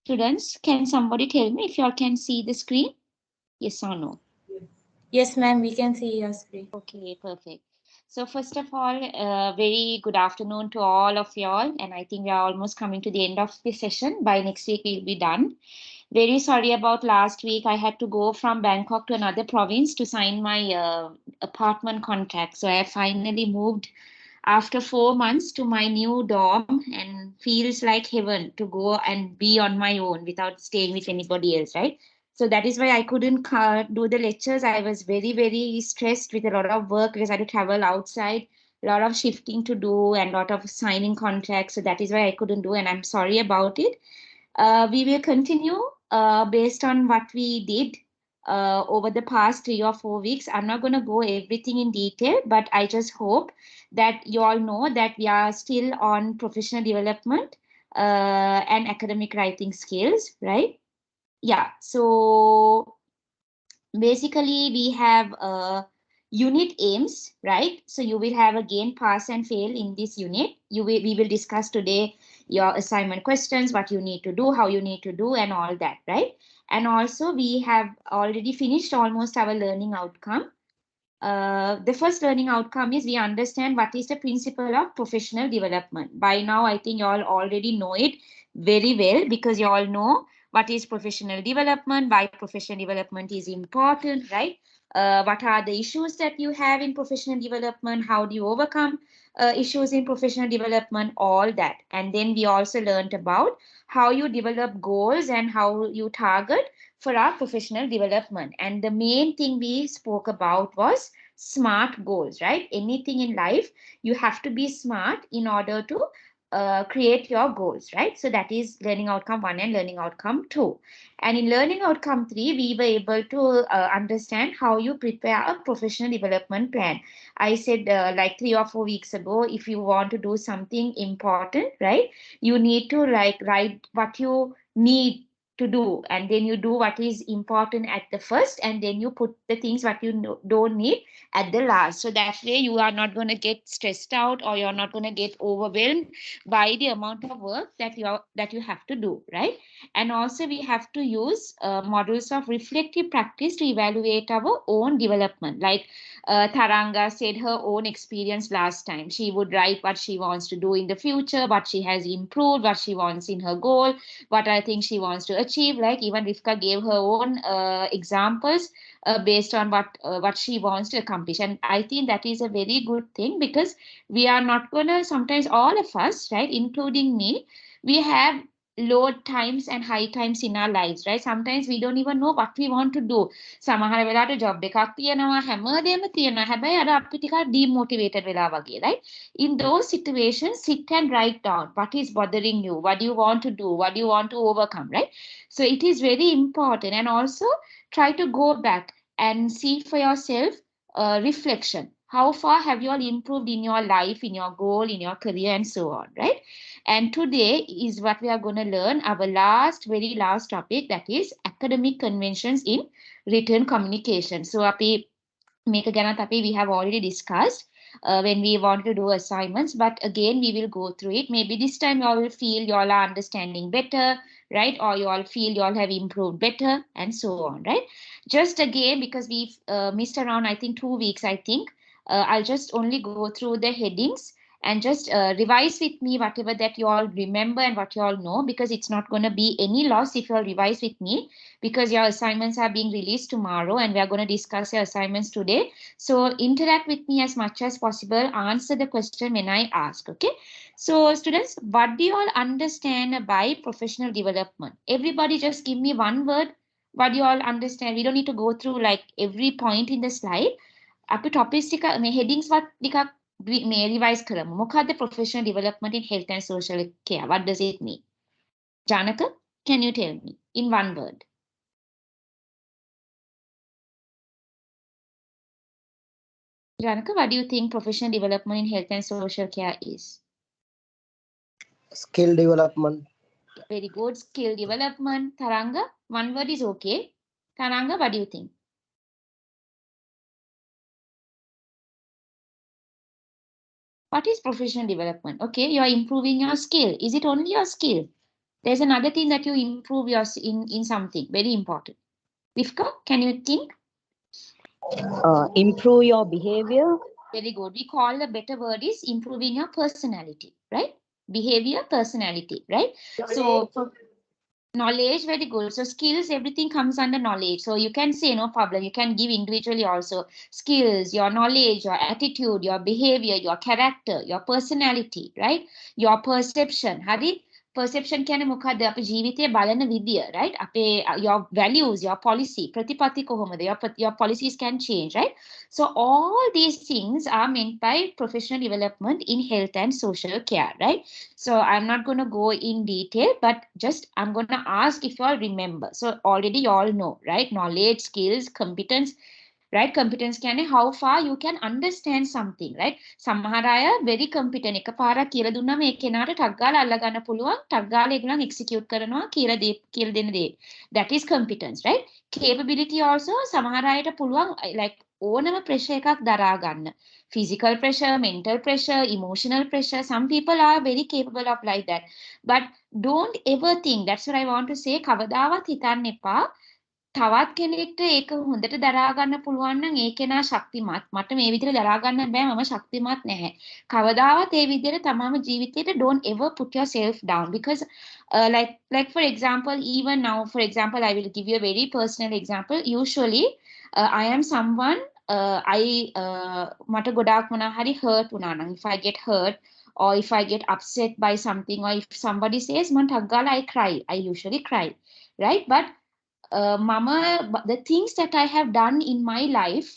Students, can somebody tell me if you all can see the screen? Yes or no? Yes, ma'am, we can see your screen. Okay, perfect. So first of all, very good afternoon to all of you all. And I think we are almost coming to the end of the session. By next week, we'll be done. Very sorry about last week. I had to go from Bangkok to another province to sign my apartment contract. So I finally moved after 4 months to my new dorm and feels like heaven to go and be on my own without staying with anybody else, right? So that is why I couldn't do the lectures. I was very, very stressed with a lot of work because I had to travel outside, a lot of shifting to do and a lot of signing contracts. So that is why I couldn't do, and I'm sorry about it. We will continue based on what we did over the past 3 or 4 weeks. I'm not going to go everything in detail, but I just hope that you all know that we are still on professional development and academic writing skills, right? Yeah, so basically we have unit aims, right? So you will have again pass and fail in this unit. We will discuss today your assignment questions, what you need to do, how you need to do, and all that, right? And also we have already finished almost our learning outcome. The first learning outcome is we understand what is the principle of professional development. By now, I think you all already know it very well because you all know what is professional development, why professional development is important, right? What are the issues that you have in professional development? How do you overcome issues in professional development? All that. And then we also learned about how you develop goals and how you target for our professional development. And the main thing we spoke about was smart goals, right? Anything in life, you have to be smart in order to create your goals, right? So that is learning outcome 1 and learning outcome 2. And in learning outcome 3, we were able to understand how you prepare a professional development plan. I said like 3 or 4 weeks ago, if you want to do something important, right, you need to like write what you need to do, and then you do what is important at the first, and then you put the things what you don't need at the last. So that way you are not going to get stressed out, or you're not going to get overwhelmed by the amount of work that you have to do, right? And also we have to use models of reflective practice to evaluate our own development. Like Taranga said her own experience last time. She would write what she wants to do in the future, what she has improved, what she wants in her goal, what I think she wants to achieve. Like even Rifka gave her own examples based on what she wants to accomplish. And I think that is a very good thing, because we are not gonna, sometimes all of us, right, including me, we have low times and high times in our lives, right? Sometimes we don't even know what we want to do. සමහර වෙලාවට job එකක් තියෙනවා, හැමදේම තියෙනවා, හැබැයි අර අපි ටිකක් demotivated වෙලා වගේ, right? In those situations, sit and write down what is bothering you, what do you want to do, what do you want to overcome, right? So it is very important. And also try to go back and see for yourself reflection. How far have you all improved in your life, in your goal, in your career, and so on, right? And today is what we are going to learn, our very last topic, that is academic conventions in written communication. So, api මේක ගැනත් අපි we have already discussed when we want to do assignments, but again we will go through it. Maybe this time you all will feel you all are understanding better, right? Or you all feel you all have improved better, and so on, right? Just again, because we've missed around I think 2 weeks, I think I'll just only go through the headings and just revise with me whatever that you all remember and what you all know, because it's not going to be any loss if you all revise with me, because your assignments are being released tomorrow and we are going to discuss your assignments today. So interact with me as much as possible. Answer the question when I ask, okay? So students, what do you all understand by professional development? Everybody just give me one word. What do you all understand? We don't need to go through like every point in the slide. අපි topics ටික මේ headings වත් ටිකක් මේ revise කරමු. මොකක්ද professional development in health and social care? What does it mean? Janaka, can you tell me in one word? Janaka, what do you think professional development in health and social care is? Skill development. Very good. Skill development. Taranga, one word is okay. Taranga, what do you think? What is professional development? Okay, you are improving your skill. Is it only your skill? There's another thing that you improve your in something very important. Vifka, can you think? Improve your behavior. Very good. We call the better word is improving your personality, right? Behavior, personality, right? So for knowledge, very good. So skills, everything comes under knowledge. So you can say no problem. You can give individually also skills, your knowledge, your attitude, your behavior, your character, your personality, right? Your perception. Hari? Perception කියන්නේ මොකද්ද? අපේ ජීවිතය බලන විදිය, right? අපේ your values, your policy, ප්‍රතිපත්ති කොහොමද? Your policies can change, right? So all these things are meant by professional development in health and social care, right? So I'm not going to go in detail, but just I'm going to ask if you all remember. So already you all know, right? Knowledge, skills, competence, right? Competence කියන්නේ how far you can understand something, right? සමහර අය very competent එකපාරක් කියලා දුන්නම ඒ කෙනාට ටක් ගාලා අල්ල ගන්න පුළුවන් ටක් ගාලා ඒගොල්ලන් execute කරනවා කියලා දෙන දේ. That is competence, right? Capability also සමහර අයට පුළුවන් like ඕනම pressure එකක් දරා ගන්න. Physical pressure, mental pressure, emotional pressure. Some people are very capable of like that. But don't ever think, that's what I want to say, කවදාවත් හිතන්න එපා තවත් කෙනෙක්ට ඒක හොඳට දරා ගන්න පුළුවන් නම් ඒ කෙනා ශක්තිමත්. මට මේ විදිහට දරා ගන්න බෑ මම ශක්තිමත් නැහැ. කවදාවත් ඒ විදිහට තමාම ජීවිතේට don't ever put yourself down because like for example even now for example I will give you a very personal example. Usually I am someone මට ගොඩාක් මොනා හරි hurt වුණා නම් if I get hurt or if I get upset by something or if somebody says මම ටක් ගාලා I cry. I usually cry, right? But mama, the things that I have done in my life,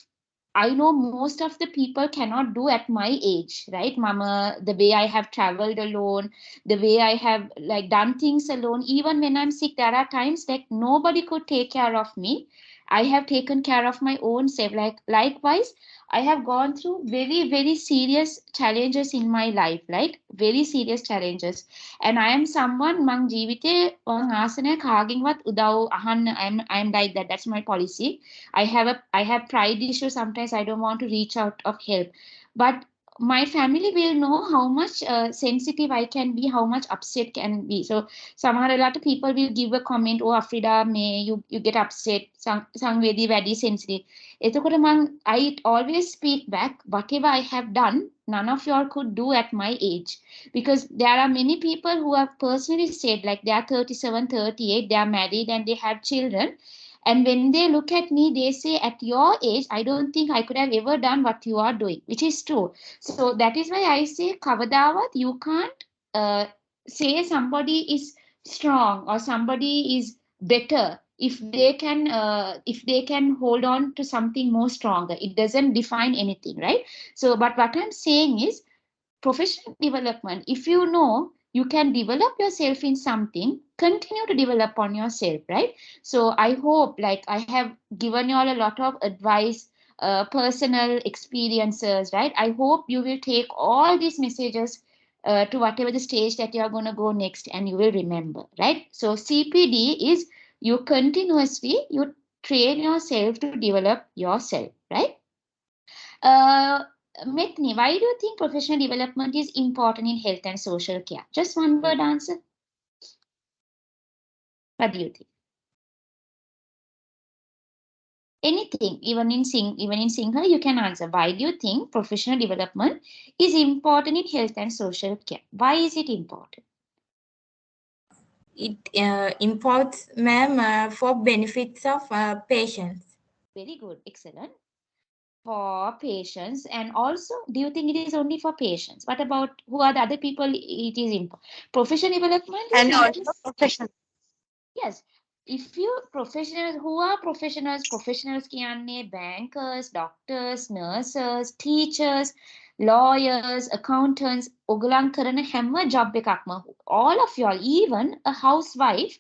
I know most of the people cannot do at my age, right? Mama, the way I have traveled alone, the way I have like done things alone, even when I'm sick, there are times like nobody could take care of me. I have taken care of my own self. Like likewise, I have gone through very, very serious challenges in my life, like very serious challenges. And I am someone mang ජීවිතේ වන් ආසනය කාගෙන්වත් උදව් අහන්න I'm like that. That's my policy. I have pride issues. Sometimes I don't want to reach out of help. But my family will know how much sensitive I can be, how much upset can be. So somehow a lot of people will give a comment, oh Afrida, may you get upset, Sangvedi very sensitive. එතකොට I always speak back, whatever I have done, none of y'all could do at my age. Because there are many people who have personally said like they are 37, 38, they are married and they have children. And when they look at me, they say, at your age, I don't think I could have ever done what you are doing, which is true. So that is why I say, Kavadavat, you can't say somebody is strong or somebody is better if they can hold on to something more stronger. It doesn't define anything, right? So, but what I'm saying is, professional development, if you know you can develop yourself in something, continue to develop on yourself, right? So I hope like I have given you all a lot of advice, personal experiences, right? I hope you will take all these messages to whatever the stage that you are going to go next and you will remember, right? So CPD is you continuously you train yourself to develop yourself, right? Methni, why do you think professional development is important in health and social care? Just one word answer. What do you think? Anything, even in Sinhala, you can answer. Why do you think professional development is important in health and social care? Why is it important? It imports, ma'am, for benefits of patients. Very good, excellent. For patients, and also, do you think it is only for patients? What about who are the other people? It is important. Professional development is And not also professional. Yes, if you professionals who are professionals කියන්නේ bankers, doctors, nurses, teachers, lawyers, accountants, ඔගලන් කරන හැම job එකක්ම, all of y'all, even a housewife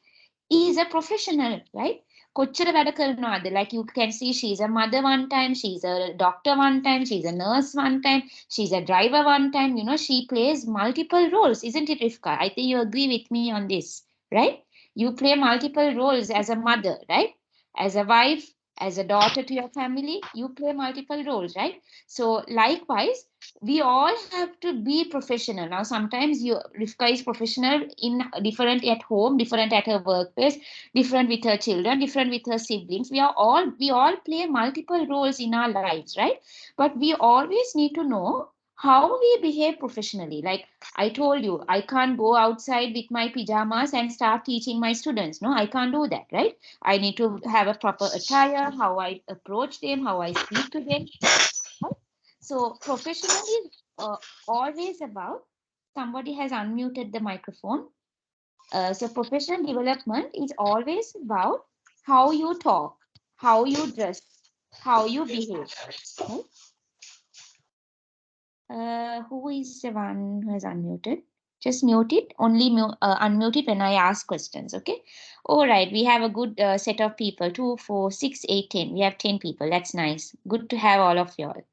is a professional, right? කොච්චර වැඩ කරනවාද? Like you can see she's a mother one time, she's a doctor one time, she's a nurse one time, she's a driver one time. You know, she plays multiple roles, isn't it, Rifka? I think you agree with me on this, right? You play multiple roles as a mother, right? As a wife, As a daughter to your family, you play multiple roles, right? So likewise, we all have to be professional. Now, sometimes Rifka is professional in different at home, different at her workplace, different with her children, different with her siblings. We all play multiple roles in our lives, right? But we always need to know how we behave professionally. Like I told you, I can't go outside with my pajamas and start teaching my students. No, I can't do that, right? I need to have a proper attire, how I approach them, how I speak to them. Right? So professional is always about, somebody has unmuted the microphone. So professional development is always about how you talk, how you dress, how you behave. Right? Who is the one who has unmuted? Just mute it. Only unmute it when I ask questions. Okay. All right. We have a good set of people. 2, 4, 6, 8, 10. We have 10 people. That's nice. Good to have all of you all.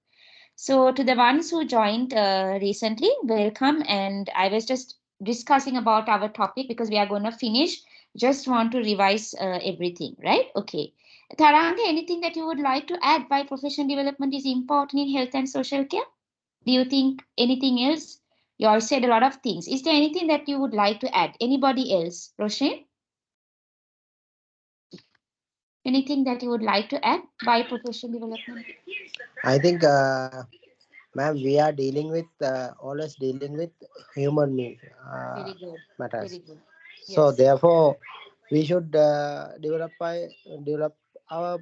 So to the ones who joined recently, welcome. And I was just discussing about our topic because we are going to finish. Just want to revise everything, right? Okay. Taranga, anything that you would like to add why professional development is important in health and social care? Do you think anything else? You all said a lot of things. Is there anything that you would like to add? Anybody else? Roshan? Anything that you would like to add by professional development? I think, ma'am, we are dealing with always dealing with human Very good. matters. Very good. So Yes. therefore, we should develop our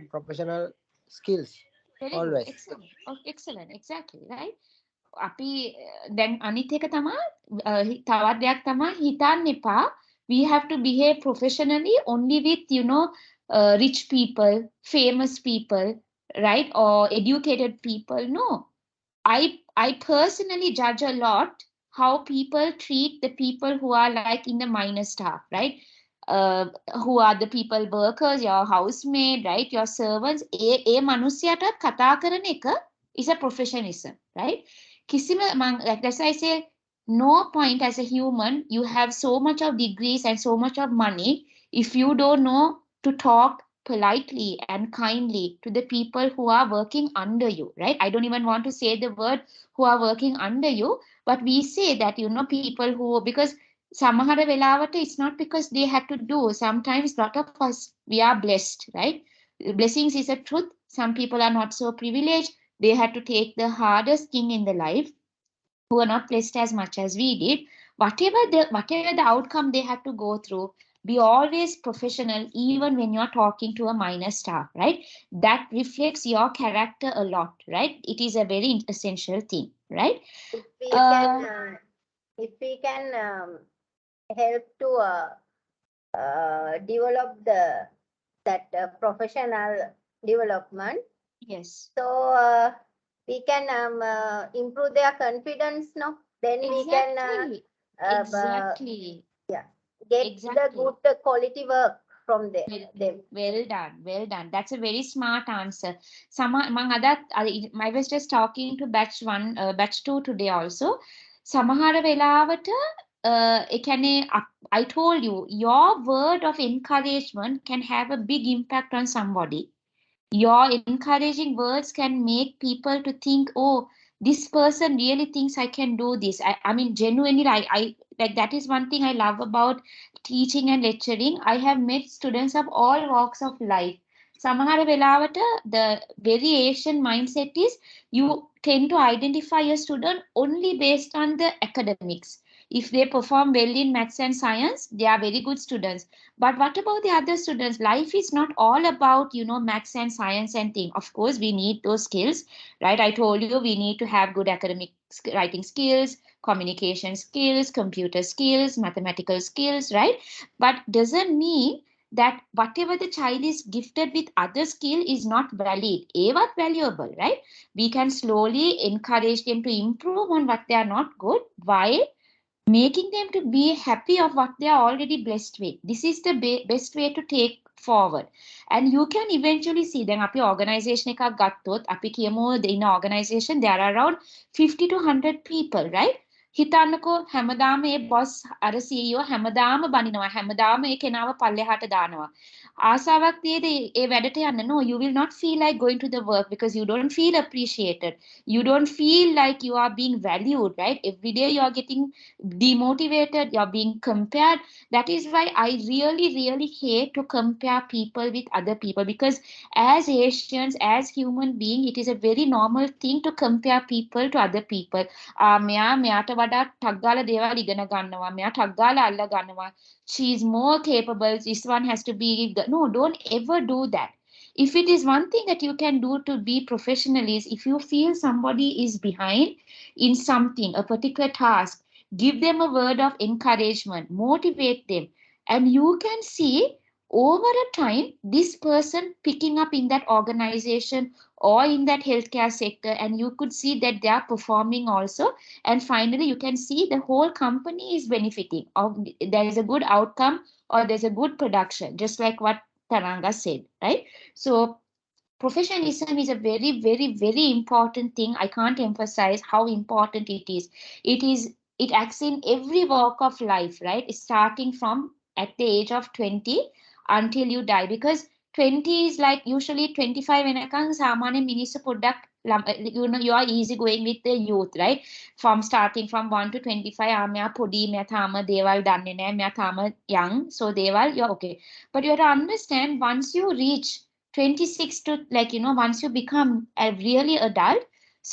professional skills Very good. always. Excellent. Oh, excellent. Exactly. Right? අපි දැන් අනිත් එක තමයි තවත් දෙයක් තමයි හිතන්න එපා we have to behave professionally only with rich people, famous people, right, or educated people. No, I personally judge a lot how people treat the people who are like in the minor staff, right? uh, who are the people workers, your housemaid, right, your servants. ඒ මනුස්සයට කතා කරන එක is a professionism, right? Like that's why I say no point as a human you have so much of degrees and so much of money if you don't know to talk politely and kindly to the people who are working under you, right? I don't even want to say the word who are working under you, but we say that people who, because සමහර වෙලාවට it's not because they had to do. Sometimes lot of us we are blessed, right? Blessings is a truth. Some people are not so privileged. They had to take the hardest thing in the life, who are not blessed as much as we did. Whatever the outcome they had to go through, be always professional even when you're talking to a minor staff, right? That reflects your character a lot, right? It is a very essential thing, right? If we can help to develop that professional development. Yes. So we can improve their confidence, no? Then Exactly. we can Exactly. get Exactly. the good quality work from them. Well done. Well done. That's a very smart answer. Among other, I was just talking to batch 1, batch 2 today also. සමහර වෙලාවට ඒ කියන්නේ I told you, your word of encouragement can have a big impact on somebody. Your encouraging words can make people to think, oh, this person really thinks I can do this. I mean, genuinely, I like that is one thing I love about teaching and lecturing. I have met students of all walks of life. සමහර වෙලාවට the variation mindset is you tend to identify a student only based on the academics. If they perform well in maths and science, they are very good students. But what about the other students? Life is not all about, maths and science and thing. Of course, we need those skills, right? I told you we need to have good academic writing skills, communication skills, computer skills, mathematical skills, right? But doesn't mean that whatever the child is gifted with other skill is not valid. What valuable, right? We can slowly encourage them to improve on what they are not good while making them to be happy of what they are already blessed with. This is the best way to take forward. And you can eventually see then අපි organization එකක් ගත්තොත් අපි කියමු in an organization there are around 50 to 100 people, right? හිතන්නකෝ හැමදාම මේ boss අර CEO හැමදාම බනිනවා හැමදාම ඒ කෙනාව පල්ලෙහාට දානවා ආසාවක් තියෙද ඒ වැඩට යන්න no you will not feel like going to the work because you don't feel appreciated you don't feel like you are being valued right every day you are getting demotivated you are being compared that is why I really hate to compare people with other people because as Asians as human being it is a very normal thing to compare people to other people මෙයා මෙයාට වඩා ටක් ගාලා දේවල් ඉගෙන ගන්නවා මෙයා ටක් ගාලා අල්ල ගන්නවා she is more capable this one has to be no don't ever do that if it is one thing that you can do to be professional is if you feel somebody is behind in something a particular task give them a word of encouragement motivate them and you can see over a time this person picking up in that organization or in that healthcare sector and you could see that they are performing also and finally you can see the whole company is benefiting or there is a good outcome or there's a good production just like what Taranga said right so professionalism is a very important thing I can't emphasize how important it acts in every walk of life right starting from at the age of 20 until you die because 20 is like usually 25 වෙනකන් සාමාන්‍ය මිනිස්සු පොඩ්ඩක් you know you are easy going with the youth right from starting from 1 to 25 මෙයා පොඩි මෙයා තාම දේවල් දන්නේ නැහැ මෙයා තාම young so දේවල් you're okay but you have to understand once you reach 26 to like you know once you become a really adult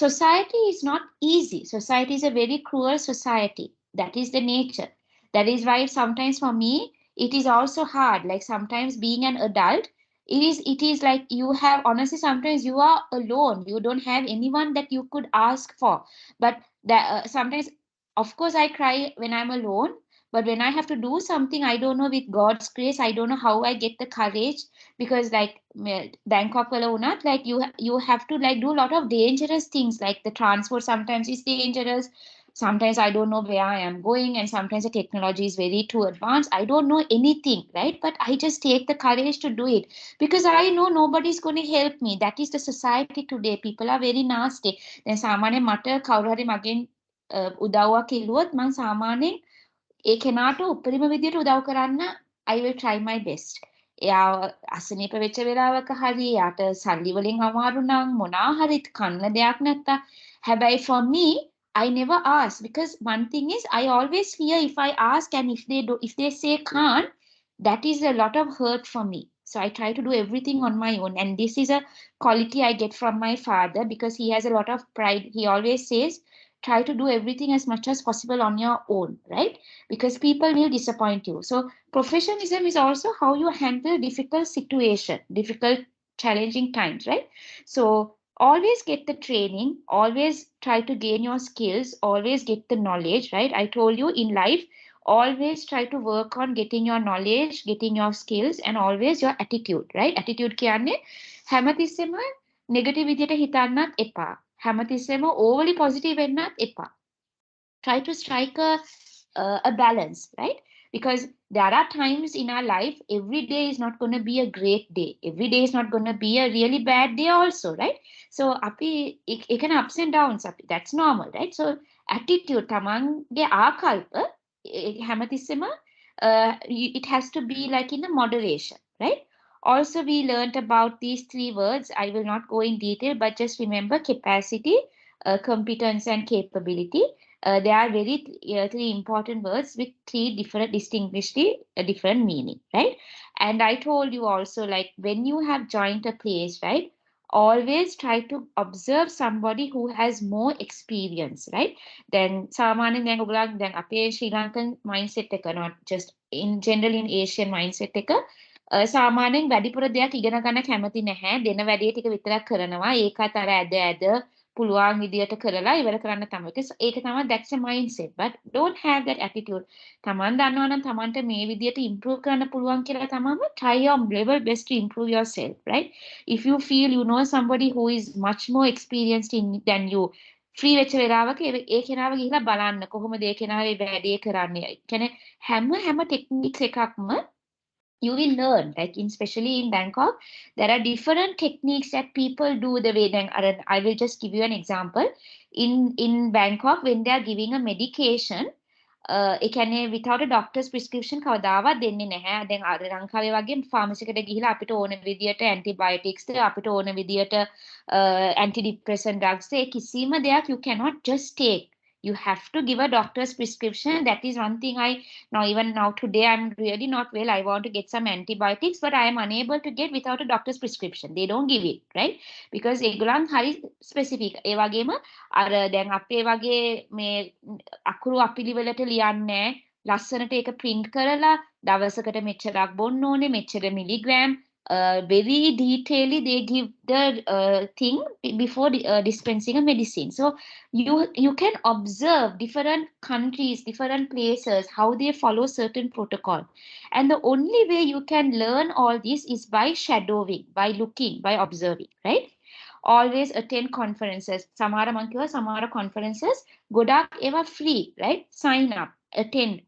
society is not easy society is a very cruel society that is the nature that is why sometimes for me it is also hard like sometimes being an adult it is like you have honestly sometimes you are alone you don't have anyone that you could ask for but that sometimes of course I cry when I'm alone but when I have to do something I don't know with God's grace I don't know how I get the courage because like Bangkok wala unat like you have to like do a lot of dangerous things like the transport sometimes is dangerous sometimes I don't know where I am going and sometimes the technology is very too advanced I don't know anything right but I just take the courage to do it because I know nobody is going to help me that is the society today people are very nasty then සාමාන්‍ය මට කවුරු හරි මගෙන් උදව්වක් ඉල්ලුවොත් මම සාමාන්‍යයෙන් ඒ කෙනාට උපරිම විදියට උදව් කරන්න I will try my best. එයා අසනීප වෙච්ච වෙලාවක හරි යාට සල්ලි වලින් අමාරු නම් මොනා හරි කන්න දෙයක් නැත්තා. හැබැයි for me I never ask because one thing is I always fear if I ask and if they say can't that is a lot of hurt for me. So I try to do everything on my own and this is a quality I get from my father because he has a lot of pride. He always says try to do everything as much as possible on your own, right? Because people will disappoint you. So professionalism is also how you handle difficult situation, difficult, challenging times, right? So always get the training, always try to gain your skills, always get the knowledge, right? I told you in life, always try to work on getting your knowledge, getting your skills, and always your attitude, right? Attitude කියන්නේ හැමතිස්සෙම negative විදියට හිතන්නත් එපා. හැමතිස්සෙම overly positive වෙන්නත් එපා. Try to strike a balance, right? Because there are times in our life, every day is not going to be a great day. Every day is not going to be a really bad day also, right? So, it can ups and downs. That's normal, right? So, attitude, tamange ආකල්ප, හැමතිස්සෙම, it has to be like in a moderation, right? Also, we learned about these three words. I will not go in detail, but just remember capacity, competence, and capability. They are very three important words with three different distinguishedly different meaning, right? And I told you also, like when you have joined a place, right? Always try to observe somebody who has more experience, right? Then සාමාන්‍යයෙන් දැන් ඔයගොල්ලන් දැන් අපේ ශ්‍රී Lankan mindset එක not just in general in Asian mindset එක සාමාන්‍යයෙන් වැඩිපුර දෙයක් ඉගෙන ගන්න කැමති නැහැ දෙන වැඩේ ටික විතරක් කරනවා ඒකත් අර ඇද පුළුවන් විදියට කරලා ඉවර කරන්න තමයි ඒක තමයි that's a mindset but don't have that attitude තමන් දන්නවා නම් තමන්ට මේ විදියට improve කරන්න පුළුවන් කියලා තමම try your level best to improve yourself right if you feel you know somebody who is much more experienced than you free වෙච්ච වෙලාවක ඒ කෙනාව ගිහිලා බලන්න කොහොමද ඒ කෙනාවේ වැඩේ කරන්නේ කියන්නේ හැම techniques එකක්ම you will learn, like especially in Bangkok, there are different techniques that people do the way. Then I will just give you an example. In Bangkok, when they are giving a medication, ඒ කියන්නේ without a doctor's prescription කවදාවත් දෙන්නේ නැහැ. දැන් අර ලංකාවේ වගේ pharmacy එකට ගිහිලා අපිට ඕන විදියට antibiotics ද අපිට ඕන විදියට antidepressant drugs ද කිසිම දෙයක් you cannot just take. You have to give a doctor's prescription. That is one thing now today I'm really not well. I want to get some antibiotics, but I am unable to get without a doctor's prescription. They don't give it, right? Because ඒගොල්ලන් හරි specific. ඒ වගේම අර දැන් අපේ වගේ මේ අකුරු අපිලිවලට ලියන්නේ ලස්සනට ඒක print කරලා දවසකට මෙච්චරක් බොන්න ඕනේ මෙච්චර milligram very detailedly they give the thing before dispensing a medicine. So you can observe different countries, different places, how they follow certain protocol. And the only way you can learn all this is by shadowing, by looking, by observing, right? Always attend conferences. Samara Mankiwa, Samara conferences, Godak ever free, right? Sign up, attend,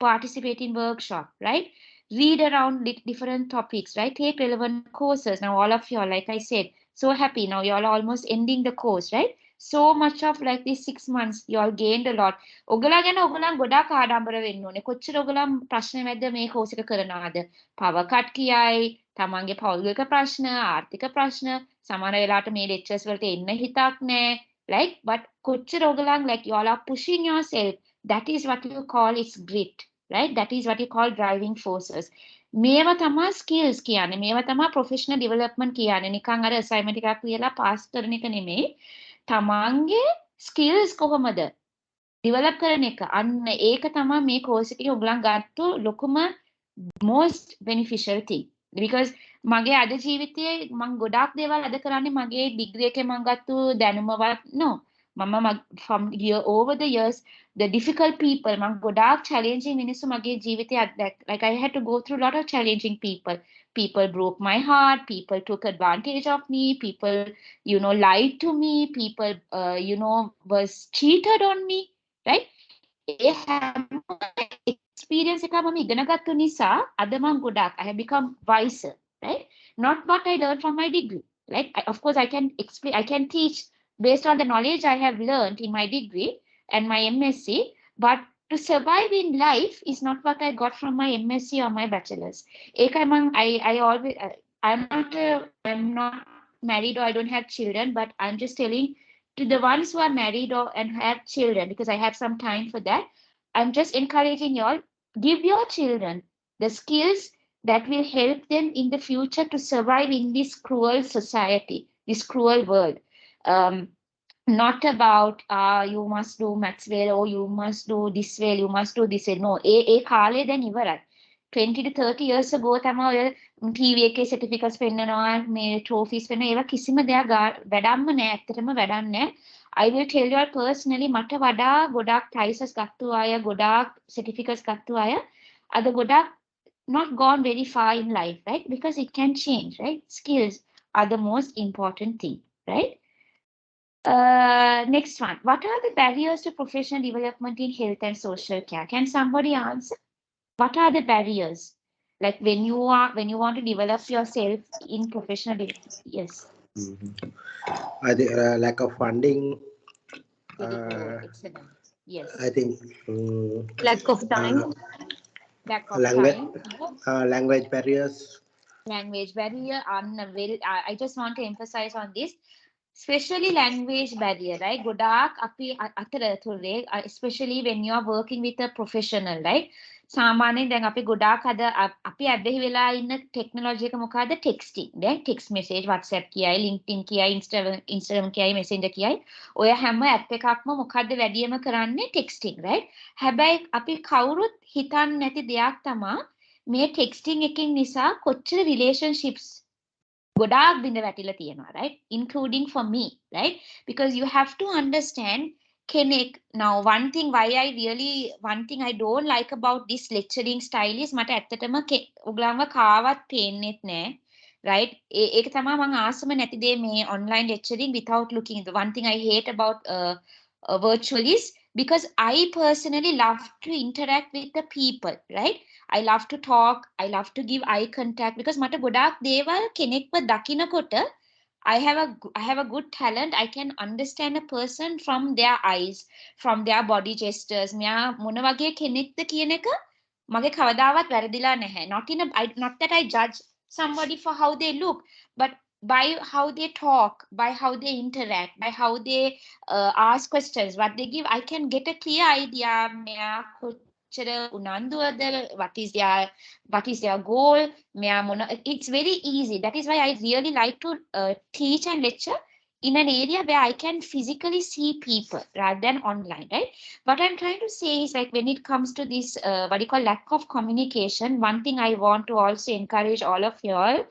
participate in workshop, right? Read around different topics, right? Take relevant courses. Now, all of you are, like I said, so happy. Now, you all are almost ending the course, right? So much of like these 6 months, you all gained a lot. ඔගලා ගැන ඔගලන් ගොඩාක් ආඩම්බර වෙන්න ඕනේ. කොච්චර ඔගලන් ප්‍රශ්න මැද්ද මේ course එක කරනවාද? පවර් කට් කියයි, තමන්ගේ පෞද්ගලික ප්‍රශ්න, ආර්ථික ප්‍රශ්න, සමහර වෙලාවට මේ lectures වලට එන්න හිතක් නැහැ. Like, but කොච්චර ඔගලන් like you all are pushing yourself. That is what you call its grit. Right? That is what you call driving forces. මේවා තමයි skills කියන්නේ. මේවා තමයි professional development කියන්නේ. නිකන් අර assignment එකක් ලියලා pass කරන එක නෙමෙයි. තමන්ගේ skills කොහොමද develop කරන එක. අන්න ඒක තමයි මේ course එකේ ඔයගලන් ගත්ත ලොකුම most beneficial thing. Because මගේ අද ජීවිතයේ මම ගොඩාක් දේවල් අද කරන්නේ මගේ degree එකේ මම ගත්ත දැනුමවත් no. From over the years, the difficult people, man, godak challenging මිනිස්සු මගේ ජීවිතේ like I had to go through a lot of challenging people. People broke my heart. People took advantage of me. People, lied to me. People, was cheated on me, right? ඒ හැම experience එකම මම ඉගෙන ගත්ත නිසා අද මම ගොඩක් I have become wiser, right? Not what I learned from my degree. Like, of course, I can explain, I can teach based on the knowledge I have learned in my degree and my MSc, but to survive in life is not what I got from my MSc or my bachelor's. I always, I'm not married or I don't have children, but I'm just telling to the ones who are married and have children, because I have some time for that. I'm just encouraging you all, give your children the skills that will help them in the future to survive in this cruel society, this cruel world. Not about you must do maths well or you must do this well, you must do this well. No, ඒ කාලේ දැන් ඉවරයි. 20 to 30 years ago තමයි ඔය TV එකේ certificates පෙන්නනවා, මේ trophies පෙන්නනවා. ඒවා කිසිම දෙයක් වැඩක්ම නෑ. ඇත්තටම වැඩක් නෑ. I will tell you all personally, මට වඩා ගොඩාක් prizes ගත්තු අය, ගොඩාක් certificates ගත්තු අය අද ගොඩාක් not gone very far in life, right? Because it can change, right? Skills are the most important thing, right? Next one. What are the barriers to professional development in health and social care? Can somebody answer? What are the barriers? Like when you want to develop yourself in professional development? Yes. I think lack of funding. Excellent. Yes. I think Lack of time. Lack of language, time. language barriers. Language barrier. I just want to emphasize on this. Especially language barrier, right? Godak api athara especially when you are working with a professional, right? සාමාන්‍යයෙන් දැන් අපි ගොඩාක් අද අපි අදහි වෙලා ඉන්න technology එක මොකද්ද? ටෙක්ස්ටිං. දැන් ටෙක්ස්ට් මෙසේජ් WhatsApp කියයි, LinkedIn කියයි, Instagram කියයි, Messenger කියයි. ඔය හැම ඇප් එකක්ම මොකද්ද වැඩියම කරන්නේ? ටෙක්ස්ටිං, right? හැබැයි අපි කවුරුත් හිතන්නේ නැති දෙයක් තමයි මේ ටෙක්ස්ටිං එකකින් නිසා කොච්චර relationships ගොඩාක් බිඳ වැටිලා තියෙනවා, right? Including for me, right? Because you have to understand කෙනෙක්. Now, one thing I don't like about this lecturing style is මට ඇත්තටම ඔයගලන්ව කාවත් පේන්නෙත් නෑ, right? ඒක තමයි මම ආසම නැති දේ මේ online lecturing without looking. The one thing I hate about virtual is because I personally love to interact with the people, right? I love to talk, I love to give eye contact because මට ගොඩාක් දේවල් කෙනෙක්ව දකිනකොට I have a good talent. I can understand a person from their eyes, from their body gestures. මෙයා මොන වගේ කෙනෙක්ද කියන එක මගේ කවදාවත් වැරදිලා නැහැ. Not that I judge somebody for how they look, but by how they talk, by how they interact, by how they ask questions, what they give, I can get a clear idea. මෙයා කොච්චර උනන්දුවද, what is their goal. It's very easy. That is why I really like to teach and lecture in an area where I can physically see people rather than online, right? What I'm trying to say is like when it comes to this, what you call lack of communication, one thing I want to also encourage all of you all,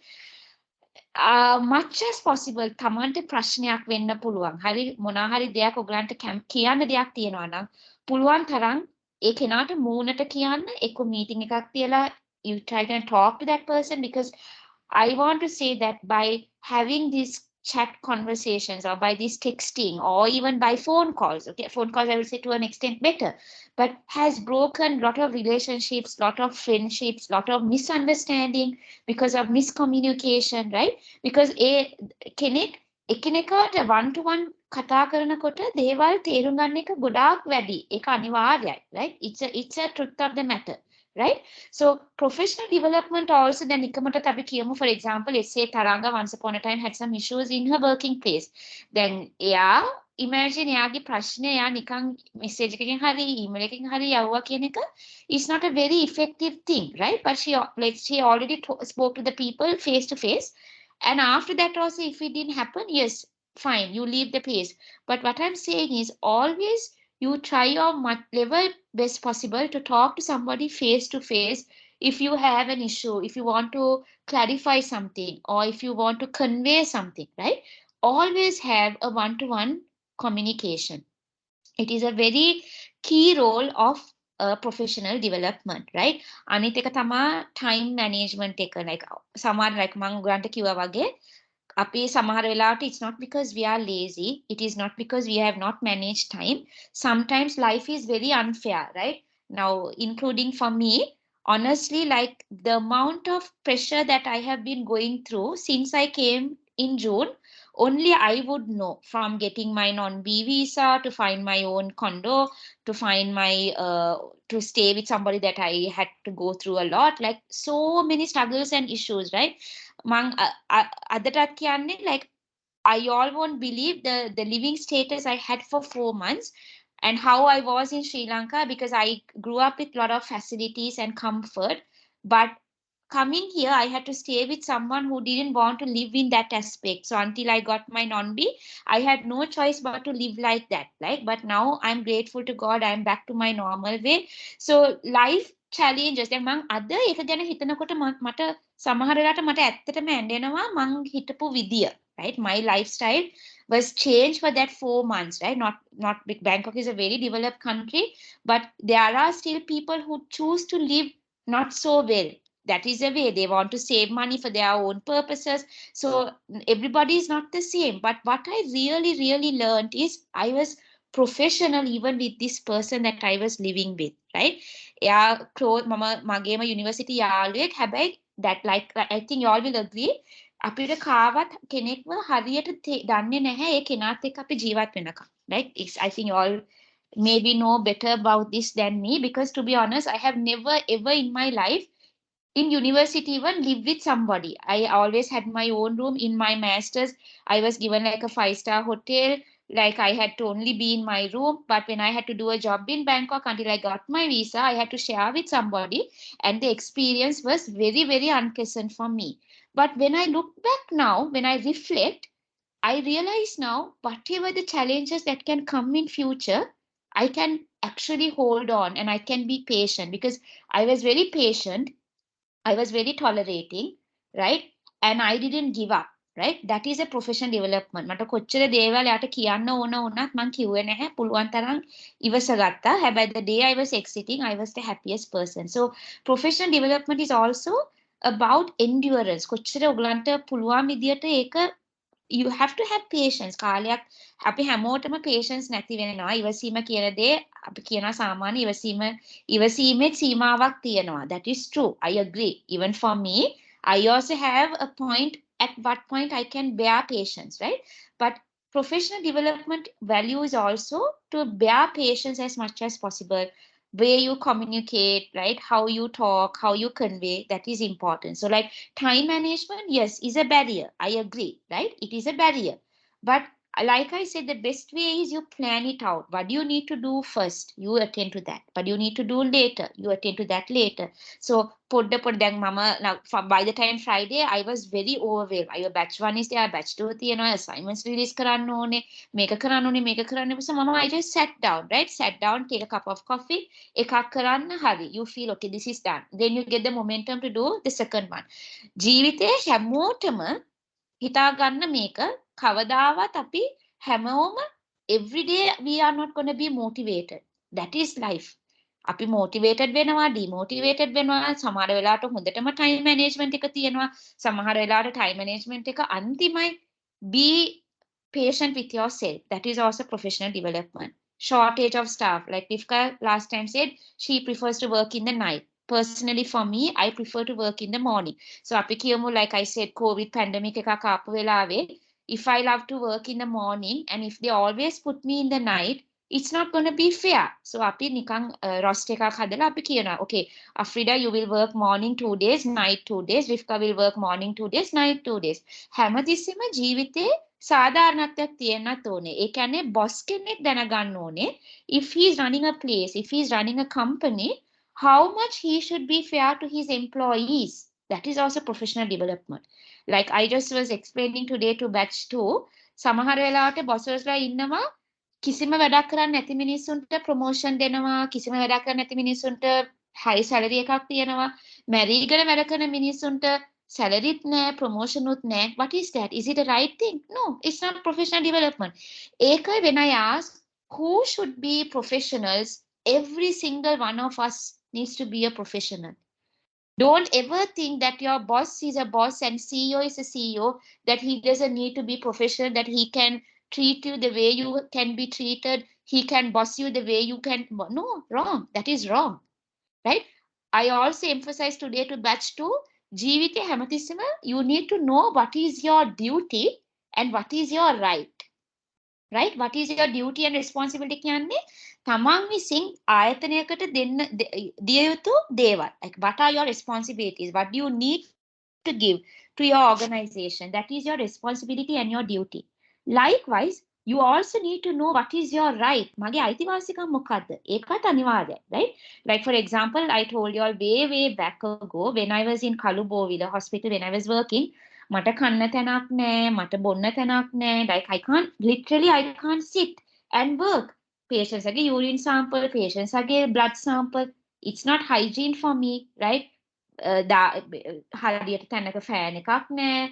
much as possible තමන්ට ප්‍රශ්නයක් වෙන්න පුළුවන්. හරි මොනා හරි දෙයක් ඔයගලන්ට කියන්න දෙයක් තියෙනවා නම් පුළුවන් තරම් ඒ කෙනාට මූණට කියන්න එක්ක මීටින් එකක් තියලා you try to talk to that person, because I want to say that by having these chat conversations or by this texting or even by phone calls, okay, phone calls I will say to an extent better, but has broken lot of relationships, lot of friendships, lot of misunderstanding because of miscommunication, right? Because කෙනෙක් එකිනෙකාට one to one කතා කරනකොට දේවල් තේරුම් ගන්න එක ගොඩාක් වැඩි. ඒක අනිවාර්යයි, right? It's a truth of the matter. Right? So professional development also then for example, let's say Taranga once upon a time had some issues in her working place. Then imagine එයාගේ ප්‍රශ්නේ එයා නිකන් message එකකින් හරි email එකකින් හරි යවුවා කියන එක is not a very effective thing, right? But she already spoke to the people face to face, and after that also if it didn't happen, yes, fine, you leave the place. But what I'm saying is always you try your level best possible to talk to somebody face to face if you have an issue, if you want to clarify something, or if you want to convey something, right? Always have a one-to-one communication. It is a very key role of professional development, right? අනිත් එක තමයි time management එක, like සමහර like මම උගන්ට කිව්වා වගේ අපි සමහර වෙලාවට it's not because we are lazy, it is not because we have not managed time. Sometimes life is very unfair, right? Now, including for me, honestly, like the amount of pressure that I have been going through since I came in June, only I would know, from getting my non-B visa to find my own condo, to find my to stay with somebody that I had to go through a lot, like so many struggles and issues, right? අදටත් කියන්නේ like I all won't believe the living status I had for 4 months and how I was in Sri Lanka, because I grew up with a lot of facilities and comfort, but coming here I had to stay with someone who didn't want to live in that aspect. So until I got my non-B, I had no choice but to live like that, right? But now I'm grateful to God, I'm back to my normal way. So life challenges, දැන් මම අද ඒක ගැන හිතනකොට මට සමහර වෙලාවට මට ඇත්තටම ඇඬෙනවා මං හිටපු විදිය, right? My lifestyle was changed for that 4 months, right? Not Bangkok is a very developed country, but there are still people who choose to live not so well. That is a way they want to save money for their own purposes. So everybody is not the same. But what I really learned is I was professional even with this person that I was living with, right? Yeah, මගේම university යාළුවෙක්, හැබැයි that like I think you all will agree, අපිට කාවත් කෙනෙක්ව හරියට දන්නේ නැහැ ඒ කෙනාත් එක්ක අපි ජීවත් වෙනකම්, right? I think you all maybe know better about this than me, because to be honest, I have never ever in my life in university even live with somebody. I always had my own room. In my masters, I was given like a 5-star hotel. Like I had to only be in my room. But when I had to do a job in Bangkok, until I got my visa, I had to share with somebody. And the experience was very unpleasant for me. But when I look back now, when I reflect, I realize now whatever the challenges that can come in future, I can actually hold on and I can be patient, because I was very patient. I was very tolerating, right? And I didn't give up, right? That is a professional development. මට කොච්චර දේවල් යාට කියන්න ඕන වුණත් මං කිව්වේ නැහැ, පුළුවන් තරම් ඉවසගත්තා. හැබැයි the day I was exiting, I was the happiest person. So professional development is also about endurance. කොච්චර ඔයගලන්ට පුළුවන් විදියට ඒක you have to have patience. කාලයක් අපි හැමෝටම patience නැති වෙනවා. ඉවසීම කියන දේ අපි කියනවා සාමාන්‍ය ඉවසීමේ සීමාවක් තියෙනවා. That is true. I agree. Even for me, I also have a point at what point I can bear patience, right? But professional development value is also to bear patience as much as possible. Way you communicate, right? How you talk, how you convey, that is important. So like time management, yes, is a barrier. I agree, right? It is a barrier. But like I said, the best way is you plan it out. What do you need to do first? You attend to that. What do you need to do later? You attend to that later. So now by the time Friday, I was very overwhelmed. I batch 1 is there, batch 2 තියෙනවා, assignments release කරන්න ඕනේ, මේක කරන්න ඕනේ, මේක කරන්න ඕනේ. So mama, I just sat down, right? Sat down, take a cup of coffee, එකක් කරන්න හරි. You feel okay, this is done. Then you get the momentum to do the second one. ජීවිතේ හැමෝටම හිතා ගන්න මේක කවදාවත් අපි හැමෝම everyday we are not going to be motivated. That is life. අපි motivated වෙනවා, demotivated වෙනවා. සමහර වෙලාවට හොඳටම time management එක තියෙනවා. සමහර වෙලාවට time management එක අන්තිමයි. Be patient with yourself. That is also professional development. Shortage of staff. Like Rivka last time said, she prefers to work in the night. Personally, for me, I prefer to work in the morning. So, අපි කියමු, like I said, COVID pandemic එකක් ආපු වෙලාවේ, if I love to work in the morning and if they always put me in the night, it's not going to be fair. So, අපි නිකන් roster එකක් හදලා අපි කියනවා, okay, Afrida, you will work morning 2 days, night 2 days. Rivka will work morning 2 days, night 2 days. හැමතිස්සෙම ජීවිතේ සාධාරණත්වයක් තියෙන්නත් ඕනේ. ඒ කියන්නේ boss කෙනෙක් දැනගන්න ඕනේ, if he is running a place, if he is running a company, how much he should be fair to his employees. That is also professional development. Like I just was explaining today to batch 2, සමහර වෙලාවට bosses ලා ඉන්නවා කිසිම වැඩක් කරන්නේ නැති මිනිස්සුන්ට promotion දෙනවා, කිසිම වැඩක් කරන්නේ නැති මිනිස්සුන්ට high salary එකක් තියෙනවා, මැරීගෙන වැඩ කරන මිනිස්සුන්ට salary නැහැ, promotion උත් නැහැ. What is that? Is it the right thing? No, it's not professional development. ඒකයි when I ask who should be professionals, every single one of us needs to be a professional. Don't ever think that your boss is a boss and CEO is a CEO, that he doesn't need to be professional, that he can treat you the way you can be treated, he can boss you the way you can. No, wrong. That is wrong, right? I also emphasize today to batch 2, ජීවිතේ හැමතිස්සෙම you need to know what is your duty and what is your right. Right? What is your duty and responsibility කියන්නේ තමන් විසින් ආයතනයකට දිය යුතු දේවල්. Like what are your responsibilities? What do you need to give to your organization? That is your responsibility and your duty. Likewise, you also need to know what is your right. මගේ අයිතිවාසිකම් මොකක්ද? ඒකට අනිවාර්යයි, right? Like for example, I told you all way back ago when I was in Kalubowila hospital when I was working, මට කන්න තැනක් නැහැ, මට බොන්න තැනක් නැහැ. Like I can't sit and work. Patients age urine sample, patients age blood sample. It's not hygiene for me, right? හරියට තැනක ෆෑන් එකක් නැහැ.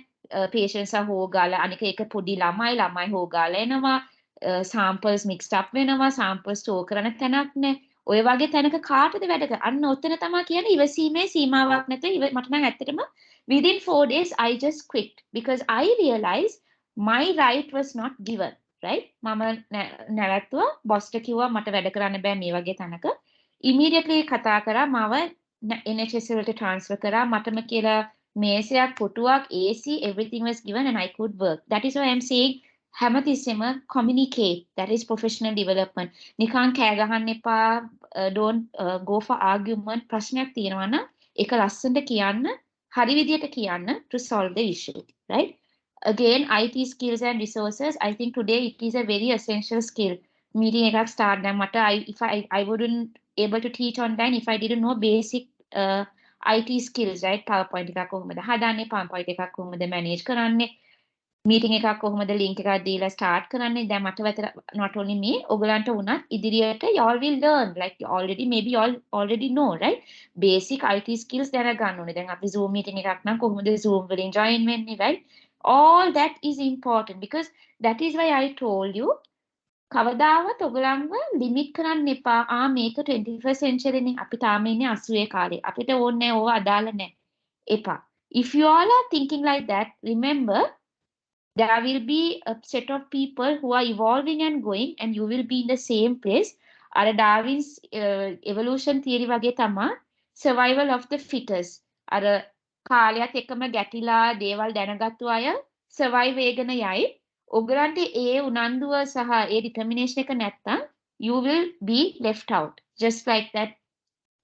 Patients හොගාලා අනික එක පොඩි ළමයි හොගාලා එනවා. Samples mixed up වෙනවා, samples store කරන තැනක් නැහැ. ඔය වගේ තැනක කාටද වැඩ කරන්නේ? අන්න ඔතන තමයි කියන්නේ ඉවසීමේ සීමාවක් නැතුව මට නම් ඇත්තටම within 4 days I just quit because I realized my right was not given, right? මම නැවතුවා boss ට කිව්වා මට වැඩ කරන්න බෑ මේ වගේ තැනක. Immediately කතා කරා මාව NHS වලට transfer කරා. මටම කියලා මේසයක් පුටුවක් AC everything was given and I could work. That is why I'm saying හැමතිස්සෙම communicate. That is professional development. නිකන් කෑ ගහන්න එපා. Don't go for argument. ප්‍රශ්නයක් තියෙනවා නම් ඒක ලස්සනට කියන්න, හරි විදියට කියන්න to solve the issue, right? Again, IT skills and resources. I think today it is a very essential skill. Meeting එකක් start දැන් මට if I wouldn't able to teach online if I didn't know basic IT skills, right? PowerPoint එකක් කොහොමද හදන්නේ, PowerPoint එකක් කොහොමද manage කරන්නේ, meeting එකක් කොහොමද link එකක් දීලා start කරන්නේ. දැන් මට විතර not only me, ඔයගලන්ට උනත් ඉදිරියට y'all will learn, like you already maybe y'all already know, right? Basic IT skills දැනගන්න ඕනේ. දැන් අපි Zoom meeting එකක් නම් කොහොමද Zoom වලින් join වෙන්නේ, right? All that is important because that is why I told you කවදාවත් ඔයගලන්ව limit කරන්න එපා. මේක 21st century නේ. අපි තාම ඉන්නේ 80 කාලේ. අපිට ඕනේ ඕව අදාළ නැහැ. එපා. If you all are thinking like that, remember There will be a set of people who are evolving and going, and you will be in the same place. Ara Darwin's evolution theory wage tama survival of the fittest. Ara කාලයත් එකම ගැටිලා දේවල් දැනගත්තු අය survive වෙගෙන යයි. ඔගලන්ට ඒ උනන්දුව සහ ඒ determination එක නැත්තම් you will be left out. Just like that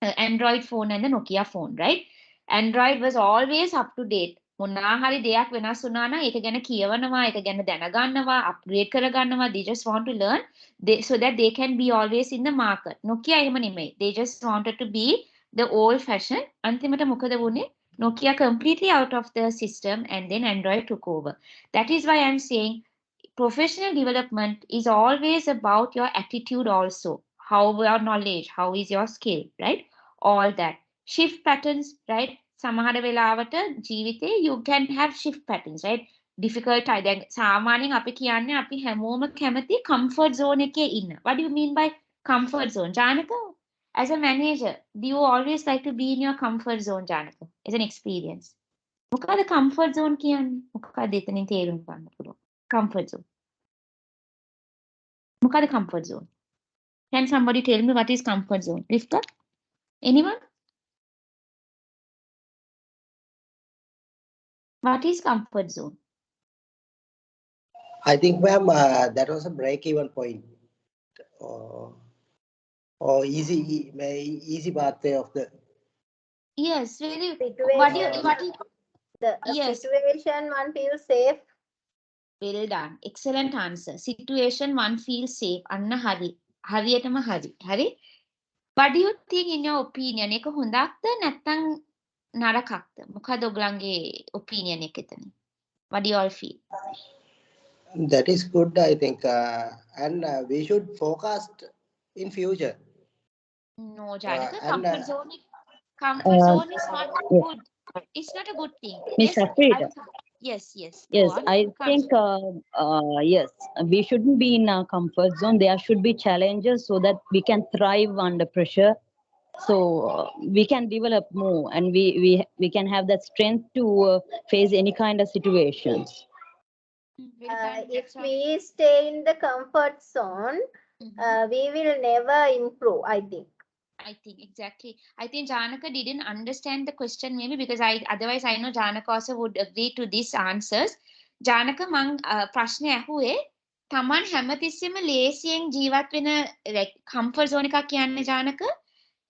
Android phone and the Nokia phone, right? Android was always up to date. මොනා හරි දෙයක් වෙනස් වුණා නම් ඒක ගැන කියවනවා, ඒක ගැන දැනගන්නවා, අප්ග්‍රේඩ් කරගන්නවා. They just want to learn so that they can be always in the market. Nokia එහෙම නෙමෙයි. They just wanted to be the old fashion. අන්තිමට මොකද වුනේ? Nokia completely out of the system and then Android took over. That is why I'm saying professional development is always about your attitude also. How your knowledge, how is your skill, right? All that. Shift patterns, right? සමහර වෙලාවට ජීවිතේ you can have shift patterns, right? Difficult time. දැන් සාමාන්‍යයෙන් අපි කියන්නේ අපි හැමෝම කැමති comfort zone එකේ ඉන්න. What do you mean by comfort zone? Janaka, as a manager, do you always like to be in your comfort zone, Janaka? As an experience. මොකද comfort zone කියන්නේ? මොකක්ද එතනින් තේරුම් ගන්න පුළුවන්? Comfort zone. මොකද comfort zone? Can somebody tell me what is comfort zone? Rifka? Anyone? What is comfort zone? I think, ma'am, that was a break-even point, or easy pathway of the. Yes, very. Situation. What is The yes. situation one feels safe. Well done. Excellent answer. Situation one feels safe. Anna hari. Hariyatama hari. Hari. What do you think in your opinion? එක හොඳක්ද නැත්නම් නරකක්ද? මොකද ඔයගලන්ගේ opinion එක එතන? What do you all feel? That is good, I think, and we should forecast in future. No, Janaka. and, Comfort zone is not good. It's not a good thing. Miss Yes, Afrida. yes. Go Yes, on. I think yes, we shouldn't be in our comfort zone. There should be challenges so that we can thrive under pressure. So we can develop more, and we can have that strength to face any kind of situations. If we stay in the comfort zone, we will never improve, I think. I think exactly. I think Janaka didn't understand the question maybe because otherwise I know Janaka also would agree to these answers. Janaka මං ප්‍රශ්නේ ඇහුවේ Taman හැමතිස්සෙම ලේසියෙන් ජීවත් වෙන like comfort zone එකක් කියන්නේ Janaka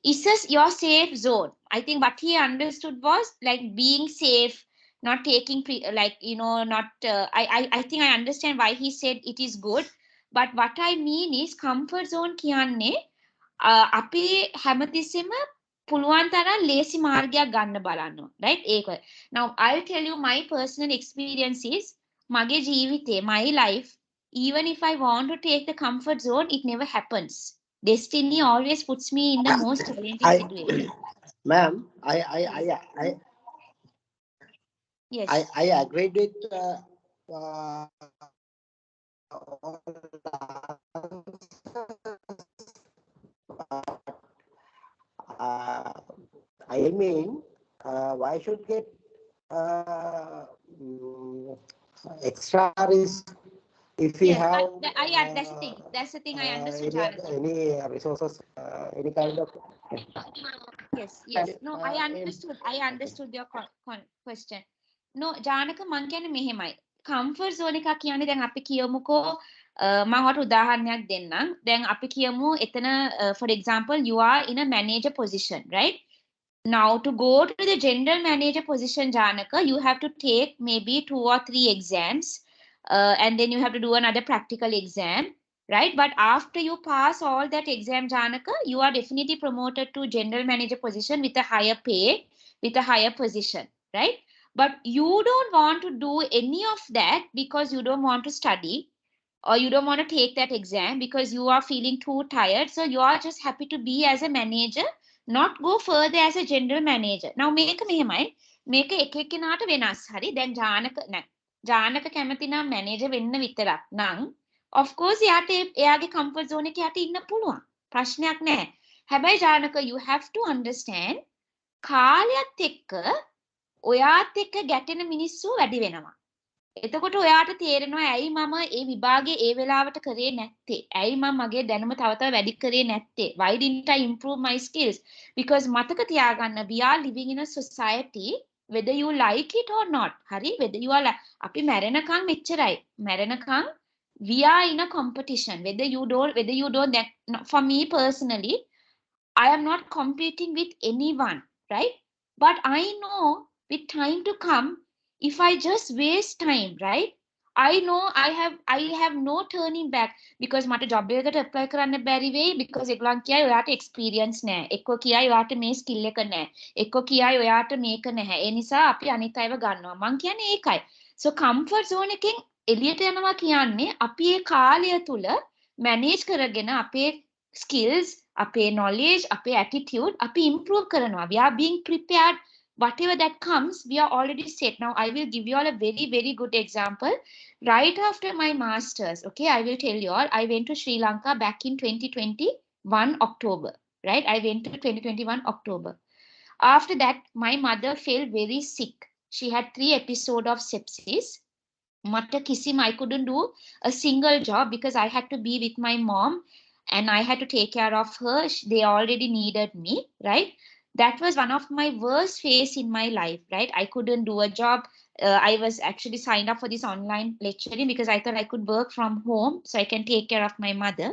is your safe zone. I think what he understood was like being safe, not taking not I think I understand why he said it is good, but what I mean is comfort zone කියන්නේ අපි හැමතිස්සෙම පුළුවන් තරම් ලේසි මාර්ගයක් ගන්න බලනවා, right? ඒක. Now I'll tell you my personal experiences. මගේ ජීවිතේ, my life, even if I want to take the comfort zone, it never happens. Destiny always puts me in the most challenging situation. Ma'am, Yes. I agreed with I mean, why should get extra risk if we have? That's the thing I understood, Jonathan. Any resources, any kind of. Yes. No, I understood your question. No, Janaka මං කියන්නේ මෙහෙමයි. Comfort zone එකක් කියන්නේ දැන් අපි කියමුකෝ මම ඔයාලට උදාහරණයක් දෙන්නම්. දැන් අපි කියමු එතන for example you are in a manager position, right? Now to go to the general manager position, Janaka, you have to take maybe 2 or 3 exams and then you have to do another practical exam. Right, but after you pass all that exam, Janaka, you are definitely promoted to general manager position with a higher pay, with a higher position, right? But you don't want to do any of that because you don't want to study or you don't want to take that exam because you are feeling too tired. So you are just happy to be as a manager, not go further as a general manager. Now මේක මෙහෙමයි. මේක එක එක්කෙනාට වෙනස්. හරි. දැන් ජානක කැමති නම් manager වෙන්න විතරක් නම් of course එයාගේ comfort zone එකේ යට ඉන්න පුළුවන්. ප්‍රශ්නයක් නැහැ. හැබැයි Janaka you have to understand කාලයත් එක්ක ඔයාත් එක්ක ගැටෙන මිනිස්සු වැඩි වෙනවා. එතකොට ඔයාට තේරෙනවා ඇයි මම ඒ විභාගේ ඒ වෙලාවට කරේ නැත්තේ? ඇයි මම මගේ දැනුම තව තව වැඩි කරේ නැත්තේ? Why didn't I improve my skills? Because මතක තියාගන්න, we are living in a society whether you like it or not. හරි? Whether you are අපි මැරෙනකන් මෙච්චරයි. මැරෙනකන් we are in a competition. Whether you don't that, for me personally, I am not competing with anyone, right? But I know with time to come, if I just waste time, right? I know I have no turning back because මට job එකකට apply කරන්න බැරි වෙයි because ඒගොල්ලන් කියයි ඔයාට experience නැහැ. එක්ක කියයි ඔයාට මේ skill එක නැහැ. එක්ක කියයි ඔයාට මේක නැහැ. ඒ නිසා අපි අනිත් අයව ගන්නවා. මං කියන්නේ ඒකයි. So comfort zone එකෙන් එළියට යනවා කියන්නේ අපි ඒ කාලය තුල manage කරගෙන අපේ skills, අපේ knowledge, අපේ attitude, අපි improve කරනවා. We are being prepared. Whatever that comes, we are already set. Now, I will give you all a very, very good example. Right after my master's, okay, I will tell you all, I went to Sri Lanka back in 2021 October, right? I went to 2021 October. After that, my mother fell very sick. She had 3 episodes of sepsis. I couldn't do a single job because I had to be with my mom and I had to take care of her. They already needed me, right? That was one of my worst phase in my life, right? I couldn't do a job. I was actually signed up for this online lecturing because I thought I could work from home so I can take care of my mother,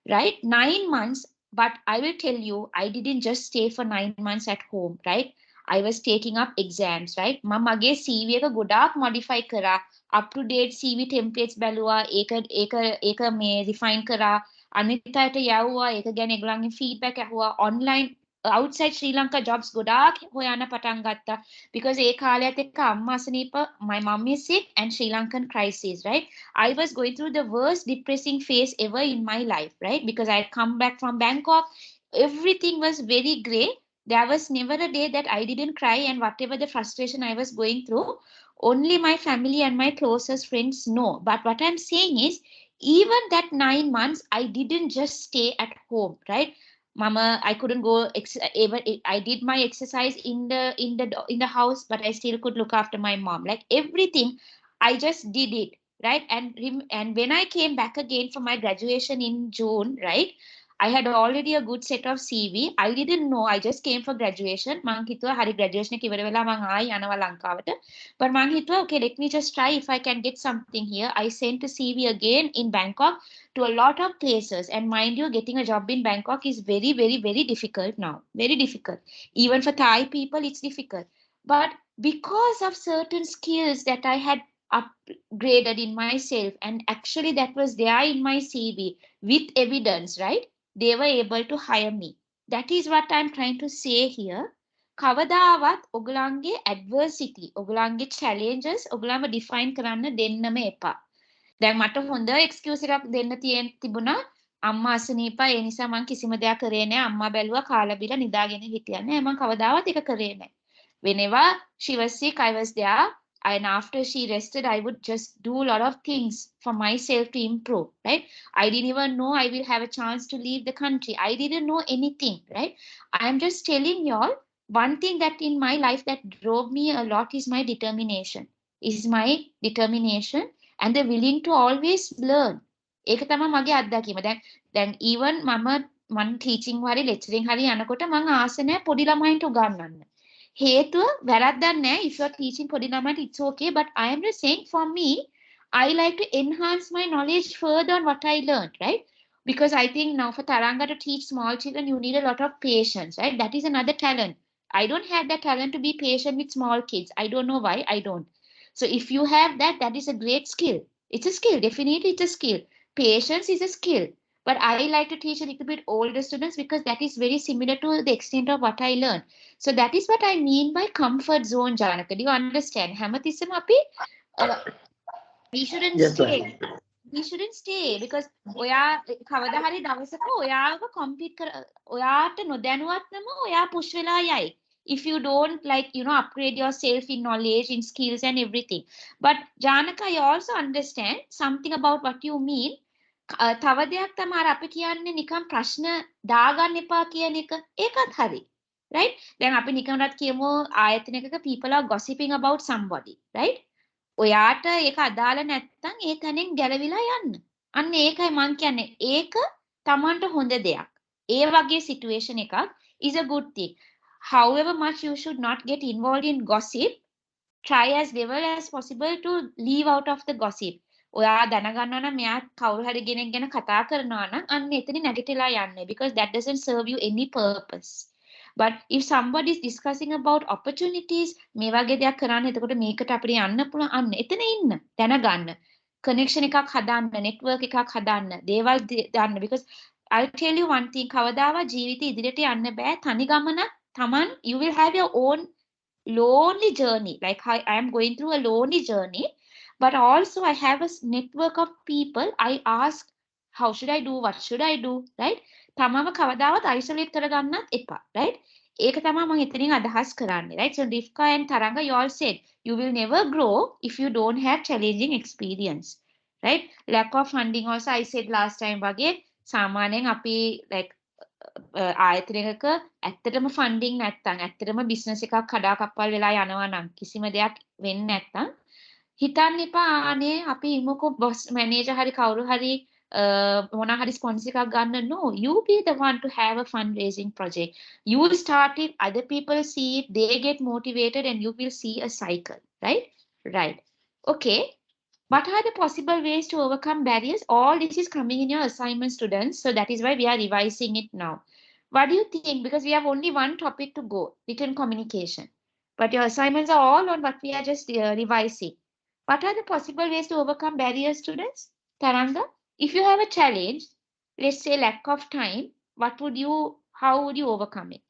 right? 9 months, but I will tell you, I didn't just stay for 9 months at home, right? I was taking up exams, right? මගේ CV එක ගොඩාක් modify කරා, up to date CV templates බැලුවා, ඒක මේ refine කරා, අනිත් අයට යවුවා, ඒක ගැන ඒගොල්ලන්ගේ feedback ඇහුවා, online outside Sri Lanka jobs ගොඩාක් හොයන්න පටන් ගත්තා because ඒ කාලයත් එක්ක අම්මා අසනීප, my mom is sick and Sri Lankan crisis, right? I was going through the worst depressing phase ever in my life, right? Because I had come back from Bangkok, everything was very grey. There was never a day that I didn't cry, and whatever the frustration I was going through, only my family and my closest friends know. But what I'm saying is, even that 9 months, I didn't just stay at home, right? Mama, I couldn't go. I did my exercise in the house, but I still could look after my mom. Like everything, I just did it, right? And when I came back again for my graduation in June, right? I had already a good set of CV. I didn't know. I just came for graduation. මං හිතුවා හරි graduation එක ඉවර වෙලා මං ආයි යනවා ලංකාවට. But මං හිතුවා okay, let me just try if I can get something here. I sent a CV again in Bangkok to a lot of places. And mind you, getting a job in Bangkok is very, very, very difficult now. Very difficult. Even for Thai people, it's difficult. But because of certain skills that I had upgraded in myself, and actually that was there in my CV with evidence, right? They were able to hire me. That is what I'm trying to say here. කවදාවත් ඔගලන්ගේ adversity, ඔගලන්ගේ challenges ඔගලන්ව define කරන්න දෙන්නම එපා. දැන් මට හොඳ excuse එකක් දෙන්න තිබුණා. අම්මා අසනීපයි ඒ නිසා මං කිසිම දෙයක් කරේ නැහැ. අම්මා බැලුවා කාලා බීලා නිදාගෙන හිටියා නෑ. මං කවදාවත් ඒක කරේ නැහැ. Whenever she was sick, I was there. And after she rested, I would just do a lot of things for myself to improve, right? I didn't even know I will have a chance to leave the country. I didn't know anything, right? I am just telling y'all one thing that in my life that drove me a lot is my determination. And the willing to always learn. ඒක තමයි මගේ අත්දැකීම. දැන් even මම teaching හරි lecturing හරි යනකොට මම ආස නැහැ පොඩි ළමයින්ට උගන්වන්න. හේතුව වැරද්දක් නැහැ. If you're teaching පොඩි ළමයින්ට it's okay, but I am just saying for me, I like to enhance my knowledge further on what I learned, right? Because I think now for Taranga to teach small children, you need a lot of patience, right? That is another talent. I don't have that talent to be patient with small kids. I don't know why I don't. So if you have that, that is a great skill. It's a skill. Definitely it's a skill. Patience is a skill. But I like to teach a little bit older students because that is very similar to the extent of what I learned. So that is what I mean by comfort zone, Janaka. Do you understand? Hamatissam api, we shouldn't Yes, stay. ma'am. We shouldn't stay because ඔයා කවදා හරි දවසක ඔයාව compete ඔයාට නොදැනුවත්වම ඔයා push වෙලා යයි. If you don't upgrade yourself in knowledge, in skills and everything. But Janaka, I also understand something about what you mean. තව දෙයක් තමයි අපි කියන්නේ නිකන් ප්‍රශ්න දාගන්න එපා කියන එක. ඒකත් හරි. Right? දැන් අපි නිකන්වත් කියමු ආයතනයක people are gossiping about somebody, right? ඔයාට ඒක අදාළ නැත්තම් ඒ තැනින් ගැලවිලා යන්න. අන්න ඒකයි මං කියන්නේ. ඒක Tamanට හොඳ දෙයක්. ඒ වගේ situation එකක් is a good thing. However much you should not get involved in gossip, try as level as possible to leave out of the gossip. ඔයා දැනගන්නවා නම් මෙයා කවුරු හරි කෙනෙක් ගැන කතා කරනවා නම් අන්න එතනින් නැගිටලා යන්න, because that doesn't serve you any purpose. But if somebody is discussing about opportunities, මේ වගේ දෙයක් කරන්න, එතකොට මේකට අපිට යන්න පුළුවන්, අන්න එතන ඉන්න, දැනගන්න. connection එකක් හදාන්න, network එකක් හදාන්න, දේවල් දාන්න, because I'll tell you one thing, කවදාවත් ජීවිතේ ඉදිරියට යන්න බෑ තනි ගමන. Taman, you will have your own lonely journey, like I am going through a lonely journey, but also I have a network of people. I ask, how should I do, what should I do, right? තමම කවදාවත් isolate කරගන්නත් එපා, right? ඒක තමයි මම එතනින් අදහස් කරන්නේ, right? So Rifka and Taranga, you all said you will never grow if you don't have challenging experience, right? Lack of funding also, I said last time වගේ සාමාන්‍යයෙන් අපි like ආයතනයක ඇත්තටම ෆන්ඩින් නැත්තම්, ඇත්තටම බිස්නස් එකක් කඩාකප්පල් වෙලා යනවා නම්, කිසිම දෙයක් වෙන්නේ නැත්තම් හිතන්න එපා අනේ අපි ඉමුකෝ බොස් මැනේජර් හරි කවුරු හරි මොනා හරි ස්පොන්සර් එකක් ගන්න. No, you be the one to have a fundraising project. You start it, other people see it, they get motivated, and you will see a cycle, right? Right. Okay. What are the possible ways to overcome barriers? All this is coming in your assignment, students. So that is why we are revising it now. What do you think? Because we have only one topic to go, written communication. But your assignments are all on what we are just revising. What are the possible ways to overcome barriers, students? Taranga, if you have a challenge, let's say lack of time, how would you overcome it?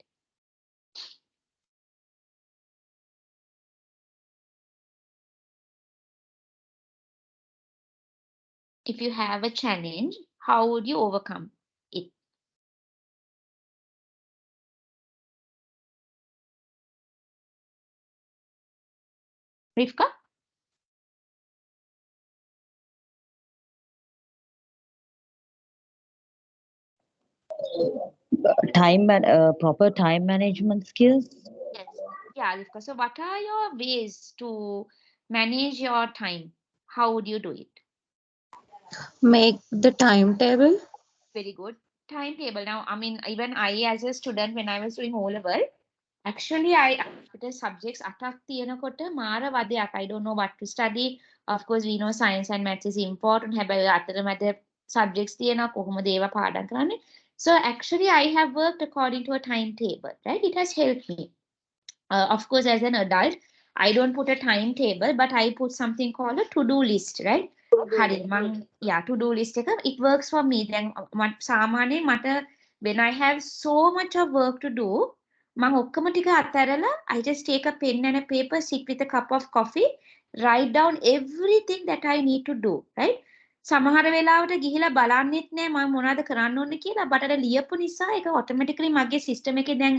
If you have a challenge, how would you overcome it? Rifka? Proper time management skills. Yes. Yeah, Rifka. So what are your ways to manage your time? How would you do it? Make the timetable. Very good. Timetable. Now, I mean, even I as a student, when I was doing O-level, actually the subjects අටක් තියෙනකොට මාර වදයක්. I don't know what to study. Of course, we know science and maths is important. හැබැයි අතරමැද subjects තියෙනවා, කොහොමද ඒවා පාඩම් කරන්නේ? So actually, I have worked according to a timetable, right? It has helped me. Of course, as an adult, I don't put a timetable, but I put something called a to-do list, right? To-do list එක, it works for me. Then සාමාන්‍යයෙන් මට when I have so much of work to do, මම ඔක්කොම ටික අතහැරලා I just take a pen and a paper, sit with a cup of coffee, write down everything that I need to do, right? සමහර වෙලාවට ගිහිලා බලන්නෙත් නෑ මම මොනවද කරන්න ඕනේ කියලා, but අර ලියපු නිසා ඒක automatically මගේ system එකේ දැන්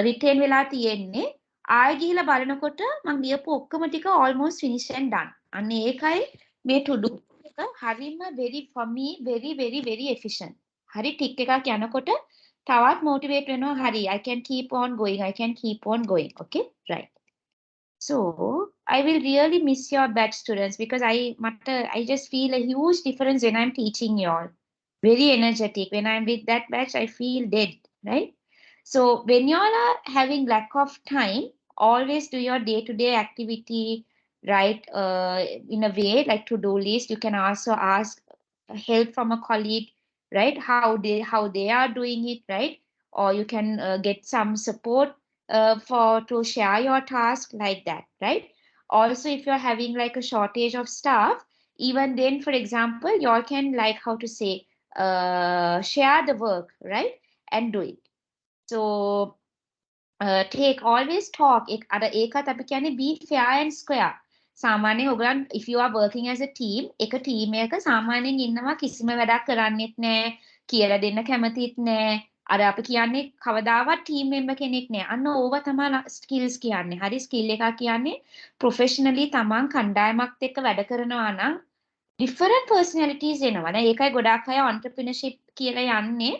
retain වෙලා තියෙන්නේ. ආයෙ ගිහිලා බලනකොට මම ලියපු ඔක්කොම ටික almost finished and done. අන්න ඒකයි මේ to do එක හරිම for me very efficient. හරි ටික් එකක් යනකොට තවත් motivate වෙනවා. හරි, I can keep on going. Okay, right. So I will really miss your batch, students, because I just feel a huge difference when I'm teaching you all. Very energetic. When I'm with that batch, I feel dead, right? So when you all are having lack of time, always do your day-to-day activity, right? In a way like to-do list. You can also ask help from a colleague, right? How they are doing it, right? Or you can get some support to share your task like that, right? Also, if you're having like a shortage of staff, even then, for example, you all can like how to say share the work, right? And do it. So take always talk. ඒකත් අපි කියන්නේ be fair and square. සාමාන්‍යයෙන් ඔයගොල්ලන් if you are working as a team, එක team එකක සාමාන්‍යයෙන් ඉන්නවා කිසිම වැඩක් කරන්නෙත් නැහැ, කියලා දෙන්න කැමතිත් නැහැ. අර අපි කියන්නේ කවදාවත් team member කෙනෙක් නැහැ. අන්න ඕව තමයි skills කියන්නේ. හරි skill එකක් කියන්නේ professionally තමන් කණ්ඩායමක් එක්ක වැඩ කරනවා නම් different personalities එනවා. දැන් ඒකයි ගොඩාක් අය entrepreneurship කියලා යන්නේ.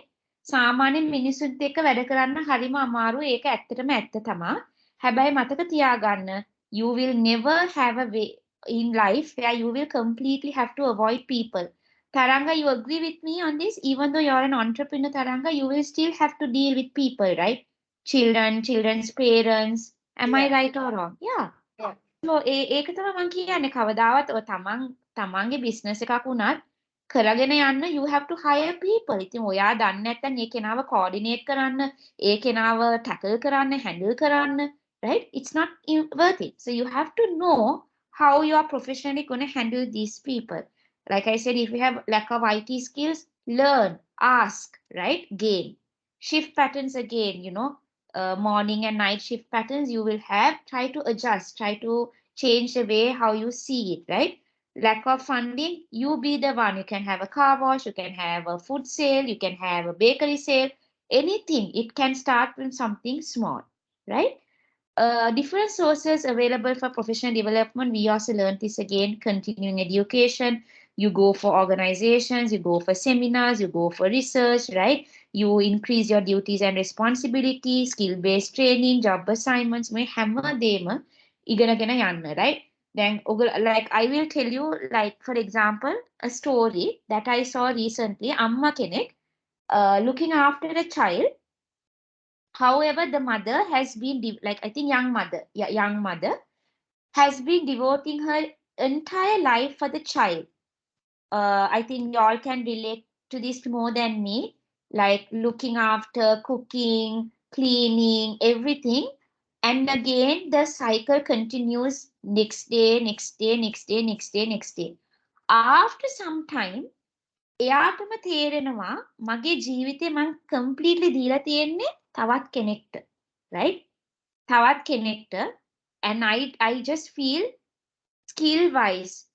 සාමාන්‍යයෙන් මිනිසුන්ත් එක්ක වැඩ කරන්න හරිම අමාරුයි. ඒක ඇත්තටම ඇත්ත තමයි. හැබැයි මතක තියාගන්න, you will never have a way, in life where you will completely have to avoid people. Taranga, you agree with me on this? Even though you're an entrepreneur, Taranga, you will still have to deal with people, right? Children, children's parents. Am I right or wrong? Yeah. Yeah. So ඒක තමයි මම කියන්නේ කවදාවත් ඔය තමන්ගේ business එකක් වුණත් කරගෙන යන්න you have to hire people. ඉතින් ඔයා දන්නේ නැත්නම් ඒ කෙනාව coordinate කරන්න, ඒ කෙනාව tackle කරන්න, handle කරන්න, right? It's not worth it. So you have to know how you are professionally going to handle these people. Like I said, if you have lack of IT skills, learn, ask, right? Gain. Shift patterns again, morning and night shift patterns you will have, try to adjust, try to change the way how you see it, right? Lack of funding, you be the one. You can have a car wash, you can have a food sale, you can have a bakery sale, anything. It can start with something small, right? Different sources available for professional development. We also learned this again, continuing education. You go for organizations, you go for seminars, you go for research, right? You increase your duties and responsibilities, skill-based training, job assignments, මේ හැමදේම ඉගෙනගෙන යන්න, right? Then, like I will tell you, like for example, a story that I saw recently. Amma කෙනෙක් looking after a child. However, the mother has been, like I think young mother has been devoting her entire life for the child. I think y'all can relate to this more than me, like looking after, cooking, cleaning, everything. And again, the cycle continues next day, next day, next day, next day, next day. After some time, එයාටම තේරෙනවා මගේ ජීවිතේ මං completely දීලා තියෙන්නේ තවත් කෙනෙක්ට, right? තවත් කෙනෙක්ට, and I just feel skill wise,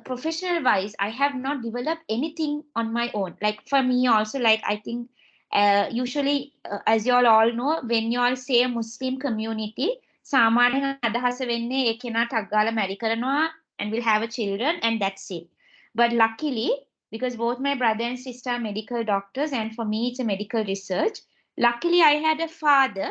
professional wise, I have not developed anything on my own. Like for me also, like I think usually as you all know, when you all say Muslim community, සාමාන්‍යයෙන් අදහස වෙන්නේ ඒ කෙනා ටක් ගාලා marry කරනවා and will have a children and that's it. But luckily, because both my brother and sister are medical doctors, and for me it's a medical research, luckily I had a father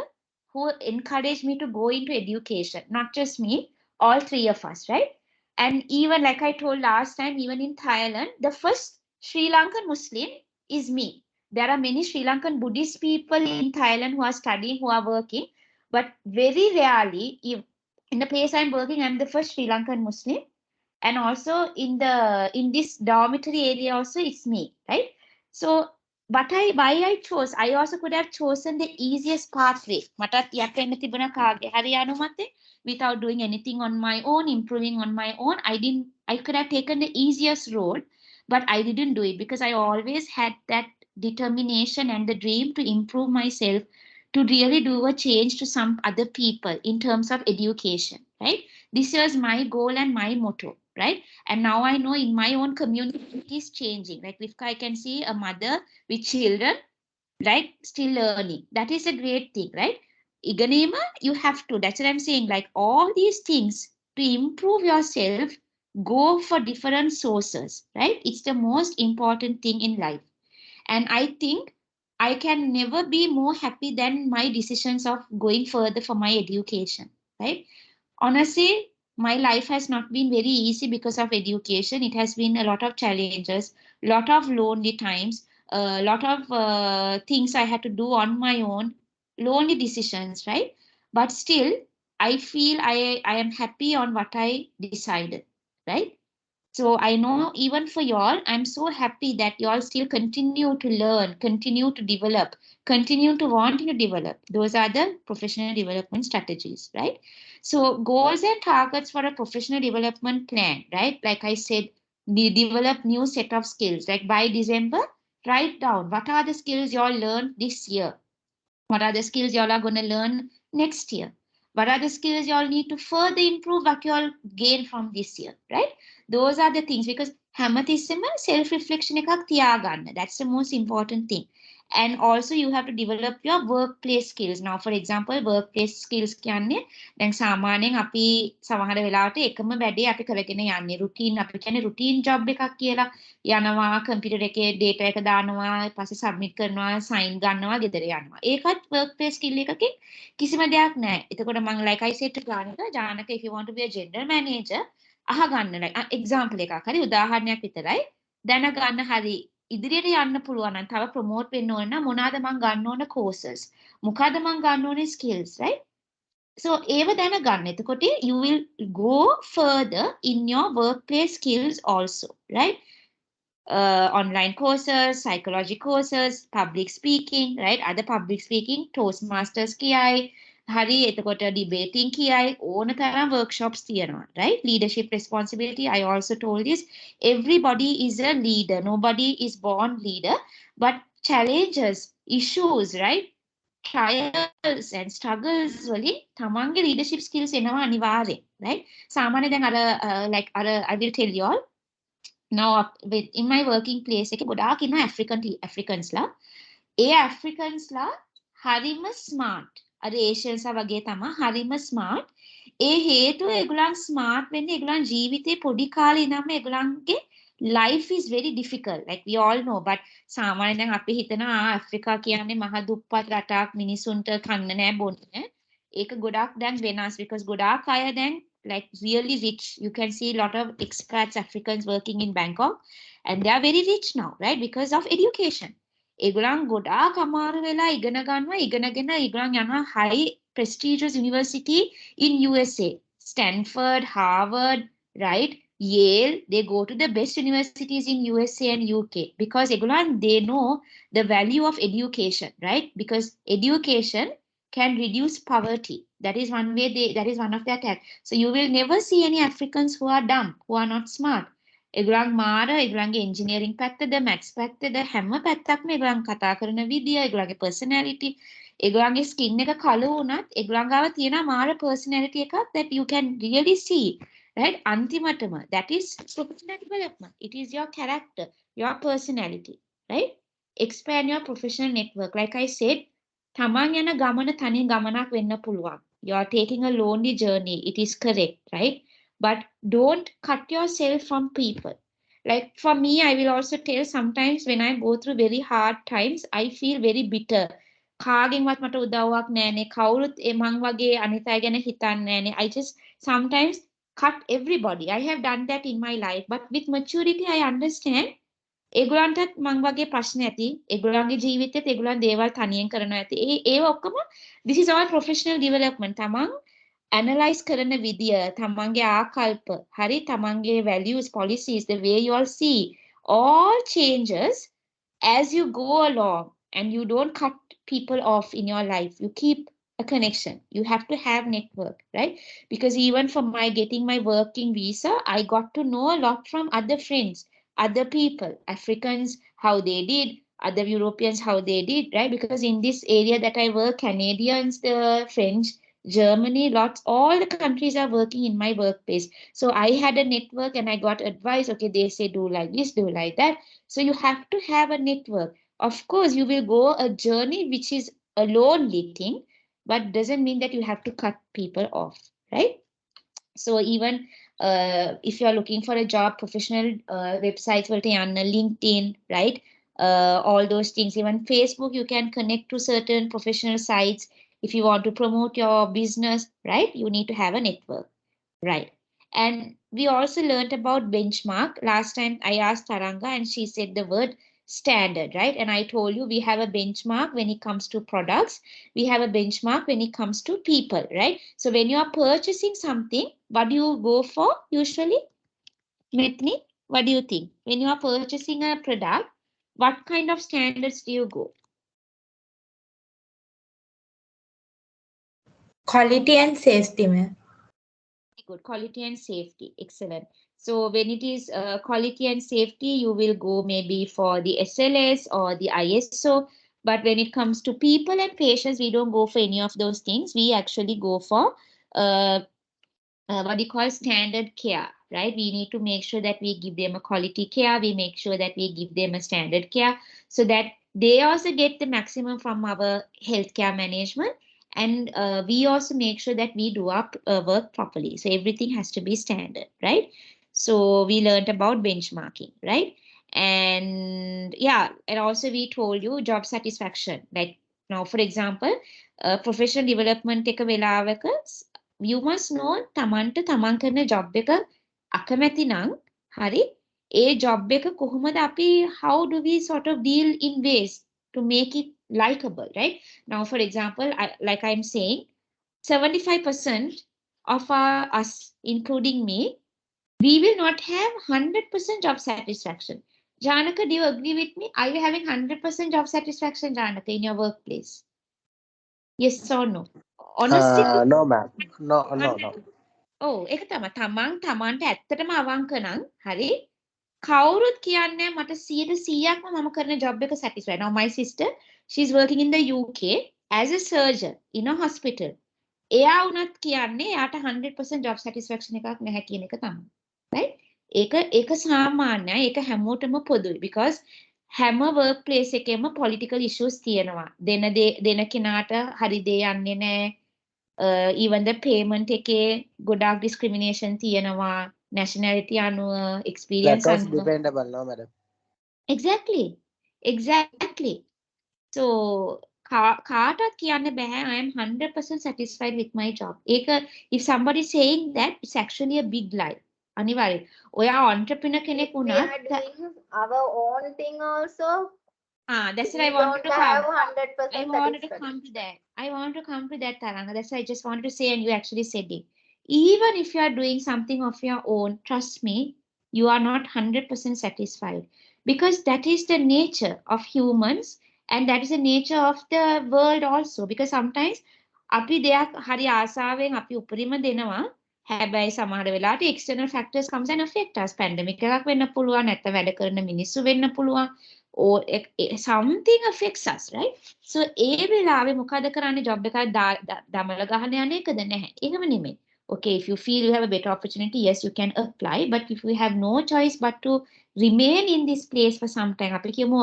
who encouraged me to go into education. Not just me, all three of us, right? And even like I told last time, even in Thailand, the first Sri Lankan Muslim is me. There are many Sri Lankan Buddhist people in Thailand who are studying, who are working, but very rarely, in the place I'm working, I'm the first Sri Lankan Muslim. And also in this dormitory area also, it's me, right? So why I chose, I also could have chosen the easiest pathway. මටත් යන්න තිබුණා කාගේ හරි අනුමතේ, without doing anything on my own, improving on my own. I could have taken the easiest road, but I didn't do it because I always had that determination and the dream to improve myself, to really do a change to some other people in terms of education, right? This was my goal and my motto, right? And now I know in my own community it is changing. Like if I can see a mother with children, right, still learning, that is a great thing, right? Iganema, you have to, that's what I'm saying, like all these things to improve yourself, go for different sources, right? It's the most important thing in life. And I think I can never be more happy than my decisions of going further for my education, right? Honestly, my life has not been very easy because of education. It has been a lot of challenges, a lot of lonely times, a lot of things I had to do on my own, lonely decisions, right? But still, I feel I am happy on what I decided, right? So I know even for y'all, I'm so happy that y'all still continue to learn, continue to develop, continue to want to develop. Those are the professional development strategies, right? So goals and targets for a professional development plan, right? Like I said, develop new set of skills. Like by December, write down what are the skills y'all learned this year. What are the skills y'all are going to learn next year? What are the skills y'all need to further improve what y'all gain from this year, right? Those are the things, because හැමතිස්සෙම self reflection එකක් තියාගන්න. That's the most important thing. And also you have to develop your workplace skills. Now, for example, workplace skills කියන්නේ දැන් සාමාන්‍යයෙන් අපි සමහර වෙලාවට එකම වැඩේ අපි කරගෙන යන්නේ routine අපි කියන්නේ routine job එකක් කියලා යනවා computer එකේ data එක දානවා ඊපස්සේ submit කරනවා sign ගන්නවා ගෙදර යනවා. ඒකත් workplace skill එකකින් කිසිම දෙයක් නැහැ. එතකොට මම like I said to Janaka if you want to be a general manager අහගන්න like example එකක් හරි උදාහරණයක් විතරයි දැනගන්න හරි ඉදිරියට යන්න පුළුවන් නම් තව ප්‍රොමෝට් වෙන්න ඕන නම් මොනවාද මම ගන්න ඕන courses මොකද්ද මම ගන්න ඕනේ skills right so ඒව දැනගන්න එතකොට you will go further in your workplace skills also right online courses psychology courses public speaking right other public speaking Toastmasters කියයි හරි එතකොට debating කියයි ඕන තරම් workshops තියෙනවා right leadership responsibility I also told this everybody is a leader nobody is born leader but challenges issues right trials and struggles වලින් තමන්ගේ leadership skills එනවා අනිවාර්යෙන් right සාමාන්‍ය දැන් අර like අර I will tell you all now in my working place එකේ ගොඩාක් ඉන්න Africans ලා ඒ Africans ලා හරිම smart අර Asians වගේ තමයි හරිම smart ඒ හේතුව ඒගොල්ලන් smart වෙන්නේ ඒගොල්ලන් ජීවිතේ පොඩි කාලේ ඉඳන්ම ඒගොල්ලන්ගේ life is very difficult like we all know but සාමාන්‍යයෙන් දැන් අපි හිතනවා ඇෆ්‍රිකා කියන්නේ මහ දුප්පත් රටක් මිනිසුන්ට කන්න නැහැ බොන්න නැහැ ඒක ගොඩාක් දැන් වෙනස් because ගොඩාක් අය දැන් like really rich you can see a lot of expats Africans working in Bangkok and they are very rich now right because of education ඒගොල්ලන් ගොඩාක් අමාරු වෙලා ඉගෙන ගන්නවා ඉගෙනගෙන ඒගොල්ලන් යනවා high prestigious university in USA Stanford Harvard right Yale they go to the best universities in USA and UK because ඒගොල්ලන් they know the value of education right because education can reduce poverty that is one way that is one of their attack so you will never see any Africans who are dumb who are not smart ඒගොල්ලන් මාර ඒගොල්ලන්ගේ engineering පැත්තද maths පැත්තද හැම පැත්තක්ම ඒගොල්ලන් කතා කරන විදිය ඒගොල්ලන්ගේ personality ඒගොල්ලන්ගේ skin එක කළු වුණත් ඒගොල්ලන් ගාව තියෙන මාර personality එකක් that you can really see right අන්තිමටම that is professional development it is your character your personality right expand your professional network like I said තමන් යන ගමන තනි ගමනක් වෙන්න පුළුවන් you are taking a lonely journey it is correct right but don't cut yourself from people like for me I will also tell sometimes when I go through very hard times I feel very bitter කාගෙන්වත් මට උදව්වක් නැහැනේ කවුරුත් මං වගේ අනිත් අය ගැන හිතන්නේ නැහැනේ I just sometimes cut everybody I have done that in my life but with maturity I understand ඒගොල්ලන්ටත් මං වගේ ප්‍රශ්න ඇති ඒගොල්ලන්ගේ ජීවිතේත් ඒගොල්ලන් දේවල් තනියෙන් කරනවා ඇති ඒව ඔක්කොම this is all professional development තමන් analyze කරන විදිය තමන්ගේ ආකල්ප හරි තමන්ගේ values policies the way you all see all changes as you go along and you don't cut people off in your life you keep a connection you have to have network right because even for my getting my working visa I got to know a lot from other friends other people Africans how they did other Europeans how they did right because in this area that I work Canadians the French Germany lots all the countries are working in my workplace so I had a network and I got advice okay they say do like this do like that so you have to have a network of course you will go a journey which is a lonely thing but doesn't mean that you have to cut people off right so even if you are looking for a job professional websites වලට යන්න LinkedIn right all those things even Facebook you can connect to certain professional sites if you want to promote your business right you need to have a network right and we also learned about benchmark last time I asked Taranga and she said the word standard right and I told you we have a benchmark when it comes to products we have a benchmark when it comes to people right so when you are purchasing something what do you go for usually Mithni what do you think when you are purchasing a product what kind of standards do you go Quality and safety, ma'am. good quality and safety excellent so when it is quality and safety you will go maybe for the SLS or the ISO but when it comes to people and patients we don't go for any of those things we actually go for what do you call standard care right we need to make sure that we give them a quality care we make sure that we give them a standard care so that They also get the maximum from our healthcare management. And we also make sure that we do our work properly. So everything has to be standard, right? So we learned about benchmarking, right? And yeah, and also we told you job satisfaction. Like now, for example, professional development එක වෙලාවක you must know තමන්ට තමන් කරන job එක අකමැති නම් හරි ඒ job එක කොහොමද අපි how do we sort of deal in ways to make it likable, right? Now, for example, like I'm saying, 75% of us, including me, we will not have 100% job satisfaction. Janaka, do you agree with me? Are you having 100% job satisfaction, Janaka, in your workplace? Yes or no? Honestly, No, ma'am. No. Oh, ඒක තමයි. තමන්ට ඇත්තටම අවංක නම් හරි කවුරුත් කියන්නේ මට 100%ක්ම මම කරන job එක satisfied. Now my sister, she's working in the UK as a surgeon in a hospital. එයා වුණත් කියන්නේ එයාට 100% job satisfaction එකක් නැහැ කියන එක තමයි. Right? ඒක සාමාන්‍යයි. ඒක හැමෝටම පොදුයි. Because හැම workplace එකෙම political issues තියෙනවා. දෙන කෙනාට හරි දේ යන්නේ නැහැ. Even the payment එකේ ගොඩාක් discrimination තියෙනවා. Nationality අනුව, experience That was අනුව. dependable, no, madam. Exactly. So කාටවත් කියන්න බෑ I am 100% satisfied with my job. ඒක if somebody saying that, it's actually a big lie. අනිවාර්යයෙන්. ඔයා entrepreneur කෙනෙක් We වුණත් are doing our own thing also. that's what We I wanted don't to have come. 100% I wanted to satisfaction. come to that. I want to come to that, Taranga. That's why I just wanted to say, and you actually said it. Even if you are doing something of your own, trust me, you are not 100% satisfied. Because that is the nature of humans, and that is the nature of the world also. Because sometimes, අපි දෙයක් හරි ආසාවෙන් අපි උපරිම දෙනවා. හැබැයි සමහර වෙලාවට external factors comes and affect us. Pandemic එකක් වෙන්න පුළුවන්, නැත්නම් වැඩ කරන මිනිස්සු වෙන්න පුළුවන්. Or something affects us, right? So ඒ වෙලාවේ මොකද කරන්නේ job එකක් දමල ගහන යන එකද නැහැ. එහෙම නෙමෙයි. Okay, if you feel you have a better opportunity, yes, you can apply. But if you have no choice but to remain in this place for some time, අපි කියමු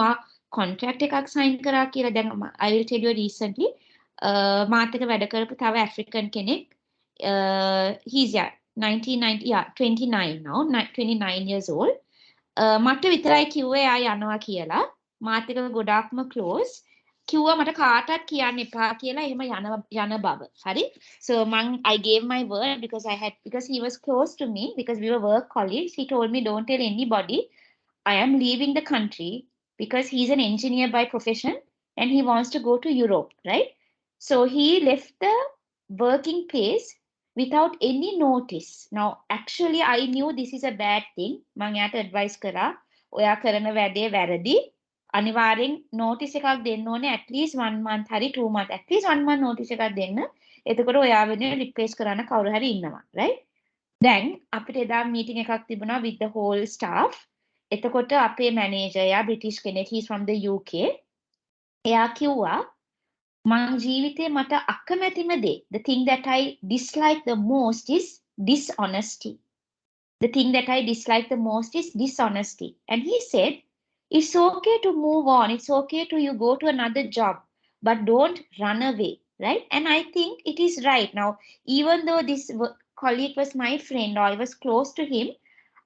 contract එකක් sign කරා කියලා. දැන් I will tell you recently මාත් එක්ක වැඩ කරපු තව African කෙනෙක් he's 29 now, 29 years old. මට විතරයි කිව්වේ ආ යනවා කියලා. මාත් එක්ක ගොඩාක්ම close. කිව්වා මට කාටවත් කියන්න එපා කියලා එහෙම යන බව. හරි? So I gave my word because he was close to me because we were work colleagues. He told me don't tell anybody I am leaving the country because he's an engineer by profession and he wants to go to Europe, right? So he left the working place without any notice. Now, actually, I knew this is a bad thing. මං එයාට advice කරා. ඔයා කරන වැඩේ වැරදි. අනිවාර්යෙන් notice එකක් දෙන්න ඕනේ at least 1 month හරි 2 month. At least 1 month notice එකක් දෙන්න. එතකොට ඔයා වෙනුවෙන් replace කරන්න කවුරු හරි ඉන්නවා, right? දැන් අපිට එදා meeting එකක් තිබුණා with the whole staff. එතකොට අපේ manager එයා British කෙනෙක්, he's from the UK. එයා කිව්වා මං ජීවිතේ මට අකමැතිම දේ, the thing that I dislike the most is dishonesty. The thing that I dislike the most is dishonesty. And he said, it's okay to move on. It's okay to you go to another job, but don't run away, right? And I think it is right. Now, even though this colleague was my friend or I was close to him,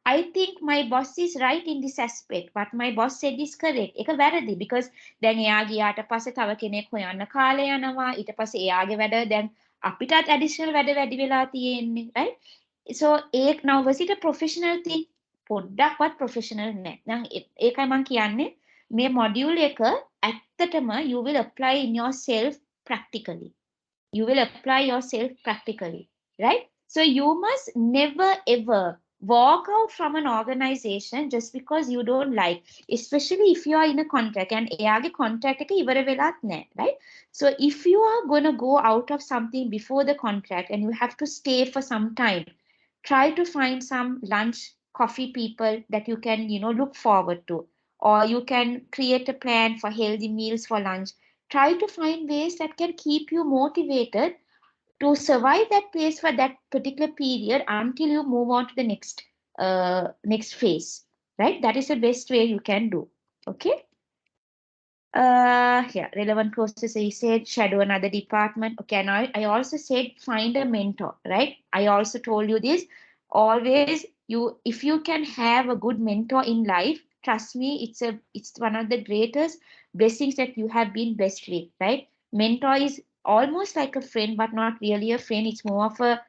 I think my boss is right in this aspect. What my boss said is correct. ඒක වැරදි because දැන් එයා ගියාට පස්සේ තව කෙනෙක් හොයන්න කාලය යනවා. ඊට පස්සේ එයාගේ වැඩ දැන් අපිටත් additional වැඩ වැඩි වෙලා තියෙන්නේ, right? So now was it a professional thing? පොඩ්ඩක්වත් professional නෑ. දැන් ඒකයි මම කියන්නේ මේ module එක ඇත්තටම you will apply in yourself practically. You will apply yourself practically, right? So you must never ever walk out from an organization just because you don't like, especially if you are in a contract and එයාගේ contract එක ඉවර වෙලත් නැහැ, right? So if you are going to go out of something before the contract and you have to stay for some time, try to find some lunch coffee people that you can look forward to, or you can create a plan for healthy meals for lunch. Try to find ways that can keep you motivated to survive that place for that particular period until you move on to the next phase, right? That is the best way you can do. Okay. Yeah, relevant process. I said shadow another department. Okay, and I also said find a mentor, right? I also told you this. Always, if you can have a good mentor in life, trust me, it's one of the greatest blessings that you have been blessed with, right? Mentor is almost like a friend, but not really a friend. It's more of a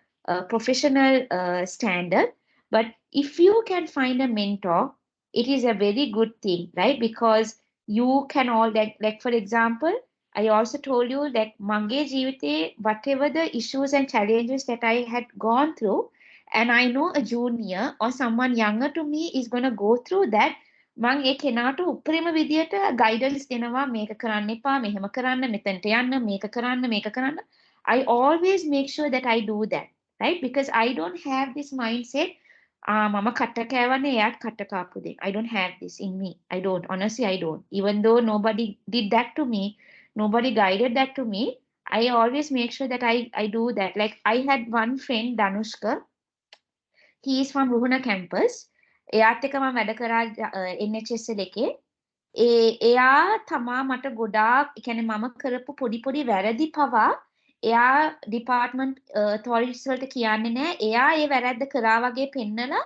professional standard. But if you can find a mentor, it is a very good thing, right? Because you can all like for example, I also told you that mage jeevite, whatever the issues and challenges that I had gone through, and I know a junior or someone younger to me is going to go through that, මං ඒ කෙනාට උපරිම විදියට guidance දෙනවා මේක කරන්න එපා මෙහෙම කරන්න මෙතනට යන්න මේක කරන්න I always make sure that I do that, right? Because I don't have this mindset මම කට කෑවනේ එයාත් කට කාපු දෙයක්. I don't have this in me. I don't. Honestly, I don't. Even though nobody did that to me, nobody guided that to me, I always make sure that I do that. Like I had one friend, Danushka. He is from Ruhuna campus. එයාත් එක්ක මම වැඩ කරා NHSL එකේ. එයා තමා මට ගොඩාක් කියන්නේ මම කරපු පොඩි වැරදි පවා එයා department authorities වලට කියන්නේ නැහැ. එයා ඒ වැරද්ද කරා වගේ පෙන්නලා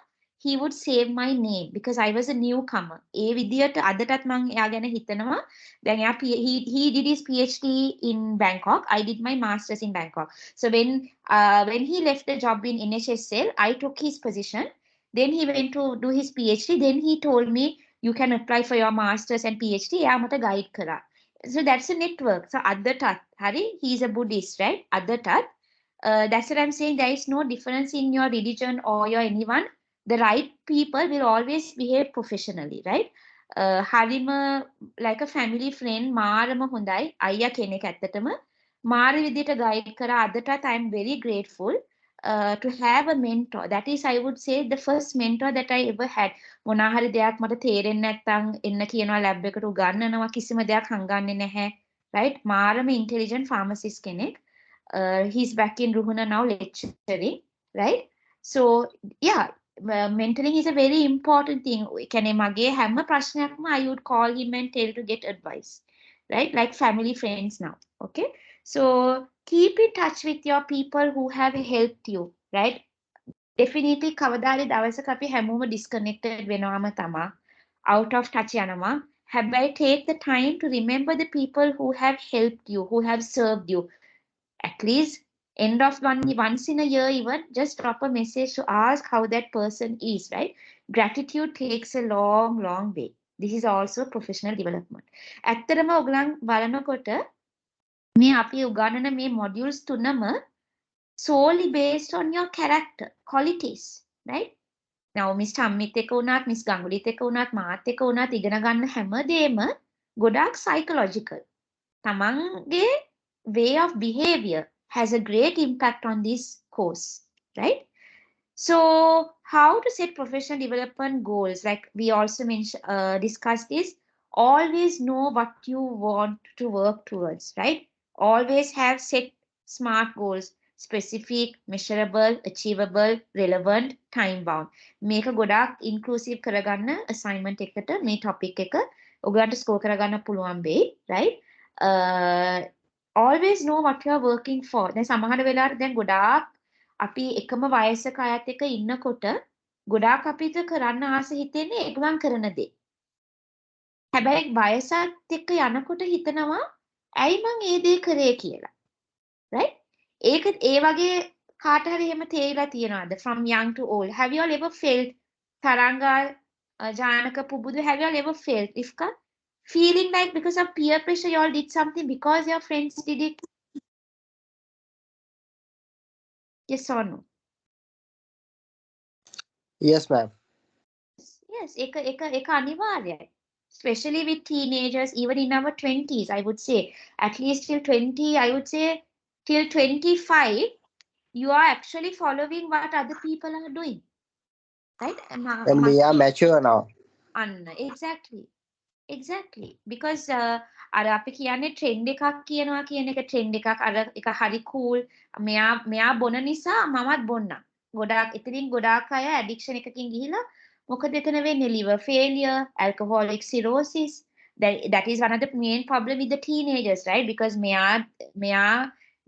he would save my name because I was a newcomer. ඒ විදියට අදටත් මම එයා ගැන හිතනවා. දැන් එයා he did his PhD in Bangkok. I did my masters in Bangkok. So when he left the job in NHSL, I took his position. Then he went to do his PhD. Then he told me, you can apply for your masters and PhD. එයා මට guide කරා. So that's a network. So අදටත් හරි, he is a Buddhist, right? අදටත් that's what I'm saying. There is no difference in your religion or your anyone. The right people will always behave professionally, right? හරිම like a family friend මාරම හොඳයි. අයියා කෙනෙක් ඇත්තටම මාර විදියට guide කරා. අදටත් I'm very grateful. To have a mentor. That is, I would say, the first mentor that I ever had. මොනා හරි දෙයක් මට තේරෙන්නේ නැත්නම් එන්න කියනවා ලැබ් එකට උගන්වනවා කිසිම දෙයක් හංගන්නේ නැහැ. Right? මාරම intelligent pharmacist කෙනෙක්. He's back in Ruhuna now lecturing. Right? So, yeah, mentoring is a very important thing. කියන්නේ මගේ හැම ප්‍රශ්නයක්ම I would call him and tell to get advice. Right? Like family friends now. Okay? So keep in touch with your people who have helped you, right? Definitely කවදාරි දවසක අපි හැමෝම disconnected වෙනවම තමා. Out of touch යනවා. හැබැයි take the time to remember the people who have helped you, who have served you. At least end of once in a year even, just drop a message to ask how that person is, right? Gratitude takes a long, long way. This is also professional development. ඇත්තටම ඔයගලන් බලනකොට මේ අපි උගන්වන මේ modules තුනම solely based on your character, qualities, right? Now, Miss Tammit එක වුණත්, Miss ගංගුලිත් එක වුණත්, මාත් එක වුණත් ඉගෙන ගන්න හැමදේම ගොඩාක් psychological. තමන්ගේ way of behavior has a great impact on this course, right? So, how to set professional development goals? Like we also discussed this. Always know what you want to work towards, right? Always have set SMART goals. Specific, measurable, achievable, relevant, time bound. මේක ගොඩාක් inclusive කරගන්න assignment එකට මේ topic එක ඔයගලන්ට score කරගන්න පුළුවන් වෙයි, right? Always know what you are working for. දැන් සමහර වෙලාවට දැන් ගොඩාක් අපි එකම වයසක අයත් එක්ක ඉන්නකොට ගොඩාක් අපිට කරන්න ආස හිතෙන්නේ ඒගොල්ලන් කරන දේ. හැබැයි වයසත් එක්ක යනකොට හිතනවා ඇයි මං ඒ දේ කරේ කියලා. Right? ඒක ඒ වගේ කාට හරි එහෙම තේරිලා තියෙනවද? From young to old. Have you all ever felt Tharanga Janaka Pubudu? Have you all ever felt Ifka? Feeling like because of peer pressure you all did something because your friends did it? Yes or no? Yes, ma'am. Yes, එක අනිවාර්යයි. Especially with teenagers, even in our 20s, I would say, at least till 20, I would say till 25, you are actually following what other people are doing. Right? And we are mature now. Exactly. Exactly. Because අර අපි කියන්නේ trend එකක් කියනවා කියන එක trend එකක් අර එක හරි cool. මෙයා බොන නිසා මමත් බොන්නම්. ගොඩාක් ඉතින් ගොඩාක් අය addiction එකකින් ගිහිලා මොකද එතන වෙන්නේ liver failure, alcoholic cirrhosis, That is one of the main problem with the teenagers, right? Because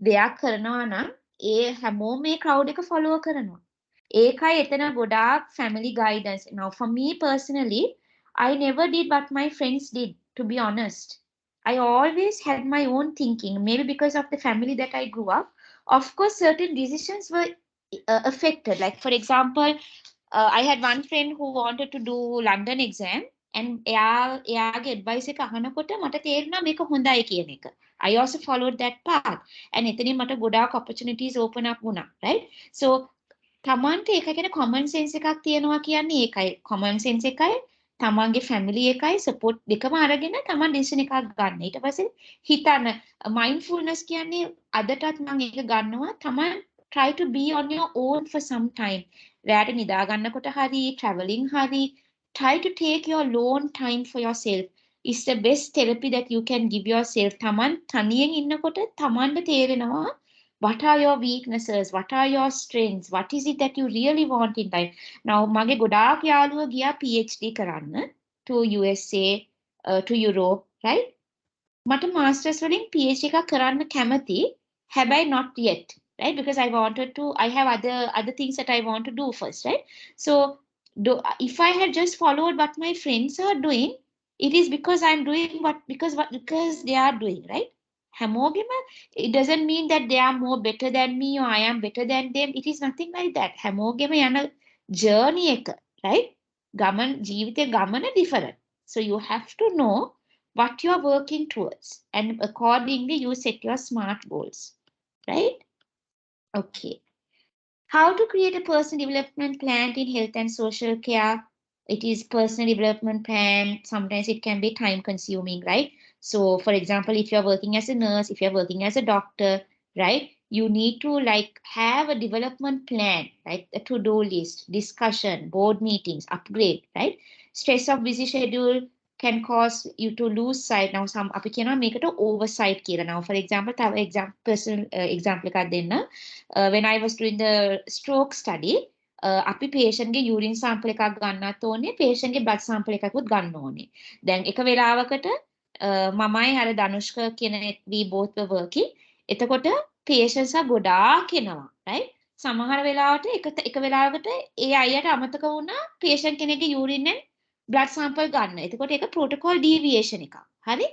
දෙයක් කරනවා නම් ඒ හැමෝම මේ crowd එක follow කරනවා. ඒකයි එතන ගොඩාක් family guidance. Now for me personally, I never did what my friends did, to be honest. I always had my own thinking, maybe because of the family that I grew up. Of course, certain decisions were affected. Like, for example, I had one friend who wanted to do London exam, and එයාගේ advice එක අහනකොට මට තේරුණා මේක හොඳයි කියන එක. I also followed that path. And එතනින් මට ගොඩාක් opportunities open up වුණා, right? So තමන්ට ඒක ගැන common sense එකක් තියෙනවා කියන්නේ ඒකයි. Common sense එකයි තමන්ගේ family එකයි support දෙකම අරගෙන තමන් decision එකක් ගන්න. ඊට පස්සේ හිතන්න mindfulness කියන්නේ අදටත් මම ඒක ගන්නවා. තමන් try to be on your own for some time. රැට නිදා ගන්නකොට හරි traveling හරි try to take your alone time for yourself. It's the best therapy that you can give yourself. තමන් තනියෙන් ඉන්නකොට තමන්ට තේරෙනවා what are your weaknesses? What are your strengths? What is it that you really want in life? Now, මගේ ගොඩාක් යාළුවෝ ගියා PhD කරන්න to USA, to Europe, right? මට masters වලින් PhD එකක් කරන්න කැමති. හැබැයි not yet, right? Because I have other things that I want to do first, right? So if I had just followed what my friends are doing, it is because I'm doing because they are doing, right? හැමෝගෙම it doesn't mean that they are more better than me or I am better than them. It is nothing like that. හැමෝගෙම යන journey එක, right? ජීවිතේ ගමන different. So you have to know what you are working towards, and accordingly you set your SMART goals, right? Okay. How to create a personal development plan in health and social care? It is personal development plan. Sometimes it can be time consuming, right? So for example, if you're working as a nurse, if you're working as a doctor, right? You need to have a development plan, like a to-do list, discussion, board meetings, upgrade, right? Stress of busy schedule can cause you to lose sight. Now some අපි කියනවා මේකට oversight කියලා. Now for example, තව personal example එකක් දෙන්න. When I was doing the stroke study, අපි patient ගේ urine sample එකක් ගන්නත් ඕනේ, patient ගේ blood sample එකකුත් ගන්න ඕනේ. දැන් එක වෙලාවකට මමයි අර ධනුෂ්ක කියන we both were working. එතකොට patients ගොඩාක් එනවා, right? සමහර වෙලාවට එක වෙලාවකට ඒ අයියට අමතක වුණා patient කෙනෙක්ගේ urine and blood sample ගන්න. එතකොට ඒක protocol deviation එකක්. හරි?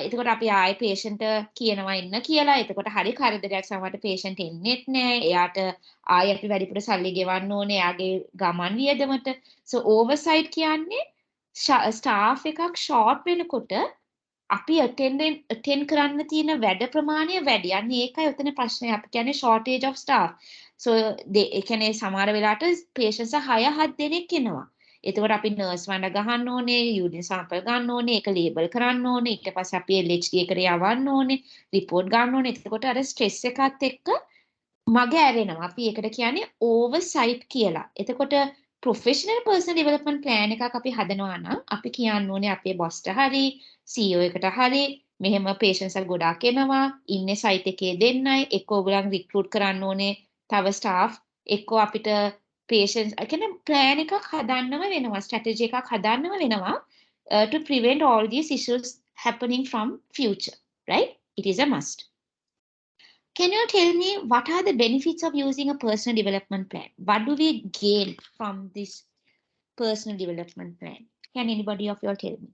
එතකොට අපි ආයේ patient කියනවා ඉන්න කියලා. එතකොට හරි කරදරයක් සමහරට patient එන්නෙත් නෑ. එයාට ආයේ අපි වැඩිපුර සල්ලි ගෙවන්න ඕනේ එයාගේ ගමන් වියදමට. So oversight කියන්නේ staff එකක් short වෙනකොට අපි attend කරන්න තියෙන වැඩ ප්‍රමාණය වැඩි. අන්න ඒකයි උතන ප්‍රශ්නේ. අපි කියන්නේ shortage of staff. So ඒ කියන්නේ සමහර වෙලාවට patients 6-7 දෙනෙක් එනවා. එතකොට අපි නර්ස් වණ්ඩ ගහන්න ඕනේ, යූරින් සැම්පල් ගන්න ඕනේ, ඒක ලේබල් කරන්න ඕනේ, ඊට පස්සේ අපි LHD එකට යවන්න ඕනේ, රිපෝට් ගන්න ඕනේ. එතකොට අර ස්ට්‍රෙස් එකත් එක්ක මග ඇරෙනවා. අපි ඒකට කියන්නේ ඕවර්සයිට් කියලා. එතකොට ප්‍රොෆෙෂනල් පර්සනල් ඩෙවලොප්මන්ට් ප්ලෑන් එකක් අපි හදනවා නම් අපි කියන්න ඕනේ අපේ බොස්ට හරි CEO එකට හරි මෙහෙම patients ගොඩාක් එනවා, ඉන්නේ සයිට් එකේ දෙන්නයි, එක්ක ඔයගොල්ලන් රික්‍රූට් කරන්න ඕනේ තව staff, එක්ක අපිට patients කියන්නේ plan එකක් හදන්නම වෙනවා, strategy එකක් හදන්නම වෙනවා to prevent all these issues happening from future, right? It is a must. Can you tell me what are the benefits of using a personal development plan? What do we gain from this personal development plan? Can anybody of you all tell me?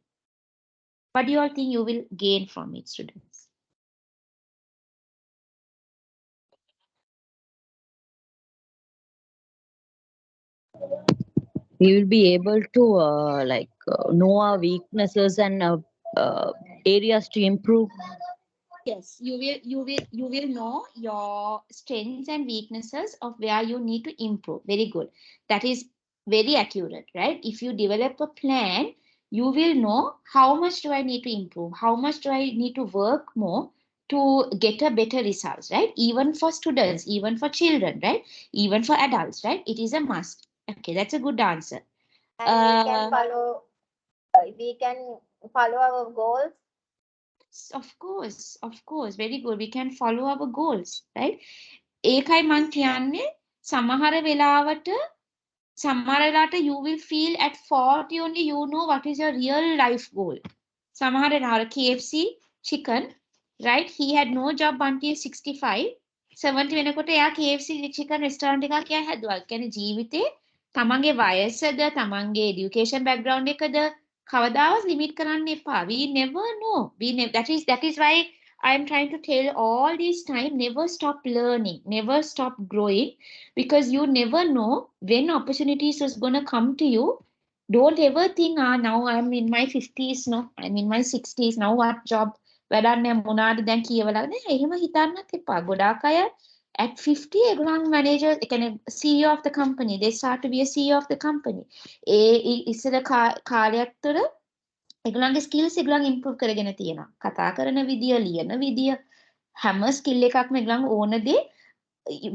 What do you all think you will gain from it, students? We will be able to know our weaknesses and areas to improve. Yes, you will know your strengths and weaknesses of where you need to improve. Very good. That is very accurate, right? If you develop a plan, you will know how much do I need to improve, how much do I need to work more to get a better results, right? Even for students, even for children, right? Even for adults, right? It is a must. Okay, that's a good answer. And we can follow our goals. Of course, very good. We can follow our goals, right? ඒකයි මං කියන්නේ සමහර වෙලාවට you will feel at 40 only you know what is your real life goal. Samahara KFC chicken, right? He had no job until 65. 70 වෙනකොට එයා KFC chicken restaurant එකක් එයා හැදුවා. කියන්නේ ජීවිතේ තමන්ගේ වයසද තමන්ගේ education background එකද කවදාවත් limit කරන්න එපා. We never know. That is why I am trying to tell all this time, never stop learning, never stop growing, because you never know when opportunities is going to come to you. Don't ever think, now I'm in my 50s, no, I'm in my 60s, now what job? වැඩන්නේ මොනාද දැන් කියවලා නෑ එහෙම හිතන්නත් එපා. ගොඩාක් අය at 50 ඒගොල්ලන් manager ඒ කියන්නේ CEO of the company, they start to be a CEO of the company. ඒ ඉස්සර කාලයක් තුළ ඒගොල්ලන්ගේ skills ඒගොල්ලන් improve කරගෙන තියෙනවා. කතා කරන විදිය, ලියන විදිය, හැම skill එකක්ම ඒගොල්ලන් ඕන දේ.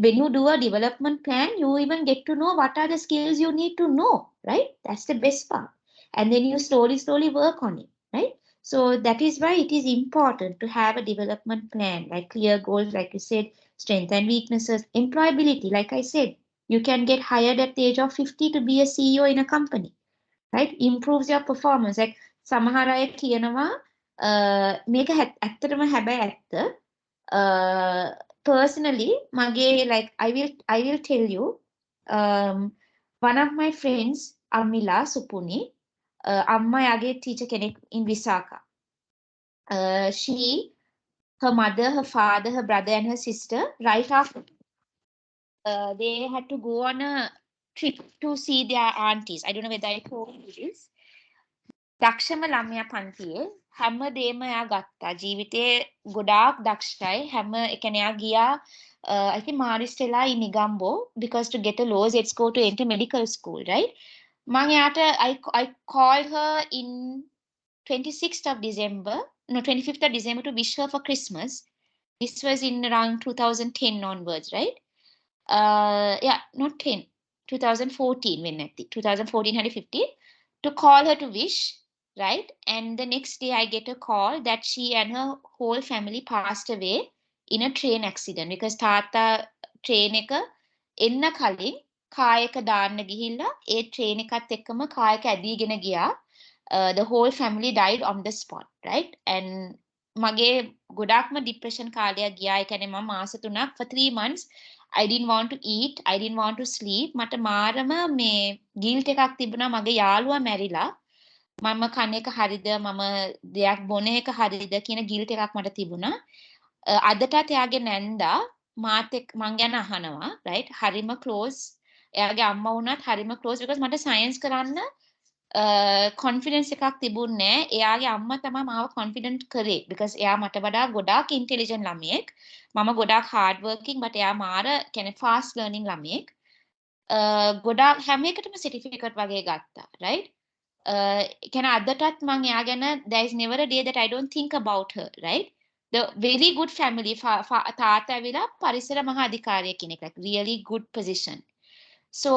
When you do a development plan, you even get to know what are the skills you need to know, right? That's the best part. And then you slowly work on it, right? So that is why it is important to have a development plan, like clear goals, like you said, strengths and weaknesses, employability. Like I said, you can get hired at the age of 50 to be a CEO in a company, right? Improves your performance. Like සමහර අය කියනවා මේක ඇත්තටම හැබැයි ඇත්ත. Personally, Mage, like I will tell you, one of my friends, Amila Supuni, Amma Yage teacher kenek in Visaka. Her mother, her father, her brother, and her sister, right after they had to go on a trip to see their aunties. I don't know whether I told you this. දක්ෂම ළමයා පන්තියේ හැම දේම එයා ගත්තා. ජීවිතේ ගොඩාක් දක්ෂයි. හැම ඒ කියන්නේ එයා ගියා I think Maristella in Negombo because to get a laws let's go to enter medical school, right? මම එයාට I called her in 26th of December, no 25th of December to wish her for Christmas. This was in around 2010 onwards, right? Yeah, not 10, 2014 when I think 2014 had 15 to call her to wish. Right, and the next day I get a call that she and her whole family passed away in a train accident because තාත්තා train එක එන්න කලින් කායක දාන්න ගිහිල්ලා ඒ train එකත් එක්කම කායක ඇදීගෙන ගියා. The whole family died on the spot, right? And මගේ ගොඩාක්ම depression කාලයක් ගියා. ඒ කියන්නේ මම මාස 3ක් for 3 months I didn't want to eat, I didn't want to sleep. මට මාරම මේ guilt එකක් තිබුණා මගේ යාළුවා මැරිලා. මම කන එක හරිද මම දෙයක් බොන එක හරිද කියන ගිල්ට් එකක් මට තිබුණා. අදටත් එයාගේ නැන්දා මාත් එක්ක මං ගැන අහනවා, right? හරිම close. එයාගේ අම්මා වුණත් හරිම close because මට science කරන්න confidence එකක් තිබුණේ නැහැ. එයාගේ අම්මා තමයි මාව confident කරේ because එයා මට වඩා ගොඩාක් intelligent ළමයෙක්. මම ගොඩාක් hard working but එයා මාර කියන්නේ fast learning ළමයෙක්. ගොඩාක් හැම එකටම certificate වගේ ගත්තා, right? Can අදටත් මං එයා ගැන there is never a day that I don't think about her, right? The very good family තාත්තා ඇවිලා පරිසර මහා අධිකාරිය කෙනෙක්, like really good position. So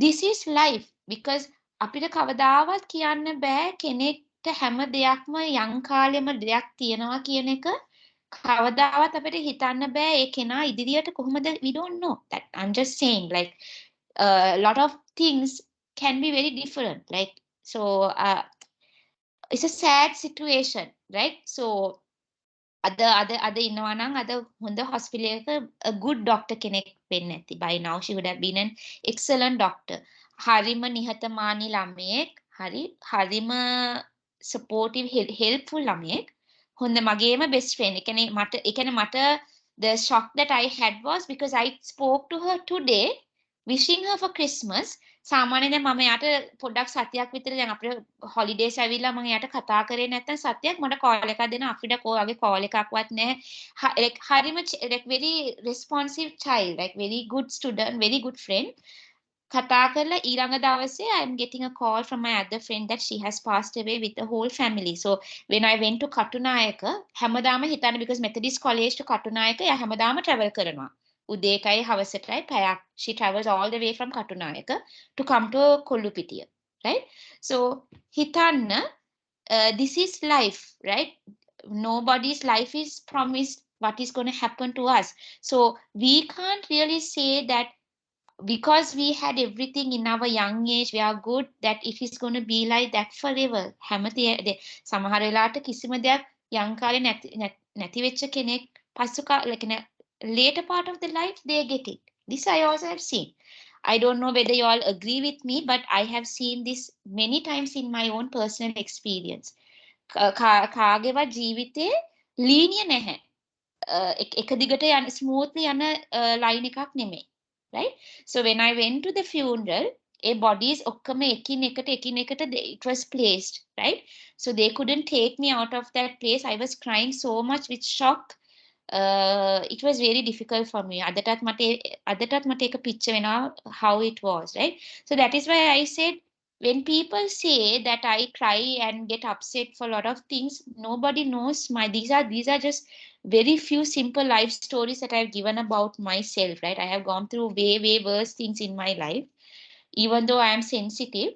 this is life because අපිට කවදාවත් කියන්න බෑ කෙනෙක්ට හැම දෙයක්ම යම් කාලෙම දෙයක් තියනවා කියන එක කවදාවත් අපිට හිතන්න බෑ ඒ කෙනා ඉදිරියට කොහොමද, we don't know that. I'm just saying like a lot of things can be very different, like so it's a sad situation, right? So අද ඉන්නවා නම් අද හොඳ hospital එකක a good doctor කෙනෙක් වෙන්න ඇති. By now she would have been an excellent doctor. හරිම නිහතමානී ළමයෙක්, හරිම supportive helpful ළමයෙක්. හොඳ මගේම best friend. ඒ කියන්නේ මට the shock that I had was because I spoke to her today wishing her for Christmas. සාමාන්‍යයෙන් දැන් මම යාට පොඩ්ඩක් සතියක් විතර දැන් අපේ හොලිඩේස් ඇවිල්ලා මම යාට කතා කරේ නැත්නම් සතියක් මට කෝල් එකක් දෙන අපිට කොහොගේ කෝල් එකක්වත් නැහැ. like හරිම like very responsive child, like very good student, very good friend. කතා කරලා ඊළඟ දවසේ I am getting a call from my other friend that she has passed away with the whole family. So when I went to Katunayaka හැමදාම හිතන්නේ because Methodist college to Katunayaka එයා හැමදාම travel කරනවා. උදේකයි හවසටයි පැයක්. She travels all the way from Katunayaka to come to Kollupitiya, right? So හිතන්න this is life, right? Nobody's life is promised what is going to happen to us. So we can't really say that because we had everything in our young age, we are good that it is going to be like that forever. සමහර වෙලාවට කිසිම දෙයක් young කාලේ නැති වෙච්ච කෙනෙක් like in a later part of the life they get it. This I also have seen. I don't know whether you all agree with me, but I have seen this many times in my own personal experience. කාගේවත් ජීවිතේ linear නැහැ. එක දිගට යන smoothly යන line එකක් නෙමෙයි. Right? So when I went to the funeral, bodies okkama ekin ekata it was placed, right? So they couldn't take me out of that place. I was crying so much with shock. It was very difficult for me. අදටත් මට එක picture වෙනවා how it was, right? So that is why I said when people say that I cry and get upset for a lot of things, nobody knows these are just very few simple life stories that I've given about myself, right? I have gone through way, way worse things in my life. Even though I am sensitive,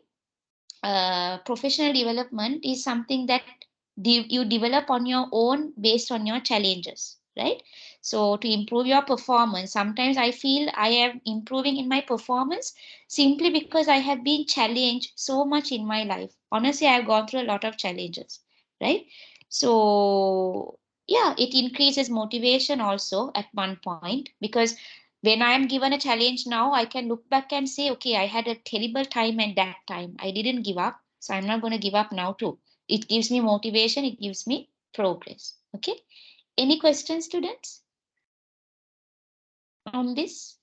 professional development is something that you develop on your own based on your challenges, right? So to improve your performance, sometimes I feel I am improving in my performance simply because I have been challenged so much in my life. Honestly, I've gone through a lot of challenges, right? So yeah, it increases motivation also at one point, because when I am given a challenge now, I can look back and say, okay, I had a terrible time at that time. I didn't give up. So I'm not going to give up now too. It gives me motivation. It gives me progress. Okay. Any questions, students, on this?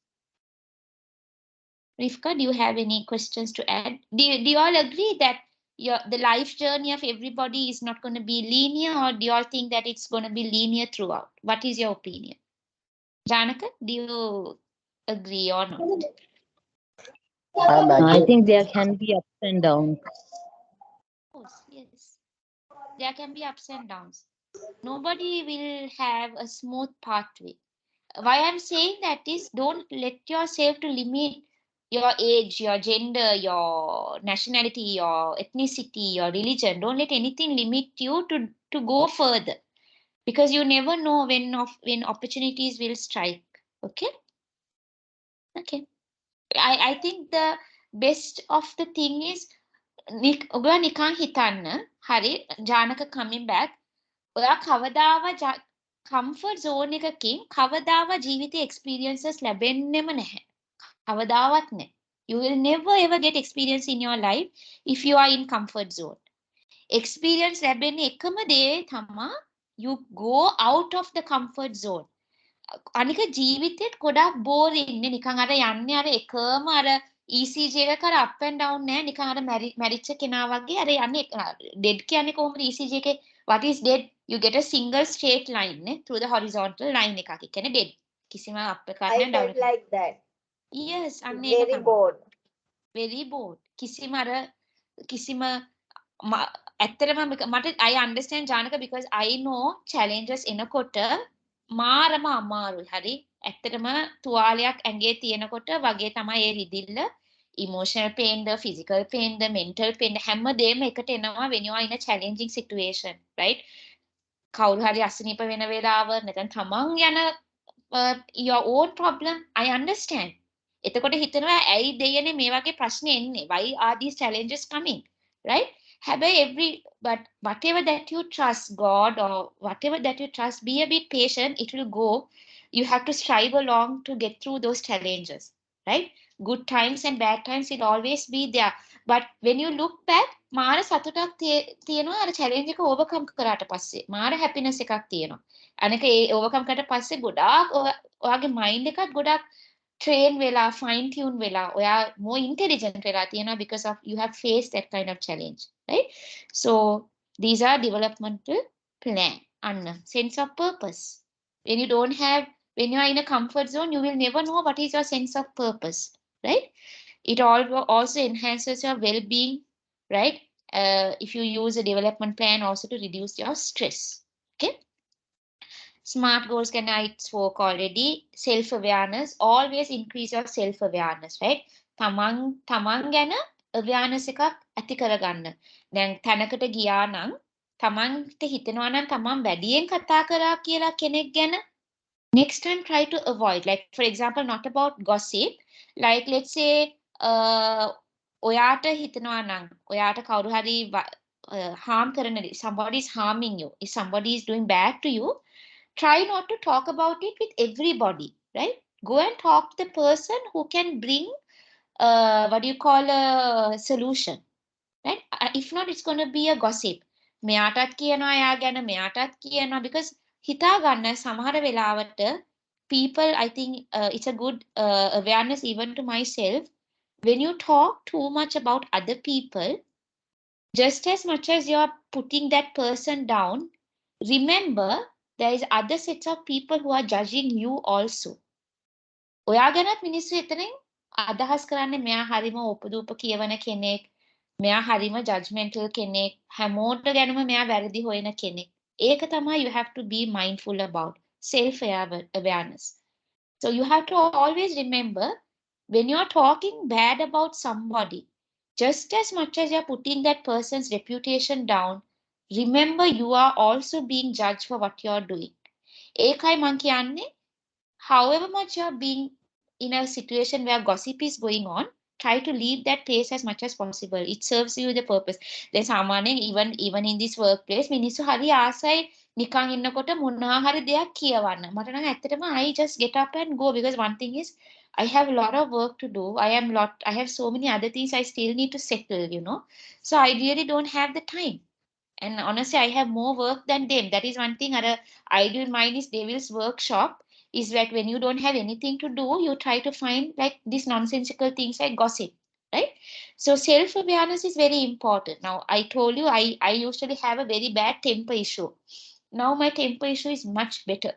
Rivka, do you have any questions to add? Do you all agree that the life journey of everybody is not going to be linear, or do you all think that it's going to be linear throughout? What is your opinion? Janaka, do you agree or not? I think there can be ups and downs. Of course, yes. There can be ups and downs. Nobody will have a smooth pathway. Why I'm saying that is, don't let yourself to limit your age, your gender, your nationality, your ethnicity, your religion. Don't let anything limit you to go further, because you never know when opportunities will strike. Okay? Okay. I think the best of the thing is, ඔගොල්ලෝ නිකන් හිතන්න, හරි, Janaka coming back, ඔයා කවදාවත් comfort zone එකකින් කවදාවත් ජීවිතේ experiences ලැබෙන්නෙම නැහැ. කවදාවත් නැහැ. You will never ever get experience in your life if you are in comfort zone. Experience ලැබෙන්නේ එකම දේ තමයි you go out of the comfort zone. අනික ජීවිතේත් ගොඩක් boring නේ, නිකන් අර යන්නේ අර එකම අර ECG එක කර up and down නෑ, නිකන් අර මැරිච්ච කෙනා වගේ අර යන්නේ. dead කියන්නේ කොහොමද ECG එකේ? What is dead? You get a single straight line නේ through the horizontal line එකක්. ඒ කියන්නේ dead. කිසිම up එකක් නෑ, down එකක්. like that. Yes, අන්න ඒක Very තමයි. bored. Very bored. කිසිම ඇත්තටම මට I understand Janaka, because I know challenges එනකොට මාරම අමාරුයි. හරි, ඇත්තටම තුවාලයක් ඇඟේ තියෙනකොට වගේ තමයි ඒ රිදිල්ල. emotional pain, the physical pain, the mental pain, හැමදේම එකට එනවා when you are in a challenging situation, right? කවුරු හරි අසනීප වෙන වෙලාව, නැත්නම් තමන් යන your own problem, I understand. එතකොට හිතනවා ඇයි දෙයනේ මේ වගේ ප්‍රශ්න එන්නේ? Why are these challenges coming? Right? But whatever that you trust, God or whatever that you trust, be a bit patient, it will go. You have to strive along to get through those challenges, right? Good times and bad times will always be there. But when you look back, මාර සතුටක් තියෙනවා අර challenge එක overcome කරාට පස්සේ. මාර happiness එකක් තියෙනවා. අනික ඒ overcome කරාට පස්සේ ගොඩාක් ඔයාගේ mind එකත් ගොඩාක් train වෙලා, fine tune වෙලා, ඔයා more intelligent වෙලා තියෙනවා because of you have faced that kind of challenge, right? So these are developmental plan. Anna, sense of purpose. When you are in a comfort zone, you will never know what is your sense of purpose, right? It also enhances your well-being, right? If you use a development plan also to reduce your stress. Okay. SMART goals can I spoke already. Self-awareness. Always increase your self-awareness, right? තමන් ගැන awareness එකක් ඇති කරගන්න. දැන් තැනකට ගියා නම් තමන්ට හිතෙනවා නම් තමන් වැඩියෙන් කතා කරා කියලා කෙනෙක් ගැන, next time try to avoid. Like for example, not about gossip. Like let's say ඔයාට හිතනවා නම් ඔයාට කවුරු හරි harm කරන somebody is harming you, if somebody is doing bad to you, try not to talk about it with everybody, right? Go and talk to the person who can bring what do you call a solution, right? If not, it's going to be a gossip. මෙයාටත් කියනවා එයා ගැන මෙයාටත් කියනවා because හිතා ගන්න සමහර වෙලාවට people, I think it's a good awareness even to myself, when you talk too much about other people, just as much as you're putting that person down, remember there is other sets of people who are judging you also. ඔයා ගැනත් මිනිස්සු එතනින් අදහස් කරන්නේ මෙයා හරිම උපදූප කියවන කෙනෙක්, මෙයා හරිම judgmental කෙනෙක්, හැමෝට ගැනම මෙයා වැරදි හොයන කෙනෙක්. ඒක තමයි you have to be mindful about, self awareness. So you have to always remember when you're talking bad about somebody, just as much as you're putting that person's reputation down, remember you are also being judged for what you're doing. ඒකයි මං කියන්නේ, however much you're being in a situation where gossip is going on, try to leave that place as much as possible. It serves you the purpose. Then සාමාන්‍යයෙන් even in this workplace මිනිස්සු හරි ආසයි නිකන් ඉන්නකොට මොනවා හරි දෙයක් කියවන්න. මට නම් ඇත්තටම I just get up and go, because one thing is I have a lot of work to do. I have so many other things I still need to settle, you know. So I really don't have the time. And honestly, I have more work than them. That is one thing. I do in mine is Devil's Workshop, is that when you don't have anything to do, you try to find like these nonsensical things like gossip, right? So self-awareness is very important. Now, I told you I usually have a very bad temper issue. Now my temper issue is much better.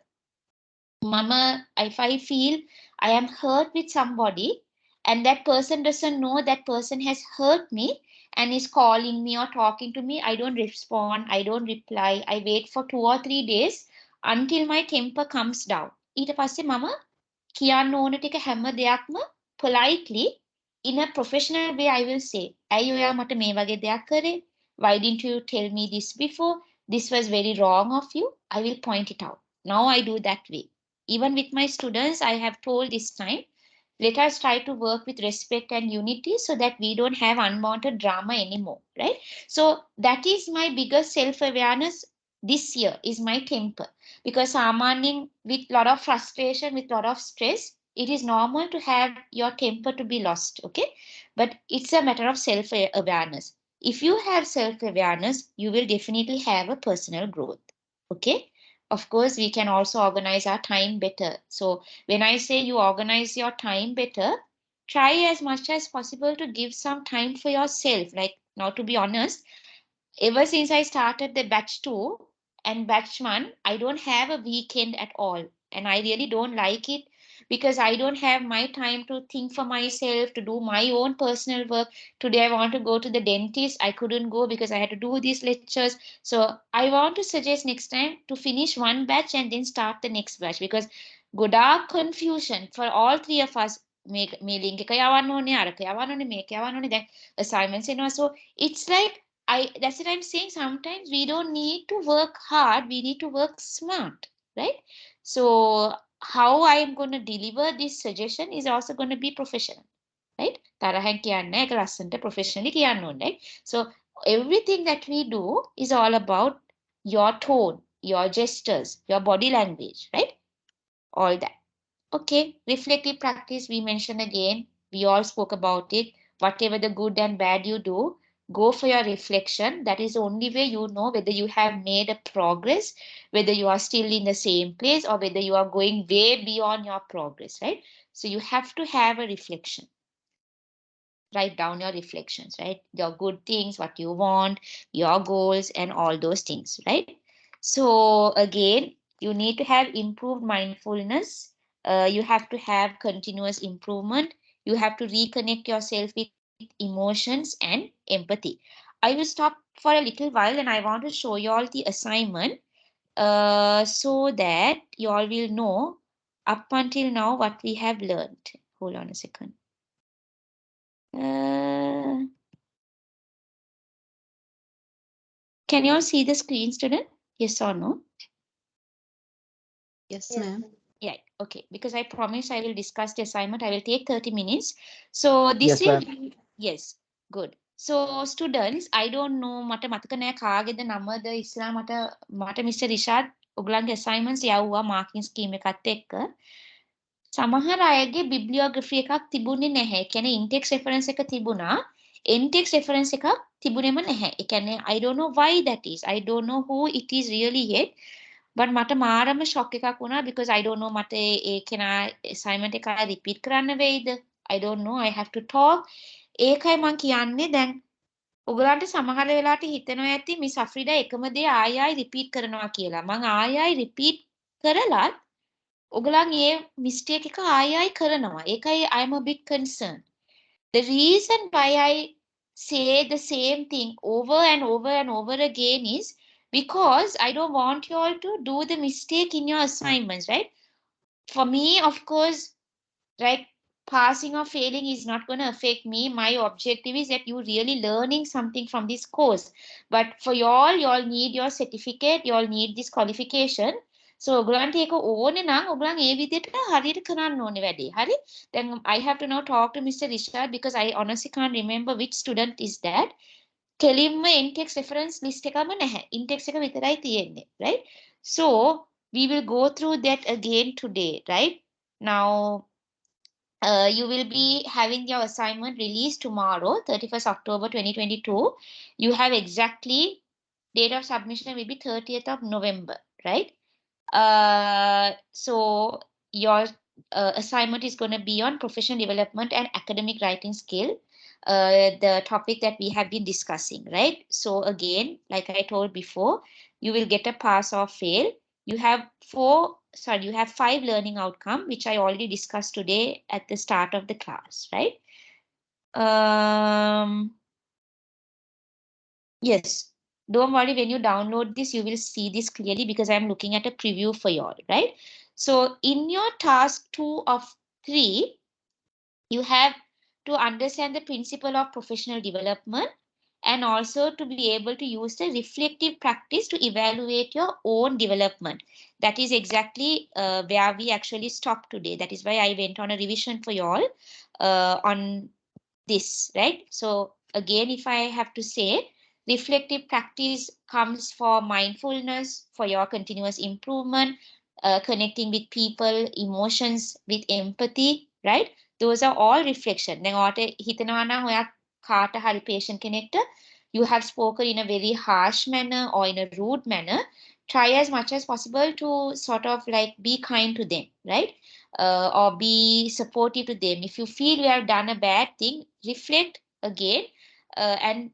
Mama, if I feel I am hurt with somebody and that person doesn't know that person has hurt me and is calling me or talking to me, I don't respond, I don't reply. I wait for 2 or 3 days until my temper comes down. ඊට පස්සේ මම කියන්න ඕන ටික හැම දෙයක්ම politely in a professional way I will say, ඇයි ඔයා මට මේ වගේ දෙයක් කරේ? Why didn't you tell me this before? This was very wrong of you. I will point it out. Now I do that way. Even with my students, I have told this time, let us try to work with respect and unity so that we don't have unwanted drama anymore, right? So that is my biggest self-awareness this year, is my temper. Because Samanyan, with a lot of frustration, with a lot of stress, it is normal to have your temper to be lost, okay? But it's a matter of self-awareness. If you have self-awareness, you will definitely have a personal growth, okay? Of course, we can also organize our time better. So when I say you organize your time better, try as much as possible to give some time for yourself. Like now, to be honest, ever since I started the batch 2 and batch 1, I don't have a weekend at all. And I really don't like it, because I don't have my time to think for myself, to do my own personal work. Today I want to go to the dentist. I couldn't go because I had to do these lectures. So I want to suggest next time to finish one batch and then start the next batch, because ගොඩාක් confusion for all three of us. මේ link එක යවන්න ඕනේ, අරක යවන්න ඕනේ, මේක යවන්න ඕනේ, දැන් assignments එනවා. So it's like that's what I'm saying. Sometimes we don't need to work hard. We need to work smart, right? So how I'm going to deliver this suggestion is also going to be professional, right? තරහෙන් කියන්නේ ඒක ලස්සනට professionally කියන්න ඕනේ, right? So everything that we do is all about your tone, your gestures, your body language, right? All that. Okay, reflective practice we mentioned again. We all spoke about it. Whatever the good and bad you do, go for your reflection. That is the only way you know whether you have made a progress, whether you are still in the same place, or whether you are going way beyond your progress, right? So you have to have a reflection. Write down your reflections, right? Your good things, what you want, your goals, and all those things, right? So again, you need to have improved mindfulness. You have to have continuous improvement. You have to reconnect yourself with emotions and empathy. I will stop for a little while and I want to show you all the assignment so that you all will know up until now what we have learned. Hold on a second. Can you all see the screen, student? Yes or no? Yes, Yes. ma'am. Yeah, okay. Because I promise I will discuss the assignment. I will take 30 minutes. So this Yes, will ma'am. be, yes, good. So students, I don't know මට මතක නෑ කාගේද නමද ඉස්සලා මට Mr. Rishad ඔයගලන්ගේ assignments යවුවා marking scheme එකත් එක්ක. සමහර අයගේ bibliography එකක් තිබුණේ නැහැ. ඒ කියන්නේ in-text reference එක තිබුණා. in-text reference එකක් තිබුණේම නැහැ. ඒ කියන්නේ I don't know why that is. I don't know who it is really yet. But මට මාරම shock එකක් වුණා because I don't know මට ඒ කෙනා assignment එක repeat කරන්න වෙයිද. I don't know. I have to talk. ඒකයි මං කියන්නේ දැන් ඔයගලන්ට සමහර වෙලාවට හිතෙනවා ඇති මිස් අෆ්‍රිඩා එකම දේ ආයෙ repeat කරනවා කියලා. මං ආයෙ repeat කරලත් ඔයගලන් ඒ mistake එක ආයෙ කරනවා. ඒකයි I am a bit concerned. The reason why I say the same thing over and over and over again is because I don't want you all to do the mistake in your assignments, right? For me, of course, right, passing or failing is not going to affect me. My objective is that you really learning something from this course. But for you all need your certificate, you all need this qualification. So ඔයගලන්ට ඒක ඕනේ නම් ඔයගලන් ඒ විදිහට හරියට කරන්න ඕනේ වැඩේ. හරි? Then I have to now talk to Mr. Rishad because I honestly can't remember which student is that. කෙලින්ම in-text reference list එකම නැහැ. in-text එක විතරයි තියෙන්නේ, right? So we will go through that again today, right? Now you will be having your assignment released tomorrow, 31st October 2022. You have exactly date of submission will be 30th of November, right? So your assignment is going to be on professional development and academic writing skill, the topic that we have been discussing, right? So again, like I told before, you will get a pass or fail. You have 5 learning outcome, which I already discussed today at the start of the class, right? Yes. Don't worry, when you download this, you will see this clearly because I'm looking at a preview for you all, right? So in your task 2 of 3, you have to understand the principle of professional development and also to be able to use the reflective practice to evaluate your own development. That is exactly where we actually stopped today. That is why I went on a revision for you all on this, right? So again, if I have to say, reflective practice comes for mindfulness, for your continuous improvement, connecting with people, emotions, with empathy, right? Those are all reflection. Then ඔයාට හිතනවා නම් ඔයා කාට හරි patient කෙනෙක්ට you have spoken in a very harsh manner or in a rude manner, try as much as possible to sort of like be kind to them, right? Or be supportive to them. If you feel you have done a bad thing, reflect again and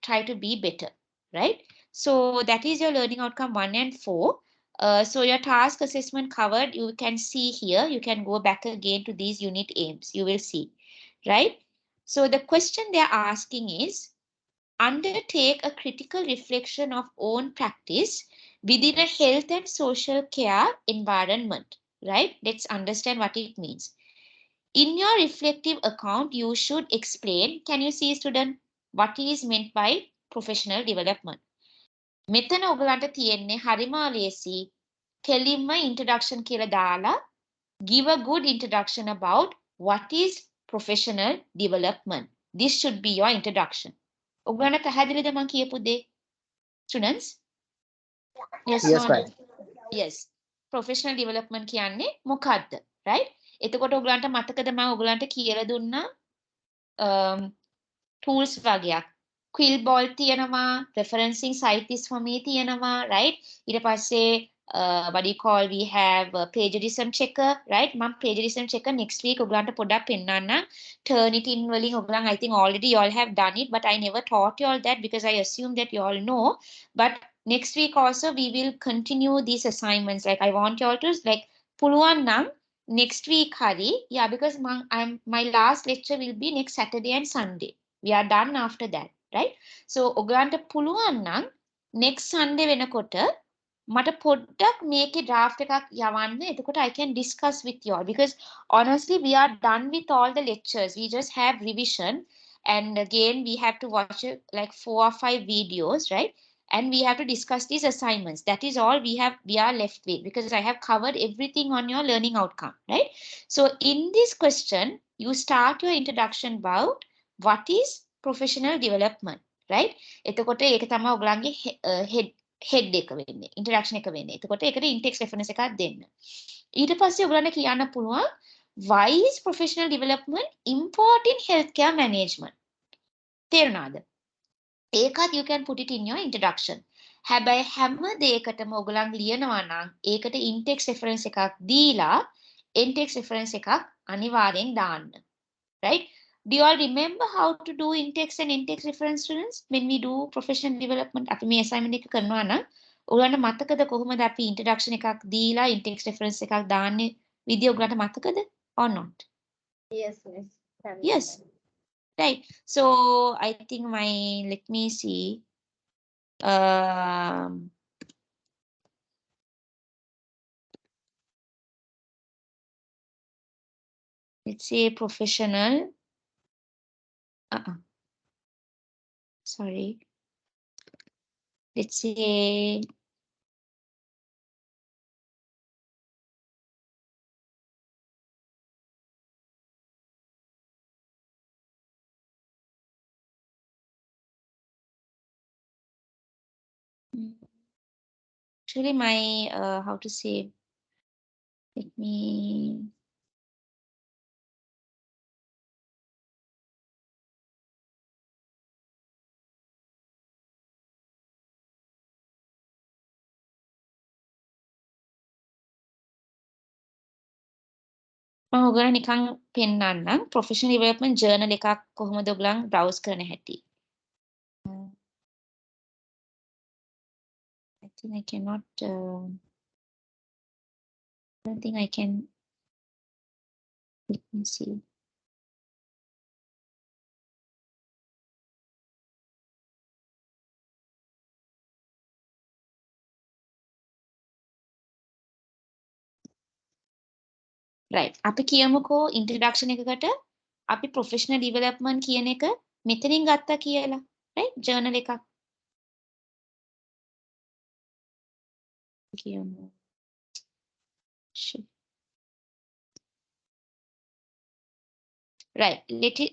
try to be better, right? So that is your learning outcome 1 and 4. So your task assessment covered, you can see here, you can go back again to these unit aims, you will see, right? So the question they're asking is, undertake a critical reflection of own practice within a health and social care environment, right? Let's understand what it means. In your reflective account, you should explain, can you see student, what is meant by professional development? මෙතන ඔයගලන්ට තියෙන්නේ හරිම ලේසි. කෙලින්ම introduction කියලා දාලා give a good introduction about what is professional development. This should be your introduction. ඔයගලන්ට පැහැදිලිද මම කියපු දේ? Students? Yes, Yes, no, ma'am. yes. Professional development කියන්නේ මොකක්ද? Right? එතකොට ඔයගලන්ට මතකද මම ඔයගලන්ට කියලා දුන්නා tools වගේක්. quill ball තියෙනවා, referencing scientist for me තියෙනවා, right? ඊට පස්සේ what do you call, we have a plagiarism checker, right? මම plagiarism checker next week ඔයගලන්ට පොඩ්ඩක් පෙන්නන්න. Turnitin වලින් ඔයගලන් I think already you all have done it, but I never taught you all that because I assume that you all know. But next week also we will continue these assignments. Like I want you all to like පුළුවන් නම් next week hari, yeah, because my last lecture will be next Saturday and Sunday. We are done after that, right? So ඔයගලන්ට පුළුවන් නම් next Sunday වෙනකොට මට පොඩ්ඩක් මේකේ draft එකක් යවන්න. එතකොට I can discuss with you all because honestly we are done with all the lectures. We just have revision and again we have to watch like 4 or 5 videos, right? and we have to discuss these assignments. That is all we are left with, because I have covered everything on your learning outcome, right? So in this question, you start your introduction about what is professional development, right? එතකොට ඒක තමයි ඔයගලන්ගේ head එක වෙන්නේ, introduction එක වෙන්නේ. එතකොට ඒකට in-text reference එකක් දෙන්න. ඊට පස්සේ ඔයගලන්ට කියන්න පුළුවන් why is professional development important in healthcare management? තේරුණාද? ඒකත් you can put it in your introduction. හැබැයි හැම දෙයකටම ඔයගලන් ලියනවා නම් ඒකට in-text reference එකක් දීලා in-text reference එකක් අනිවාර්යෙන් දාන්න. Right? Do you all remember how to do in-text and in-text reference, students, when we do professional development? අපි මේ assignment එක කරනවා නම් ඔයගලන්ට මතකද කොහොමද අපි introduction එකක් දීලා in-text reference එකක් දාන්නේ? විදිය ඔයගලන්ට මතකද or not? Yes, miss. Yes. Right. So I think let me see. Let's say professional. Sorry. Let's say actually my how to say, let me ඔයගොල්ලෝ නිකන් පෙන්නන්නම් professional development journal එකක් කොහොමද ඔයගොල්ලන් browse කරන හැටි. I think I cannot I don't think I can. Let me see. Right. අපි කියමුකෝ introduction එකකට අපි professional development කියන එක මෙතනින් ගත්තා කියලා. Right? journal එකක්. කියමු. Right.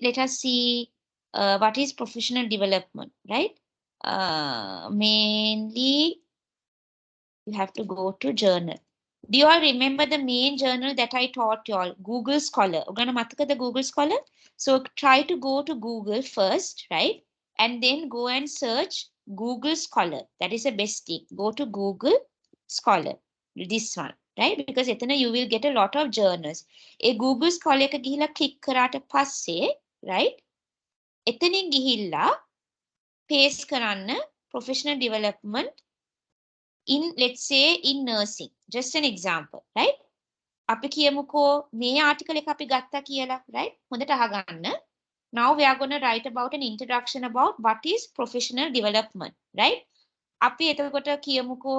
Let us see what is professional development, right? Mainly you have to go to journal. Do you all remember the main journal that I taught you all? Google Scholar. Ogana matakada Google Scholar? So try to go to Google first, right? And then go and search Google Scholar. That is the best thing. Go to Google Scholar. This one, right? Because etana you will get a lot of journals. A Google Scholar එක ගිහිලා click කරාට පස්සේ, right? එතනින් ගිහිල්ලා paste කරන්න professional development in, let's say, in nursing. Just an example, right? අපි කියමුකෝ මේ article එක අපි ගත්තා කියලා, right? හොඳට අහගන්න. Now we are going to write about an introduction about what is professional development, right? අපි එතකොට කියමුකෝ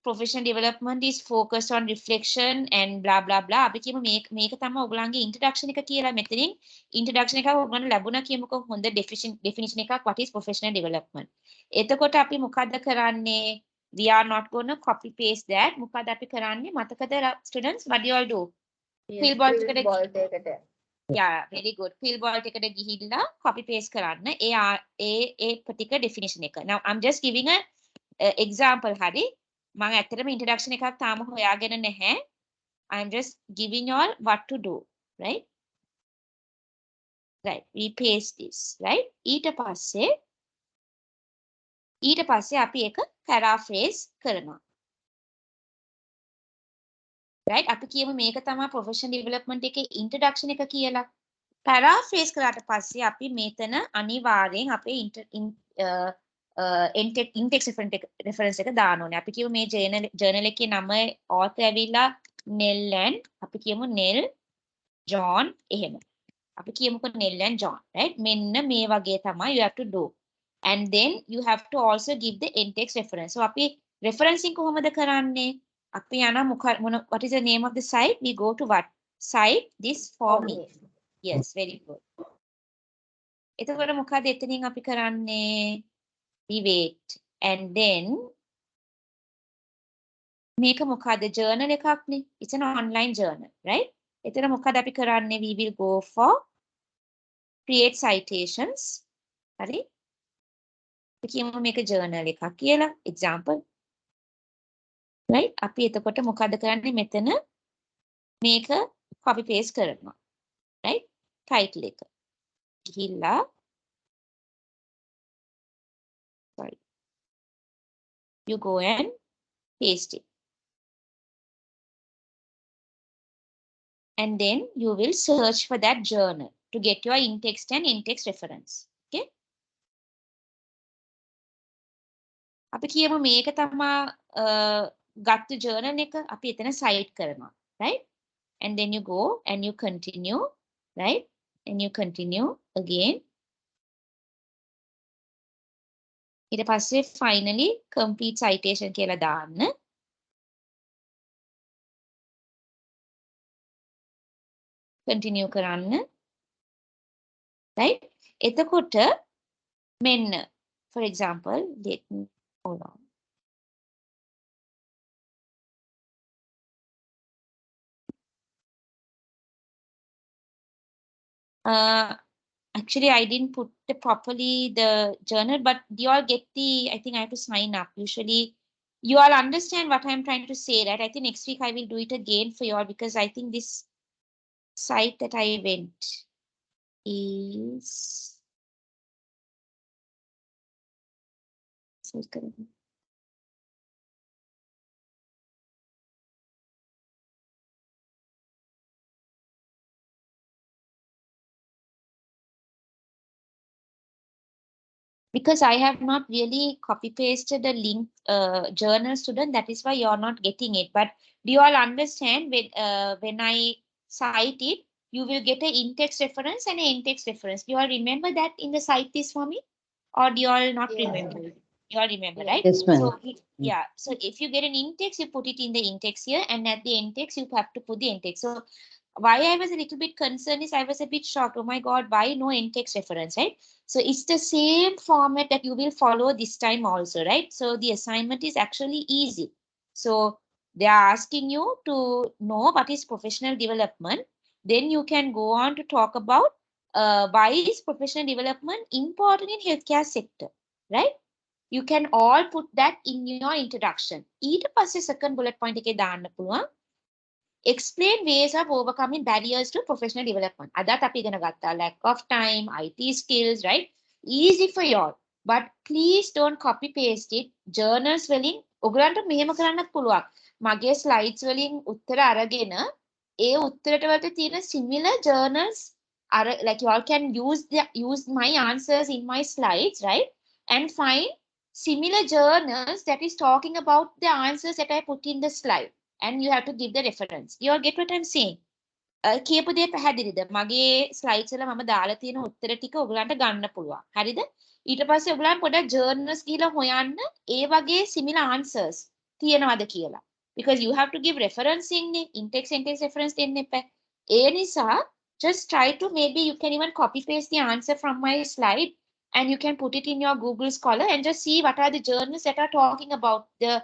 professional development is focused on reflection and blah blah blah. අපි කියමු මේක තමයි ඔයගලන්ගේ introduction එක කියලා. මෙතනින් introduction එකක් ඔයගලන්ට ලැබුණා කියමුකෝ හොඳ definition එකක් what is professional development. එතකොට අපි මොකද්ද කරන්නේ? We are not going to copy paste that. මොකද අපි කරන්නේ මතකද students? What do you all do? Yes, fill bolt එකට yeah, very good. fill bolt එකට ගිහිල්ලා copy paste කරන්න ඒ particular definition එක. Now I'm just giving a example hari. මම ඇත්තටම introduction එකක් තාම හොයාගෙන නැහැ. I'm just giving you all what to do, right? Right. We paste this, right? ඊට පස්සේ අපි එක paraphrase කරනවා. Right? අපි කියමු මේක තමයි professional development එකේ introduction එක කියලා. Paraphrase කරාට පස්සේ අපි මෙතන අනිවාර්යෙන් අපේ in-text reference එක දාන්න ඕනේ. අපි කියමු මේ journal එකේ නම author ඇවිල්ලා Nell and අපි කියමු Nell John එහෙම. අපි කියමුකෝ Nell and John, right? මෙන්න මේ වගේ තමයි you have to do. And then you have to also give the in-text reference. So අපි referencing කොහොමද කරන්නේ? අපි යන what is the name of the site? We go to what? Site this for me. Yes, very good. එතකොට මොකද එතනින් අපි කරන්නේ? We wait And then මේක මොකද journal එකක්නේ. It's an online journal, right? එතන මොකද අපි කරන්නේ? We will go for create citations. හරි? අපි කියමු මේක journal එකක් කියලා. Example. Right? අපි එතකොට මොකද කරන්නේ? මෙතන මේක copy paste කරනවා. Right? Title එක. ගිහිල්ලා sorry. You go and paste it. And then you will search for that journal to get your in-text and in-text reference. Okay? අපි කියමු මේක තමා ගත්ත journal එක අපි එතන cite කරනවා. Right? And then you go and you continue. Right? And you continue again. ඊට පස්සේ finally complete citation කියලා දාන්න. Continue කරන්න. Right? එතකොට මෙන්න for example let me hold on. Actually, I didn't put properly the journal, but you all get the, I think I have to sign up. Usually, you all understand what I'm trying to say, right? I think next week I will do it again for you all because I think this site that I went is... Because I have not really copy pasted a link journal student, that is why you're not getting it. But do you all understand when I cite it, you will get an in-text reference and an in-text reference. Do you all remember that in the cite this for me? Or do you all not remember? You all remember, right? Yes, ma'am. So, yeah. So if you get an in-text, you put it in the in-text here, and at the in-text, you have to put the in-text. So why I was a little bit concerned is I was a bit shocked. Oh my God, why no in-text reference, right? So it's the same format that you will follow this time also, right? So the assignment is actually easy. So they are asking you to know what is professional development. Then you can go on to talk about why is professional development important in healthcare sector, right? You can all put that in your introduction. ඊට පස්සේ second bullet point එකේ දාන්න පුළුවන්. Explain ways of overcoming barriers to professional development. අදත් අපි ඉගෙන ගත්තා lack of time, IT skills, right? Easy for you all. But please don't copy paste it. Journals වලින් ඔයගලන්ට මෙහෙම කරන්නත් පුළුවන්. මගේ slides වලින් උත්තර අරගෙන ඒ උත්තරට වලට තියෙන similar journals like you all can use my answers in my slides, right? And find similar journals that is talking about the answers that I put in the slide. And you have to give the reference. You all get what I'm saying? කියපු දේ පැහැදිලිද? මගේ slides වල මම දාලා තියෙන උත්තර ටික ඔයගලන්ට ගන්න පුළුවන්. හරිද? ඊට පස්සේ ඔයගලන් පොඩක් journals ගිහලා හොයන්න ඒ වගේ similar answers තියෙනවද කියලා. Because you have to give referencing නේ. In-text sentence reference දෙන්න එපා. ඒ නිසා just try to, maybe you can even copy paste the answer from my slide and you can put it in your Google Scholar and just see what are the journals that are talking about the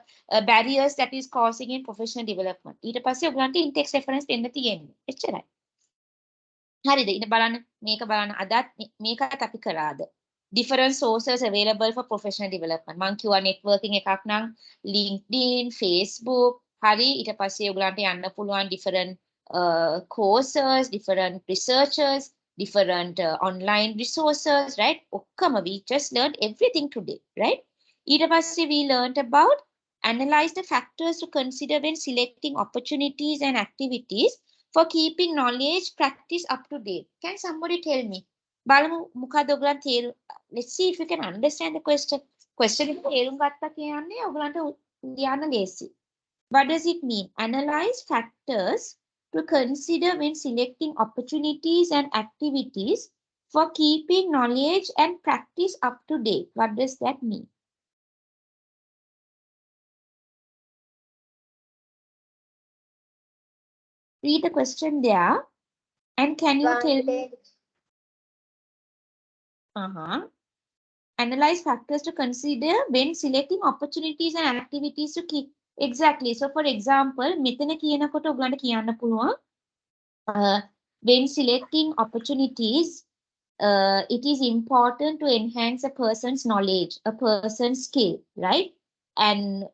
barriers that is causing in professional development. ඊට පස්සේ ඔයගලන්ට in-text reference දෙන්න තියෙන්නේ. එච්චරයි. හරිද? ඊට බලන්න මේක බලන්න අදත් මේකත් අපි කරාද? Different sources available for professional development. මං කිව්වා networking එකක් නම් LinkedIn, Facebook, හරි. ඊට පස්සේ ඔයගලන්ට යන්න පුළුවන් different courses, different researchers, different online resources, right? ඔක්කොම we just learned everything today, right? ඊට පස්සේ we learned about analyze the factors to consider when selecting opportunities and activities for keeping knowledge practice up to date. Can somebody tell me? බලමු මොකද ඔයගලන් තේරු. Let's see if you can understand the question. Question එක තේරුම් ගත්තා කියන්නේ ඔයගලන්ට ලියන්න ලේසි. What does it mean? Analyze factors to consider when selecting opportunities and activities for keeping knowledge and practice up to date. What does that mean? Read the question there. And can you tell me? Analyze factors to consider when selecting opportunities and activities to keep. Exactly. So for example, මෙතන කියනකොට ඔයගලන්ට කියන්න පුළුවන් when selecting opportunities, it is important to enhance a person's knowledge, a person's skill, right? And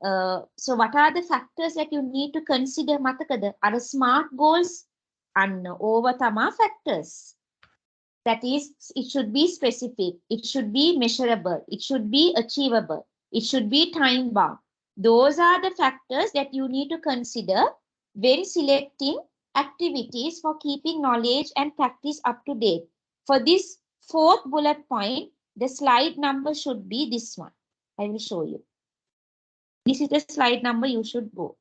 so what are the factors that you need to consider? මතකද? අර smart goals අන්න ඕව තමා factors. That is, it should be specific, it should be measurable, it should be achievable, it should be time bound. Those are the factors that you need to consider when selecting activities for keeping knowledge and practice up to date. For this fourth bullet point, the slide number should be this one. I will show you. This is the slide number you should go.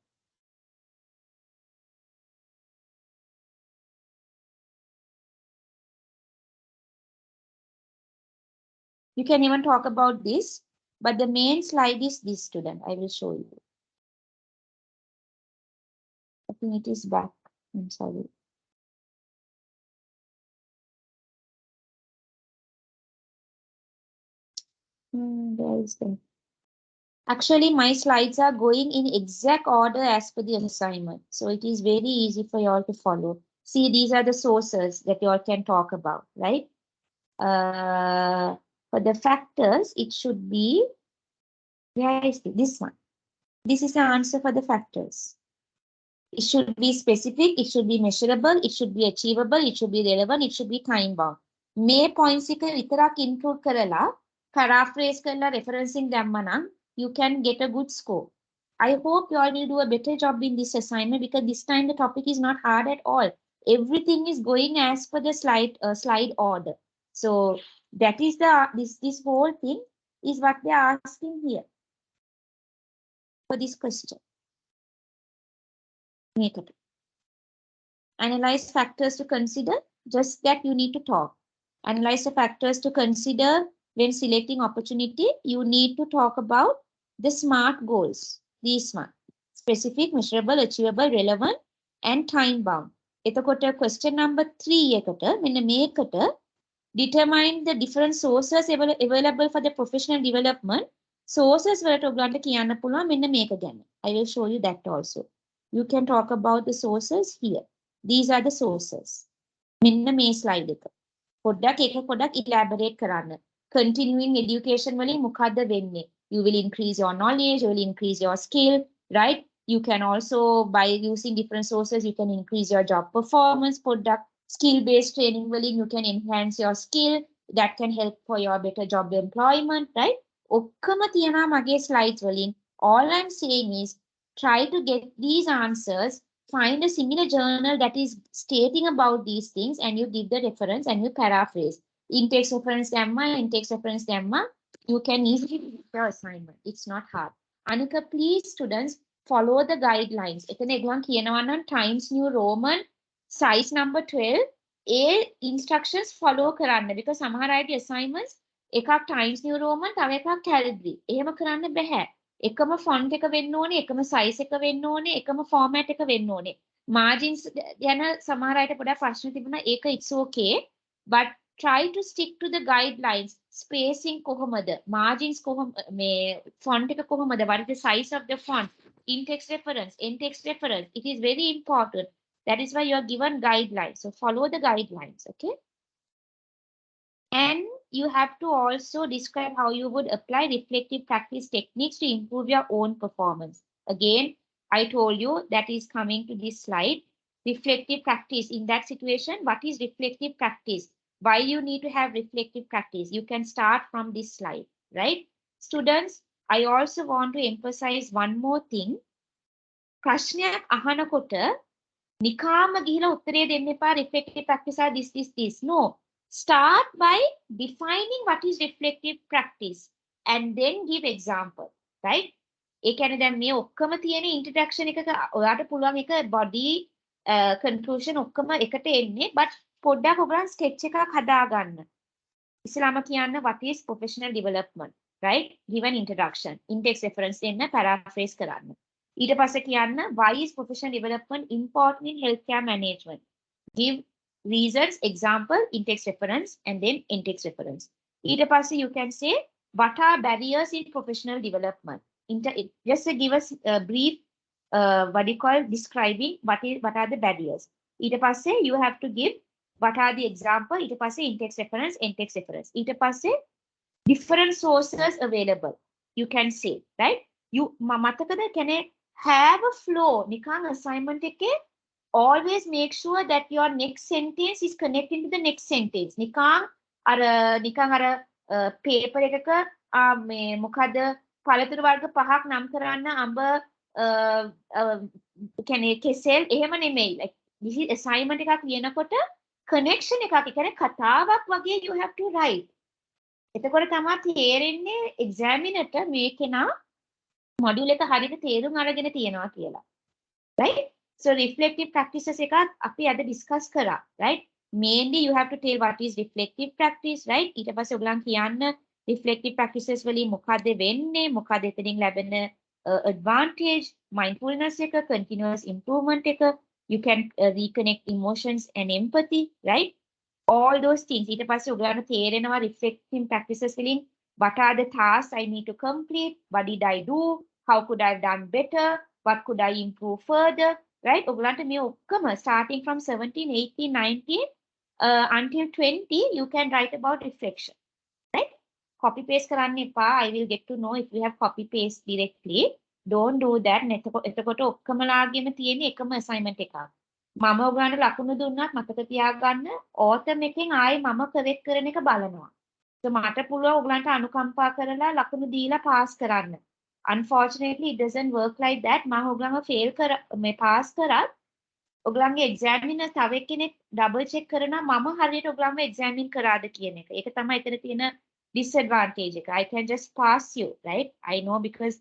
You can even talk about this, but the main slide is this, student. I will show you. I think it is back. I'm sorry. Where is that? Actually, my slides are going in exact order as per the assignment. So it is very easy for you all to follow. See, these are the sources that you all can talk about, right? For the factors, it should be, where is this one? This is the answer for the factors. It should be specific, it should be measurable, it should be achievable, it should be relevant, it should be time bound. May points එක විතරක් include කරලා paraphrase කරලා referencing දැම්ම නම් you can get a good score. I hope you all will do a better job in this assignment because this time the topic is not hard at all. Everything is going as per the slide order. So that is the this whole thing is what they are asking here for this question. Analyze factors to consider, just that you need to talk. Analyze the factors to consider when selecting opportunity. You need to talk about the SMART goals. These one: specific, measurable, achievable, relevant, and time bound. එතකොට question number 3 එකට මෙන්න මේකට determine the different sources available for the professional development. Sources වලට ඔයගලන්ට කියන්න පුළුවන් මෙන්න මේක ගැන. I will show you that also. You can talk about the sources here. These are the sources. මෙන්න මේ slide එක. පොඩ්ඩක් elaborate කරන්න. Continuing education වලින් මොකද්ද වෙන්නේ? You will increase your knowledge, you will increase your skill, right? You can also, by using different sources, you can increase your job performance. පොඩ්ඩක් skill-based training වලින් you can enhance your skill. That can help for your better job employment, right? ඔක්කොම තියනවා මගේ slides වලින්. All I'm saying is try to get these answers, find a similar journal that is stating about these things, and you give the reference and you paraphrase. In-text reference damma, in-text reference damma, you can easily do your assignment. It's not hard. Anika, please, students, follow the guidelines. එතන එගොල්ලන් කියනවා නම් Times New Roman size number 12 ඒ instructions follow කරන්න, because සමහර අයගේ assignments එකක් Times New Roman තව එකක් Calibri. එහෙම කරන්න බෑ. එකම font එක වෙන්න ඕනේ, එකම size එක වෙන්න ඕනේ, එකම format එක වෙන්න ඕනේ. Margins ගැන සමහර අයට පොඩ්ඩක් ප්‍රශ්න තිබුණා. ඒක it's okay, but try to stick to the guidelines. Spacing කොහොමද? Margins කොහොම මේ font එක කොහොමද? What is the size of the font? In-text reference, in-text reference. It is very important. That is why you are given guidelines. So follow the guidelines, okay? And you have to also describe how you would apply reflective practice techniques to improve your own performance. Again, I told you that is coming to this slide. Reflective practice. In that situation, what is reflective practice? Why you need to have reflective practice? You can start from this slide, right? Students, I also want to emphasize one more thing. ප්‍රශ්නයක් අහනකොට නිකාම ගිහිලා උත්තරේ දෙන්න එපා. Reflective practice are this. No. Start by defining what is reflective practice and then give example, right? ඒ කියන්නේ දැන් මේ ඔක්කොම තියෙන introduction එකක ඔයාට පුළුවන් එක body conclusion ඔක්කොම එකට එන්නේ, but පොඩ්ඩක් ඔයගලන් sketch එකක් හදාගන්න. ඉස්සෙල්ලාම කියන්න what is professional development, right? Give an introduction, in-text reference දෙන්න, paraphrase කරන්න. ඊට පස්සේ කියන්න why is professional development important in healthcare management? Give reasons, example, in-text reference, and then in-text reference. ඊට පස්සේ you can say What are barriers in professional development? Just to give us a brief, describing what are the barriers. ඊට පස්සේ you have to give what are the example. ඊට පස්සේ in-text reference, in-text reference. ඊට පස්සේ different sources available. You can say, right? You මතකද can have a flow. නිකන් assignment එකේ always make sure that your next sentence is connecting to the next sentence. නිකන් අර paper එකක මේ මොකද පළතුරු වර්ග පහක් නම් කරන්න අඹ කියන්නේ කෙසෙල් එහෙම නෙමෙයි. Like this is assignment එකක් ලියනකොට connection එකක්. ඒ කියන්නේ කතාවක් වගේ you have to write. එතකොට තමයි තේරෙන්නේ examiner ට මේ කෙනා module එක හරියට තේරුම් අරගෙන තියනවා කියලා. Right? So reflective practices එකක් අපි අද discuss කරා. Right? Mainly you have to tell what is reflective practice, right? ඊට පස්සේ ඔයගලන් කියන්න reflective practices වලින් මොකද වෙන්නේ, මොකද එතනින් ලැබෙන advantage, mindfulness එක, continuous improvement එක, you can reconnect emotions and empathy, right? All those things. ඊට පස්සේ ඔයගලන්ට තේරෙනවා reflective practices වලින් what are the tasks I need to complete, what did I do, how could I have done better, what could I improve further, right? ඔයගලන්ට මේ ඔක්කොම starting from 17, 18, 19 until 20 you can write about reflection, right? Copy paste කරන්න එපා. I will get to know if you have copy paste directly. Don't do that. එතකොට ඔක්කොමලාගෙම තියෙන එකම assignment එකක්. මම ඔයගලන්ට ලකුණු දුන්නත් මතක තියාගන්න autumn එකෙන් ආයේ මම correct කරන එක බලනවා. So මට පුළුවන් ඔයගලන්ට අනුකම්පා කරලා ලකුණු දීලා pass කරන්න. Unfortunately it doesn't work like that. මම ඔයගලන්ව fail මේ pass කරත් ඔයගලන්ගේ examiner තව කෙනෙක් double check කරනවා මම හරියට ඔයගලන්ව examine කරාද කියන එක. ඒක තමයි එතන තියෙන disadvantage එක. I can just pass you, right? I know because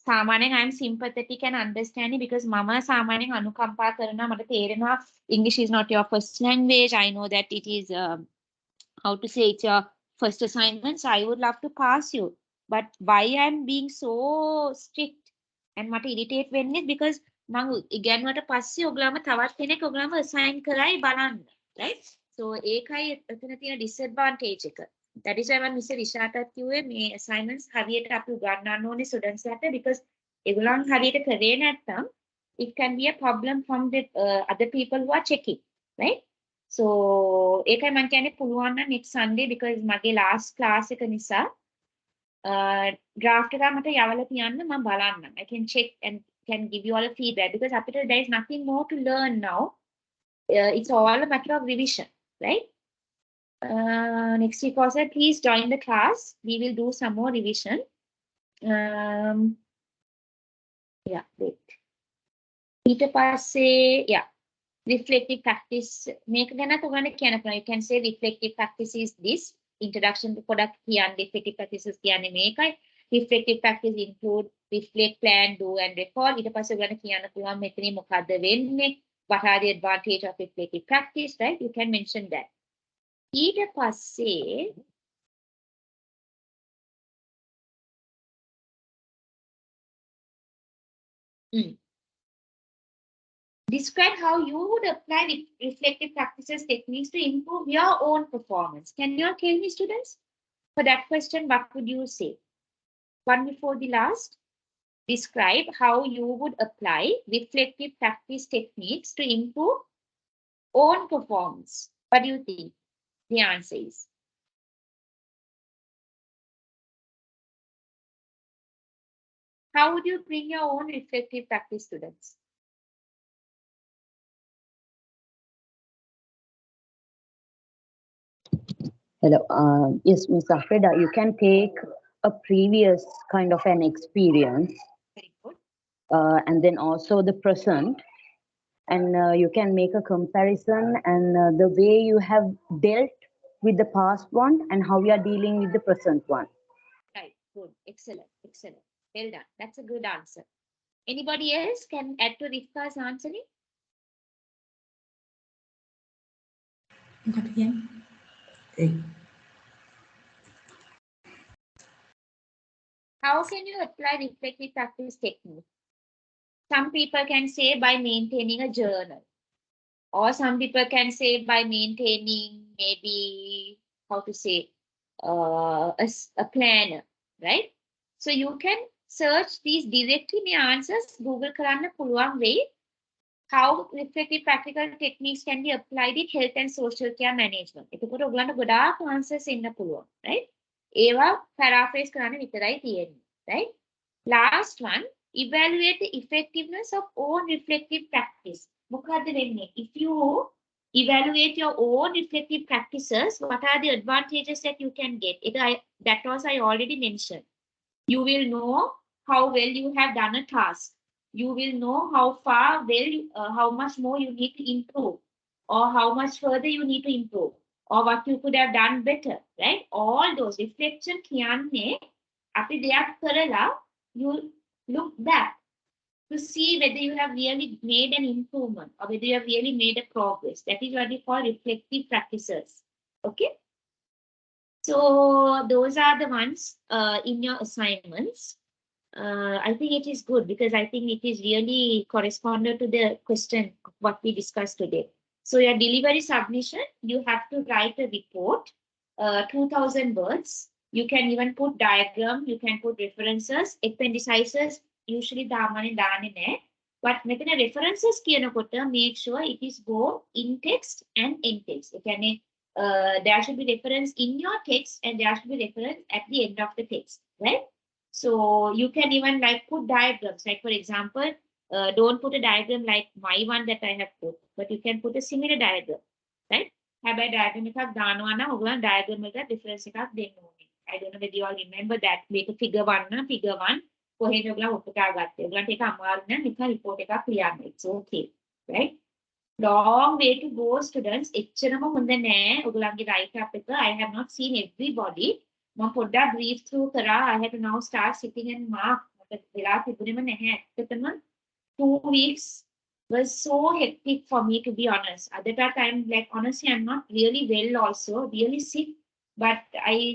සාමාන්‍යයෙන් I am sympathetic and understanding because මම සාමාන්‍යයෙන් අනුකම්පා කරනවා මට තේරෙනවා English is not your first language. I know that it is how to say it's your first assignment. So I would love to pass you. But why I am being so strict and මට irritate වෙන්නේ because මම ඉගෙනුවට පස්සේ ඔයගලම තවත් කෙනෙක් ඔයගලම assign කරයි බලන්න, right? So ඒකයි එතන තියෙන disadvantage එක. That is why මම Mr. Rishataත් කිව්වේ මේ assignments හරියට අපි උගන්වන්න ඕනේ students ලාට because ඒගොල්ලන් හරියට කරේ නැත්නම් it can be a problem from the other people who are checking, right? So ඒකයි මම කියන්නේ පුළුවන් නම් next Sunday because මගේ last class එක නිසා draft එක මට යවලා තියන්න මම බලන්නම්. I can check and can give you all a feedback because after there is nothing more to learn now. It's all a matter of revision, right? Next week also, please join the class. We will do some more revision. Yeah, wait. ඊට පස්සේ, yeah, reflective practice. මේක ගැන ඔයගොල්ලෝ කියන්න පුළුවන්. You can say reflective practice is this. Introduction to product කියන්නේ reflective practices කියන්නේ මේකයි. Reflective practice include reflect, plan, do and record. ඊට පස්සේ ඔයගොල්ලෝ කියන්න පුළුවන් මෙතනින් මොකද්ද වෙන්නේ? What are the advantage of reflective practice, right? You can mention that. ඊට පස්සේ describe how you would apply reflective practices techniques to improve your own performance. Can you all tell me, students? For that question, what would you say? One before the last. Describe how you would apply reflective practice techniques to improve own performance. What do you think? The answer is. How would you bring your own reflective practice, students? Hello. Yes, Ms. Afrida, you can take a previous kind of an experience. Very good. And then also the present. And you can make a comparison and the way you have dealt with the past one and how you are dealing with the present one. Right, good, excellent, excellent. Well done. That's a good answer. Anybody else can add to Rifka's answering? How can you apply reflective practice technique? Some people can say by maintaining a journal. Or some people can say by maintaining maybe, how to say, a planner, right? So you can search these directly in answers. Google karanna puluwan way. How reflective practical techniques can be applied in health and social care management. එතකොට ඔයගලන්ට ගොඩාක් answers එන්න පුළුවන්, right? ඒවා paraphrase කරන්න විතරයි තියෙන්නේ, right? Last one, evaluate the effectiveness of own reflective practice. මොකද්ද වෙන්නේ? If you evaluate your own reflective practices, what are the advantages that you can get? That was I already mentioned. You will know how well you have done a task. You will know how much more you need to improve, or how much further you need to improve, or what you could have done better, right? All those reflection කියන්නේ අපි දෙයක් කරලා you look back to see whether you have really made an improvement or whether you have really made a progress. That is what we call reflective practices. Okay. So those are the ones in your assignments. I think it is good because I think it is really corresponded to the question of what we discussed today. So your delivery submission, you have to write a report, 2,000 words. You can even put diagram, you can put references, appendices, usually දාමනේ දාන්නේ නැහැ. But මෙතන references කියනකොට make sure it is go in text and in text. ඒ කියන්නේ there should be reference in your text and there should be reference at the end of the text, right? So you can even like put diagrams, like for example, don't put a diagram like my one that I have put, but you can put a similar diagram, right? හැබැයි diagram එකක් දානවා නම් ඔයගොල්ලන් diagram එකට difference එකක් දෙන්න ඕනේ. I don't know whether you all remember that. Make a figure 1 na figure 1. කොහෙද ඔයගොල්ලන් ඔප්පුටා ගත්තේ. ඔයගොල්ලන්ට ඒක අමාරු නම් නිකන් report එකක් ලියන්න. It's okay, right? Long way to go, students. එච්චරම හොඳ නෑ ඔයගොල්ලන්ගේ write up එක. I have not seen everybody. මම පොඩ්ඩක් brief through කරා. I had to now start sitting and mark. මට වෙලා තිබුණේම නැහැ. ඇත්තටම 2 weeks was so hectic for me, to be honest. At that time, like honestly, I'm not really well also, really sick. But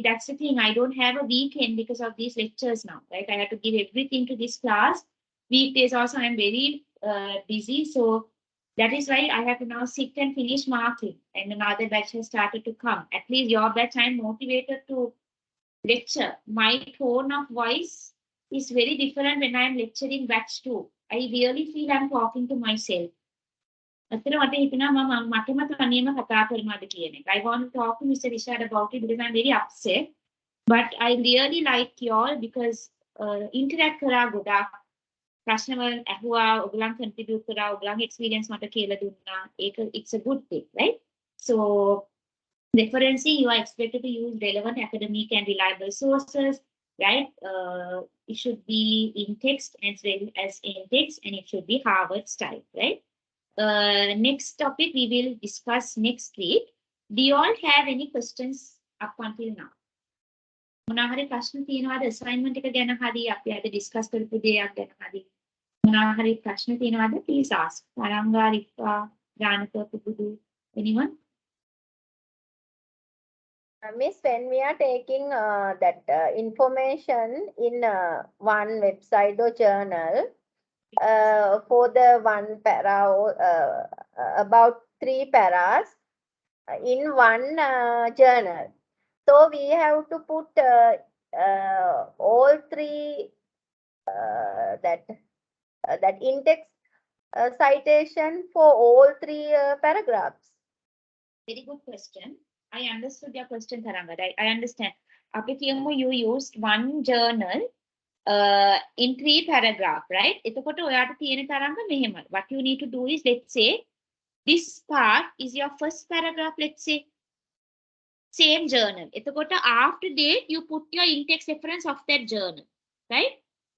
that's the thing, I don't have a weekend because of these lectures now, right? I have to give everything to this class. Weekdays also, I'm very busy. So that is why I have to now sit and finish marking. And another batch has started to come. At least your batch, I'm motivated to lecture. My tone of voice is very different when I'm lecturing batch 2. I really feel I'm talking to myself. ඇත්තට මට හිතෙනවා මම මටම තනියම කතා කරනවාද කියන එක. I want to talk to Mr. Rishad about it because I'm very upset. But I really like y'all because interact කරා ගොඩාක්. ප්‍රශ්න වල ඇහුවා, ඔයගොල්ලන් contribute කරා, ඔයගොල්ලන්ගේ experience මට කියලා දුන්නා. ඒක it's a good thing, right? So referencing, you are expected to use relevant academic and reliable sources, right? It should be in text as well as in text, and it should be Harvard style, right? Next topic we will discuss next week. Do you all have any questions up until now? මොනවා හරි ප්‍රශ්න තියෙනවද assignment එක ගැන හරි අපි අද discuss කරපු දේයක් ගැන හරි මොනවා හරි ප්‍රශ්න තියෙනවද? Please ask. Tharanga, රිප්පා, Janaka, Pubudu, anyone? Miss, when we are taking that information in one website or journal, for the one para, about 3 paras in one journal. So we have to put all 3 that in-text citation for all 3 paragraphs. Very good question. I understood your question, Taranga. I understand. අපි කියමු you used one journal in 3 paragraph, right? එතකොට ඔයාට තියෙන තරංග මෙහෙම. What you need to do is, let's say this part is your first paragraph, let's say. Same journal. එතකොට after that you put your in-text reference of that journal, right?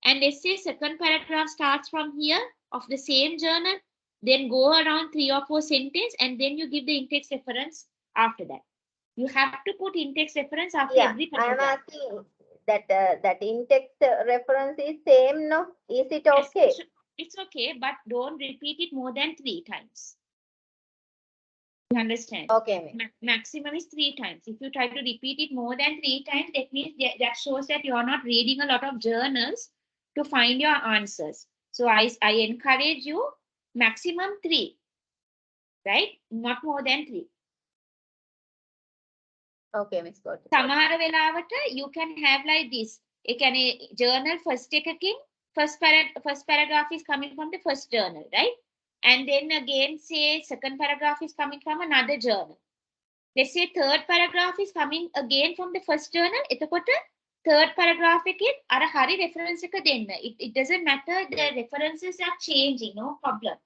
And let's say second paragraph starts from here of the same journal, then go around 3 or 4 sentences, and then you give the in-text reference after that. You have to put in-text reference after every paragraph. I'm asking that in-text reference is same, no? Is it okay? Yes, it's okay, but don't repeat it more than 3 times. You understand? Okay. Maximum is 3 times. If you try to repeat it more than 3 times, that means that shows that you are not reading a lot of journals to find your answers. So I encourage you maximum 3, right? Not more than 3. Okay, Miss. සමහර වෙලාවට you can have like this. ඒ කියන්නේ journal first එකකින් first paragraph is coming from the first journal, right? And then again say second paragraph is coming from another journal. Let's say third paragraph is coming again from the first journal. එතකොට third paragraph එකේ අර හරි reference එක දෙන්න. It doesn't matter, the references are changing, no problem.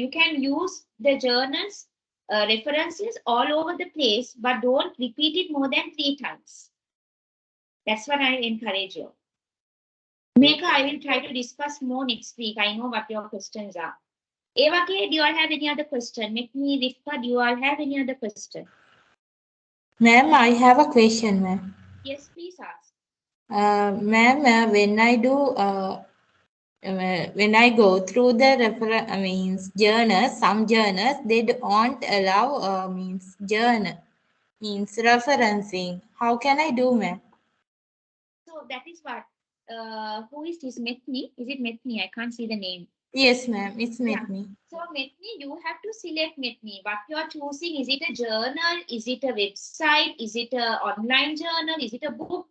You can use the journals references all over the place, but don't repeat it more than 3 times. That's what I encourage you. Meka, I will try to discuss more next week. I know what your questions are. Eva, do you all have any other question? Make me, Rifka, do you all have any other question? Ma'am, I have a question, ma'am. Yes, please ask. Ma'am, when I go through the journals, some journals they don't allow referencing. How can I do, ma'am? So that is what. Who is this? Metni? Is it Metni? I can't see the name. Yes, ma'am. It's Metni. So Metni, you have to select Metni. What you are choosing? Is it a journal? Is it a website? Is it an online journal? Is it a book?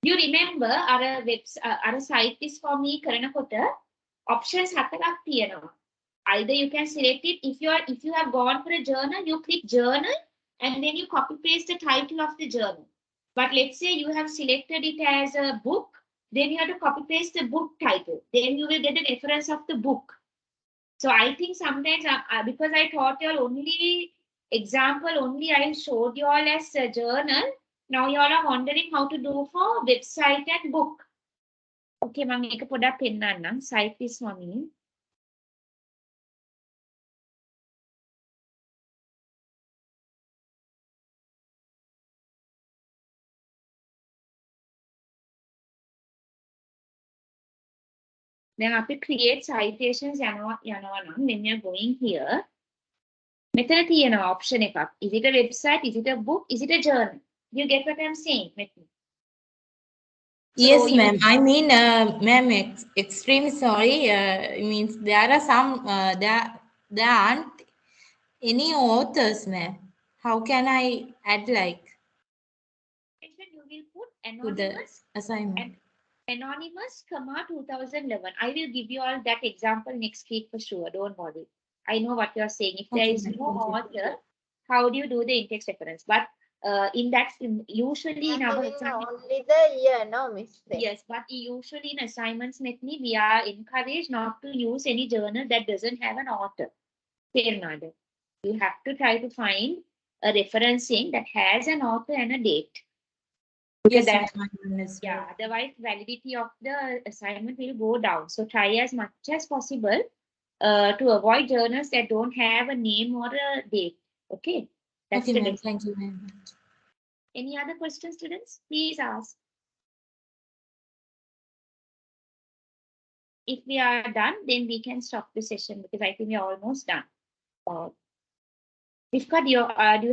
You remember our site is for me කරනකොට options 4ක් තියෙනවා. Either you can select it if you have gone for a journal, you click journal and then you copy paste the title of the journal. But let's say you have selected it as a book, then you have to copy paste the book title. Then you will get the reference of the book. So I think sometimes because I taught you all only example, only I showed you all as a journal. Now you all are wondering how to do for website and book. Okay, මම මේක පොඩ්ඩක් පෙන්නන්නම්. Site is for me. Then අපි create citations යනවා නම් when we are going here මෙතන තියෙනවා option එකක්. Is it a website? Is it a book? Is it a journal? You get what I'm saying? Yes, ma'am. I mean, ma'am, extremely sorry. Means there are some there aren't any authors, ma'am. How can I add like? You will put anonymous assignment. Anonymous, 2011. I will give you all that example next week for sure. Don't worry. I know what you are saying. If there is no author, how do you do the in-text reference? But in that, usually in our only the year, no, miss. Yes, but usually in assignments, Metni, we are encouraged not to use any journal that doesn't have an author. You have to try to find a referencing that has an author and a date. Yes, otherwise validity of the assignment will go down. So try as much as possible to avoid journals that don't have a name or a date. Okay. That's okay, ma'am. Thank you very much. Any other questions, students? Please ask. If we are done, then we can stop the session because I think we are almost done. Rifka, do you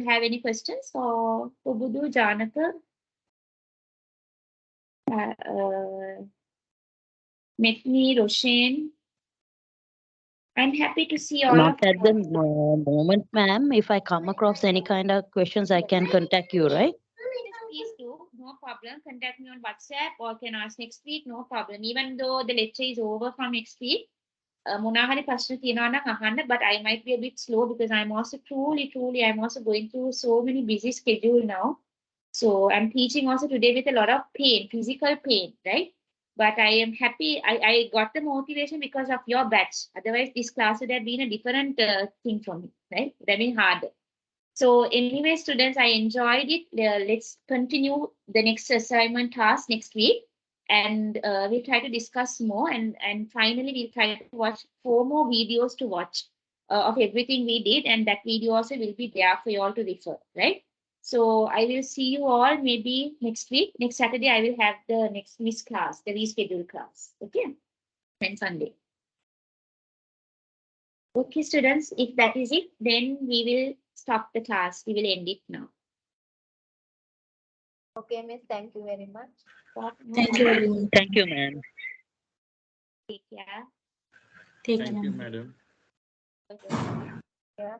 have any questions for Pubudu, Janaka? Metni, Roshan? I'm happy to see all Not of at the moment, ma'am. If I come across any kind of questions, I can contact you, right? Yes, please do. No problem. Contact me on WhatsApp or can ask next week. No problem. Even though the lecture is over from next week, මොනාහරි ප්‍රශ්න තියෙනවා නම් අහන්න, but I might be a bit slow because I'm also truly I'm also going through so many busy schedule now. So I'm teaching also today with a lot of pain, physical pain, right? But I am happy. I got the motivation because of your batch. Otherwise, this class would have been a different thing for me, right? It would have been harder. So anyway, students, I enjoyed it. Let's continue the next assignment task next week. And we'll try to discuss more. And finally, we'll try to watch 4 more videos to watch of everything we did. And that video also will be there for you all to refer, right? So I will see you all maybe next week. Next Saturday, I will have the next Miss class, the rescheduled class. Okay? And Sunday. Okay, students, if that is it, then we will stop the class. We will end it now. Okay, miss. Thank you very much. Thank you very much. Thank you, ma'am. Take care. Take care. Thank you, madam. Okay. Yeah.